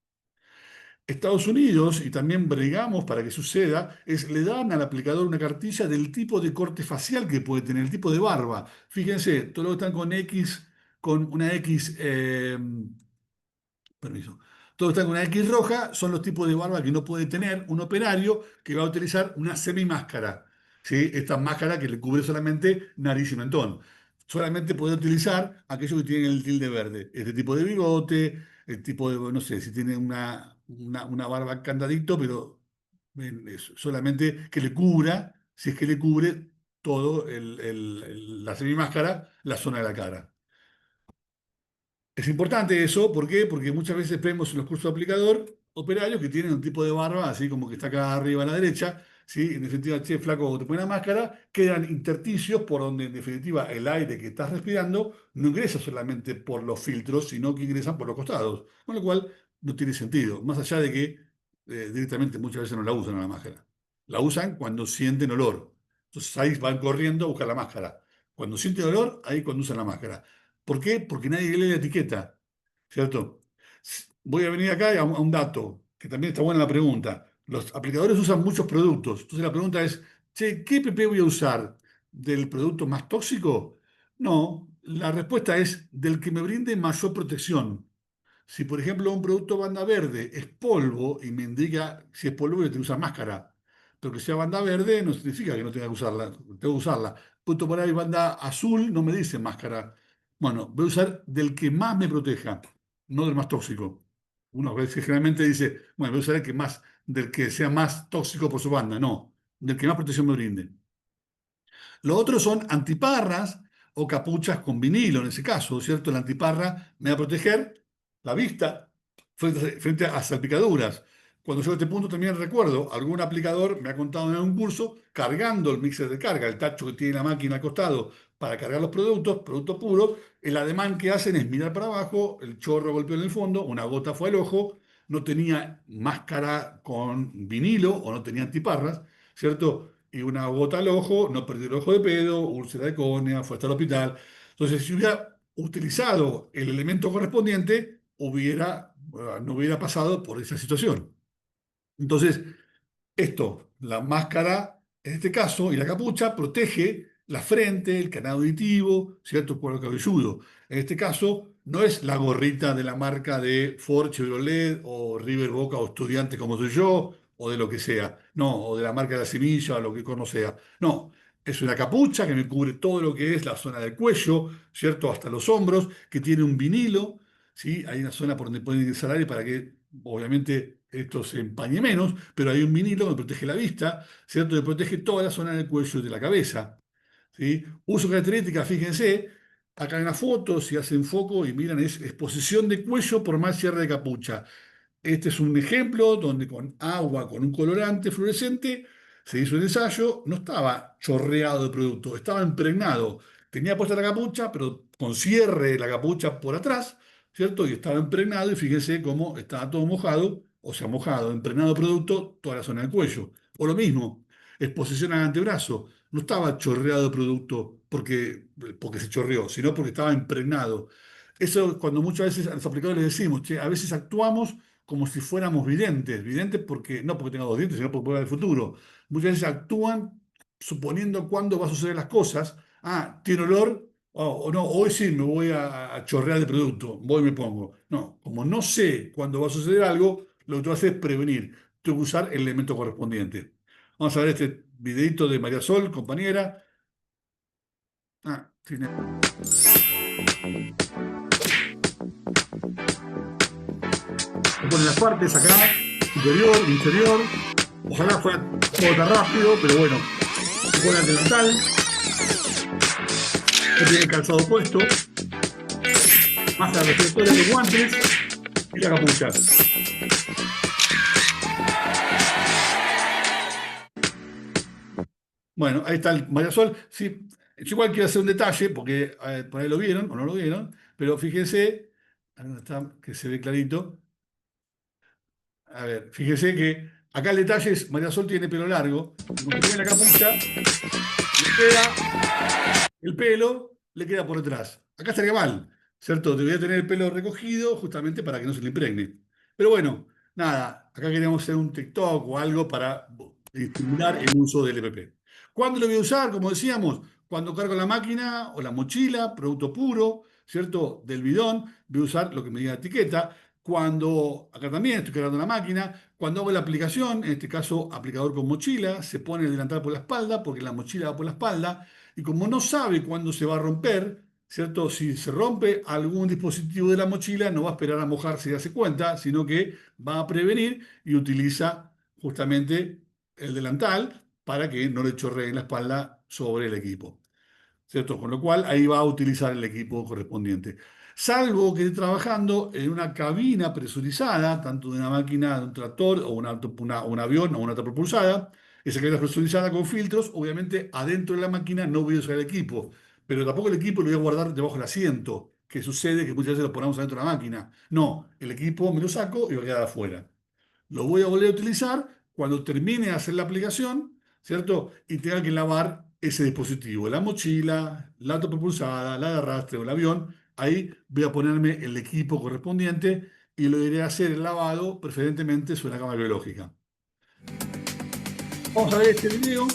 Estados Unidos, y también bregamos para que suceda, es le dan al aplicador una cartilla del tipo de corte facial que puede tener, el tipo de barba. Fíjense, todos los que están con X, con una X, permiso. Todos están con una X roja, son los tipos de barba que no puede tener un operario que va a utilizar una semimáscara. ¿Sí? Esta máscara que le cubre solamente nariz y mentón. Solamente puede utilizar aquellos que tienen el tilde verde. Este tipo de bigote, el tipo de, no sé, si tiene una barba candadito, pero solamente que le cubra, si es que le cubre todo la semimáscara, la zona de la cara. Es importante eso, ¿por qué? Porque muchas veces vemos en los cursos de aplicador operarios que tienen un tipo de barba, así como que está acá arriba a la derecha, ¿sí? En definitiva, che, flaco, te pones la máscara, quedan intersticios por donde, en definitiva, el aire que estás respirando no ingresa solamente por los filtros, sino que ingresan por los costados, con lo cual no tiene sentido, más allá de que directamente muchas veces no la usan a la máscara. La usan cuando sienten olor. Entonces ahí van corriendo a buscar la máscara. Cuando sienten olor, ahí cuando usan la máscara. ¿Por qué? Porque nadie lee la etiqueta, ¿cierto? Voy a venir acá a un dato, que también está buena la pregunta. Los aplicadores usan muchos productos. Entonces la pregunta es, che, ¿qué PP voy a usar? ¿Del producto más tóxico? No, la respuesta es del que me brinde mayor protección. Si, por ejemplo, un producto banda verde es polvo y me indica si es polvo, yo tengo que usar máscara. Pero que sea banda verde no significa que no tenga que usarla. Tengo que usarla. Punto por ahí, banda azul no me dice máscara. Bueno, voy a usar del que más me proteja, no del más tóxico. Uno a veces generalmente dice, bueno, voy a usar el que más, del que sea más tóxico por su banda. No, del que más protección me brinde. Lo otro son antiparras o capuchas con vinilo, en ese caso, ¿cierto? La antiparra me va a proteger la vista frente a salpicaduras. Cuando llego a este punto también recuerdo, algún aplicador me ha contado en un curso, cargando el mixer de carga, el tacho que tiene la máquina al costado para cargar los productos puros, el ademán que hacen es mirar para abajo, el chorro golpeó en el fondo, una gota fue al ojo, no tenía máscara con vinilo o no tenía antiparras, ¿cierto? Y una gota al ojo, no perdió el ojo de pedo, úlcera de córnea, fue hasta el hospital. Entonces, si hubiera utilizado el elemento correspondiente, no hubiera pasado por esa situación. Entonces, la máscara, en este caso, y la capucha, protege la frente, el canal auditivo, cierto cuero cabelludo. En este caso, no es la gorrita de la marca de Ford, Chevrolet, o River Boca, o Estudiante como soy yo, o de lo que sea. No, o de la marca de la semilla, o lo que cono sea. No, es una capucha que me cubre todo lo que es la zona del cuello, ¿cierto? Hasta los hombros, que tiene un vinilo, ¿sí? Hay una zona por donde puede ingresar aire para que, obviamente, esto se empañe menos, pero hay un vinilo que protege la vista, ¿cierto? Que protege toda la zona del cuello y de la cabeza, ¿sí? Uso característica, fíjense, acá en la foto, si hacen foco y miran, es exposición de cuello por más cierre de capucha. Este es un ejemplo donde con agua, con un colorante fluorescente, se hizo el ensayo, no estaba chorreado de producto, estaba impregnado. Tenía puesta la capucha, pero con cierre de la capucha por atrás, ¿cierto? Y estaba impregnado y fíjense cómo estaba todo mojado, o sea, mojado, impregnado de producto, toda la zona del cuello. O lo mismo, exposición al antebrazo, no estaba chorreado de producto porque se chorreó, sino porque estaba impregnado. Eso cuando muchas veces a los aplicadores les decimos, che, a veces actuamos como si fuéramos videntes, videntes porque no porque tenga dos dientes, sino porque puede ver el futuro. Muchas veces actúan suponiendo cuándo va a suceder las cosas ¿tiene olor? O no, hoy sí me voy a chorrear de producto, voy y me pongo. No, como no sé cuándo va a suceder algo, lo que tú haces es prevenir. Tengo que usar el elemento correspondiente. Vamos a ver este videito de María Sol, compañera. Tiene. Se ponen las partes acá, superior, inferior. Ojalá fuera todo tan rápido, pero bueno. Se pone el delantal. Se tiene el calzado puesto. Máscara reflectora de guantes y la capucha. Bueno, ahí está el Mayasol. Sí, yo igual quiero hacer un detalle, porque por ahí lo vieron o no lo vieron, pero fíjense, ahí donde está, que se ve clarito. A ver, fíjense que acá el detalle es, Mayasol tiene pelo largo, y cuando tiene la capucha, le queda el pelo, le queda por detrás. Acá estaría mal, ¿cierto? Debería tener el pelo recogido justamente para que no se le impregne. Pero bueno, nada, acá queríamos hacer un TikTok o algo para estimular el uso del EPP. ¿Cuándo lo voy a usar? Como decíamos, cuando cargo la máquina o la mochila, producto puro, ¿cierto? Del bidón, voy a usar lo que me diga la etiqueta. Cuando, acá también estoy cargando la máquina, cuando hago la aplicación, en este caso aplicador con mochila, se pone el delantal por la espalda, porque la mochila va por la espalda, y como no sabe cuándo se va a romper, ¿cierto? Si se rompe algún dispositivo de la mochila, no va a esperar a mojarse y darse cuenta, sino que va a prevenir y utiliza justamente el delantal para que no le chorree en la espalda sobre el equipo, ¿cierto? Con lo cual ahí va a utilizar el equipo correspondiente. Salvo que esté trabajando en una cabina presurizada, tanto de una máquina, de un tractor o un avión o una autopropulsada, esa cabina presurizada con filtros, obviamente adentro de la máquina no voy a usar el equipo, pero tampoco el equipo lo voy a guardar debajo del asiento, que sucede que muchas veces lo ponemos adentro de la máquina. No, el equipo me lo saco y va a quedar afuera. Lo voy a volver a utilizar cuando termine de hacer la aplicación, ¿cierto? Y tenga que lavar ese dispositivo, la mochila, la autopropulsada, la de arrastre o el avión. Ahí voy a ponerme el equipo correspondiente y lo iré a hacer el lavado, preferentemente sobre una cámara biológica. Vamos a ver este video.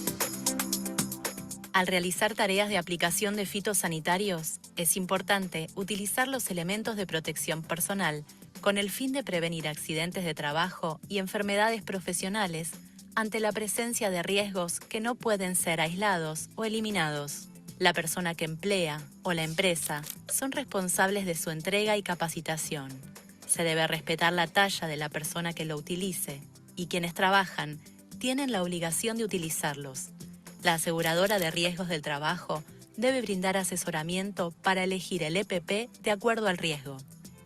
Al realizar tareas de aplicación de fitosanitarios, es importante utilizar los elementos de protección personal con el fin de prevenir accidentes de trabajo y enfermedades profesionales ante la presencia de riesgos que no pueden ser aislados o eliminados. La persona que emplea o la empresa son responsables de su entrega y capacitación. Se debe respetar la talla de la persona que lo utilice y quienes trabajan tienen la obligación de utilizarlos. La aseguradora de riesgos del trabajo debe brindar asesoramiento para elegir el EPP de acuerdo al riesgo.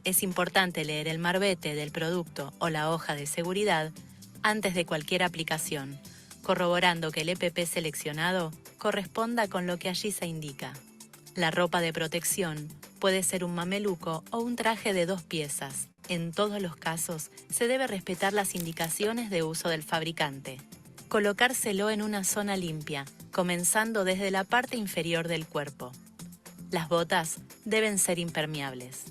Es importante leer el marbete del producto o la hoja de seguridad antes de cualquier aplicación, corroborando que el EPP seleccionado corresponda con lo que allí se indica. La ropa de protección puede ser un mameluco o un traje de 2 piezas. En todos los casos, se debe respetar las indicaciones de uso del fabricante. Colocárselo en una zona limpia, comenzando desde la parte inferior del cuerpo. Las botas deben ser impermeables.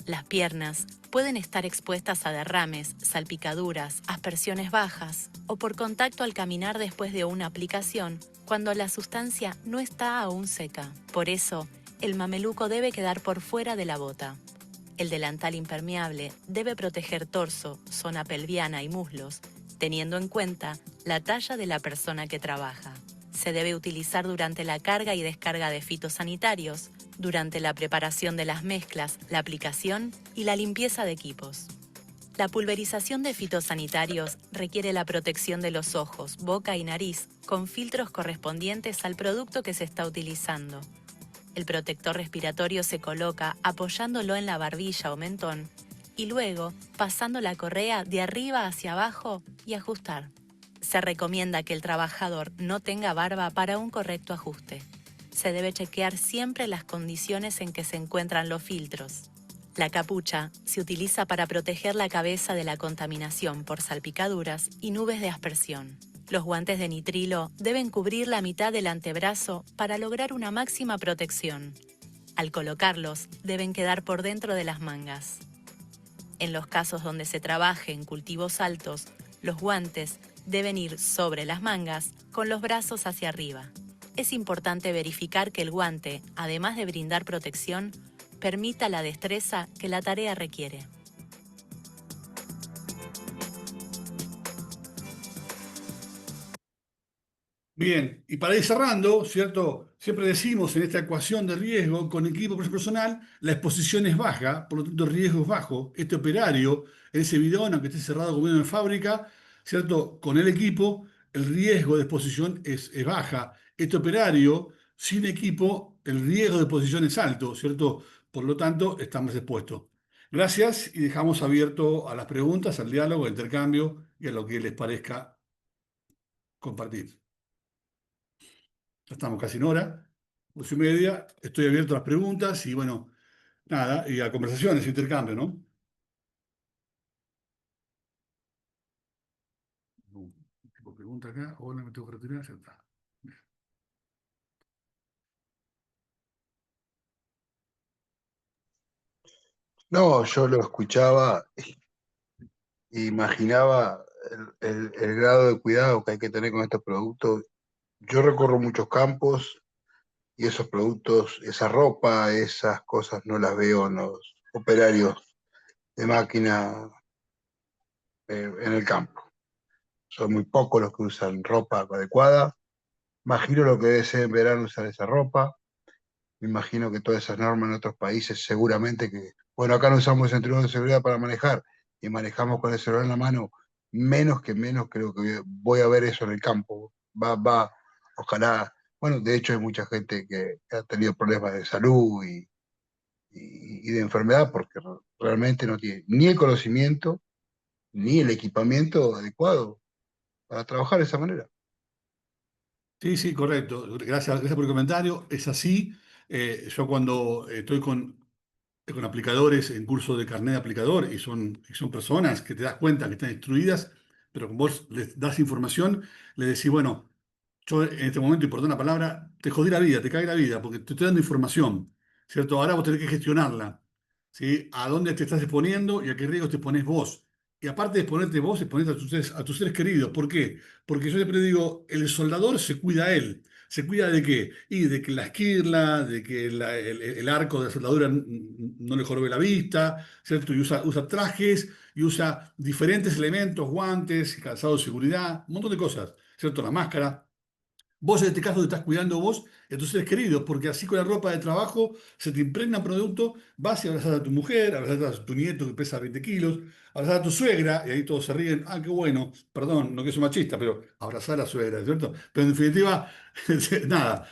Las piernas pueden estar expuestas a derrames, salpicaduras, aspersiones bajas o por contacto al caminar después de una aplicación cuando la sustancia no está aún seca. Por eso, el mameluco debe quedar por fuera de la bota. El delantal impermeable debe proteger torso, zona pelviana y muslos, teniendo en cuenta la talla de la persona que trabaja. Se debe utilizar durante la carga y descarga de fitosanitarios, durante la preparación de las mezclas, la aplicación y la limpieza de equipos. La pulverización de fitosanitarios requiere la protección de los ojos, boca y nariz con filtros correspondientes al producto que se está utilizando. El protector respiratorio se coloca apoyándolo en la barbilla o mentón y luego pasando la correa de arriba hacia abajo y ajustar. Se recomienda que el trabajador no tenga barba para un correcto ajuste. Se debe chequear siempre las condiciones en que se encuentran los filtros. La capucha se utiliza para proteger la cabeza de la contaminación por salpicaduras y nubes de aspersión. Los guantes de nitrilo deben cubrir la mitad del antebrazo para lograr una máxima protección. Al colocarlos, deben quedar por dentro de las mangas. En los casos donde se trabaje en cultivos altos, los guantes deben ir sobre las mangas con los brazos hacia arriba. es importante verificar que el guante, además de brindar protección, permita la destreza que la tarea requiere. Bien, y para ir cerrando, ¿cierto? Siempre decimos en esta ecuación de riesgo, con equipo personal, la exposición es baja, por lo tanto el riesgo es bajo. Este operario, en ese bidón, aunque esté cerrado como en fábrica, ¿cierto? Con el equipo, el riesgo de exposición es baja. Este operario, sin equipo, el riesgo de exposición es alto, ¿cierto? Por lo tanto, está más expuesto. Gracias y dejamos abierto a las preguntas, al diálogo, al intercambio y a lo que les parezca compartir. Ya estamos casi en hora, 8:30. Estoy abierto a las preguntas y bueno, nada, y a conversaciones, intercambio, ¿no? Un tipo pregunta acá, hola, me tengo que retirar, ya está. No, yo lo escuchaba e imaginaba el grado de cuidado que hay que tener con estos productos. Yo recorro muchos campos y esos productos, esa ropa, esas cosas no las veo en los operarios de máquina en el campo. Son muy pocos los que usan ropa adecuada. Imagino lo que debe ser en verano usar esa ropa. Me imagino que todas esas normas en otros países seguramente que, bueno, acá no usamos el cinturón de seguridad para manejar y manejamos con el celular en la mano, menos que menos creo que voy a ver eso en el campo. Ojalá, bueno, de hecho hay mucha gente que ha tenido problemas de salud y de enfermedad porque realmente no tiene ni el conocimiento ni el equipamiento adecuado para trabajar de esa manera. Sí, sí, correcto. Gracias por el comentario. Es así. Yo cuando estoy con aplicadores en curso de carnet de aplicador y son personas que te das cuenta que están instruidas, pero con vos les das información, le decís, bueno, yo en este momento, y perdón la palabra, te jodí la vida, te cae la vida, porque te estoy dando información, ¿cierto? Ahora vos tenés que gestionarla, ¿sí? A dónde te estás exponiendo y a qué riesgos te pones vos. Y aparte de exponerte vos, exponerte a tus seres queridos. ¿Por qué? Porque yo siempre digo, el soldador se cuida a él. ¿Se cuida de qué? Y de que la esquirla, de que el arco de la soldadura no le jorobe la vista, ¿cierto? Y usa trajes y usa diferentes elementos, guantes, calzado de seguridad, un montón de cosas, ¿cierto? La máscara. Vos en este caso te estás cuidando vos y a tus seres queridos, porque así con la ropa de trabajo se te impregna un producto, vas y abrazás a tu mujer, abrazás a tu nieto que pesa 20 kilos, abrazás a tu suegra, y ahí todos se ríen, ah, qué bueno, perdón, no que soy machista, pero abrazar a la suegra, ¿cierto? Pero en definitiva, nada,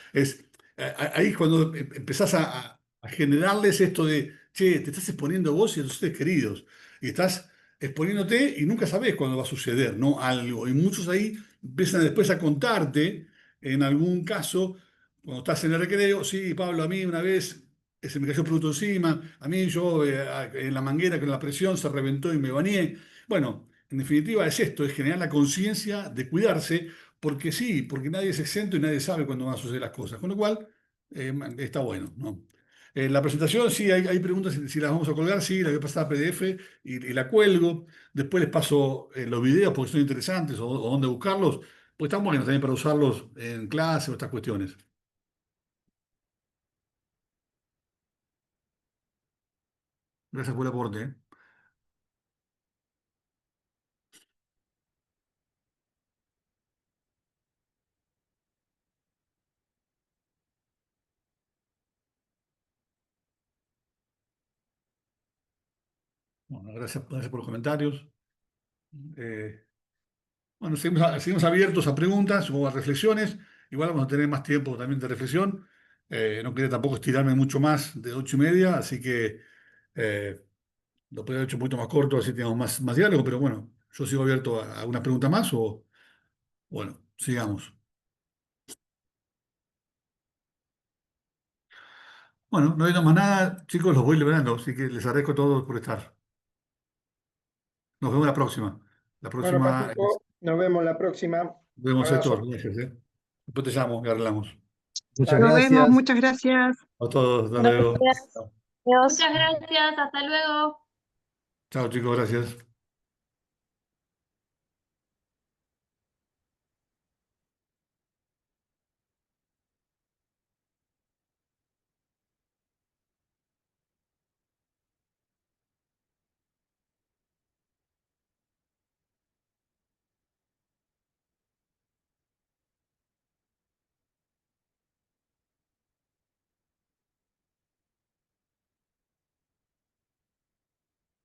ahí es cuando empezás a generarles esto de, che, te estás exponiendo vos y a tus seres queridos, y estás exponiéndote y nunca sabés cuándo va a suceder, ¿no? Algo, y muchos ahí empiezan después a contarte en algún caso, cuando estás en el recreo, sí, Pablo, a mí una vez se me cayó el producto encima, a mí yo en la manguera con la presión se reventó y me bañé. Bueno, en definitiva es esto, es generar la conciencia de cuidarse, porque sí, porque nadie es exento y nadie sabe cuándo van a suceder las cosas. Con lo cual, está bueno, ¿no? La presentación, sí, hay preguntas si las vamos a colgar, sí, la voy a pasar a PDF y la cuelgo. Después les paso los videos porque son interesantes o dónde buscarlos. Pues están buenos también para usarlos en clase o estas cuestiones. Gracias por el aporte. Bueno, gracias por los comentarios. Eh, bueno, seguimos abiertos a preguntas o a reflexiones. Igual vamos a tener más tiempo también de reflexión. No quería tampoco estirarme mucho más de 8:30, así que eh, lo podría haber hecho un poquito más corto, así tenemos más diálogo, pero bueno, yo sigo abierto a alguna pregunta más o, bueno, sigamos. Bueno, no hay más nada, chicos, los voy liberando, así que les agradezco a todos por estar. Nos vemos la próxima. La Bueno, próxima Francisco, nos vemos la próxima. vemos Abrazo. esto. Gracias, ¿eh? Después te llamo y arreglamos. Muchas Dale. Nos vemos, gracias. muchas gracias. A todos, hasta luego. Gracias. Adiós. Muchas gracias, hasta luego. Chao, chicos, gracias.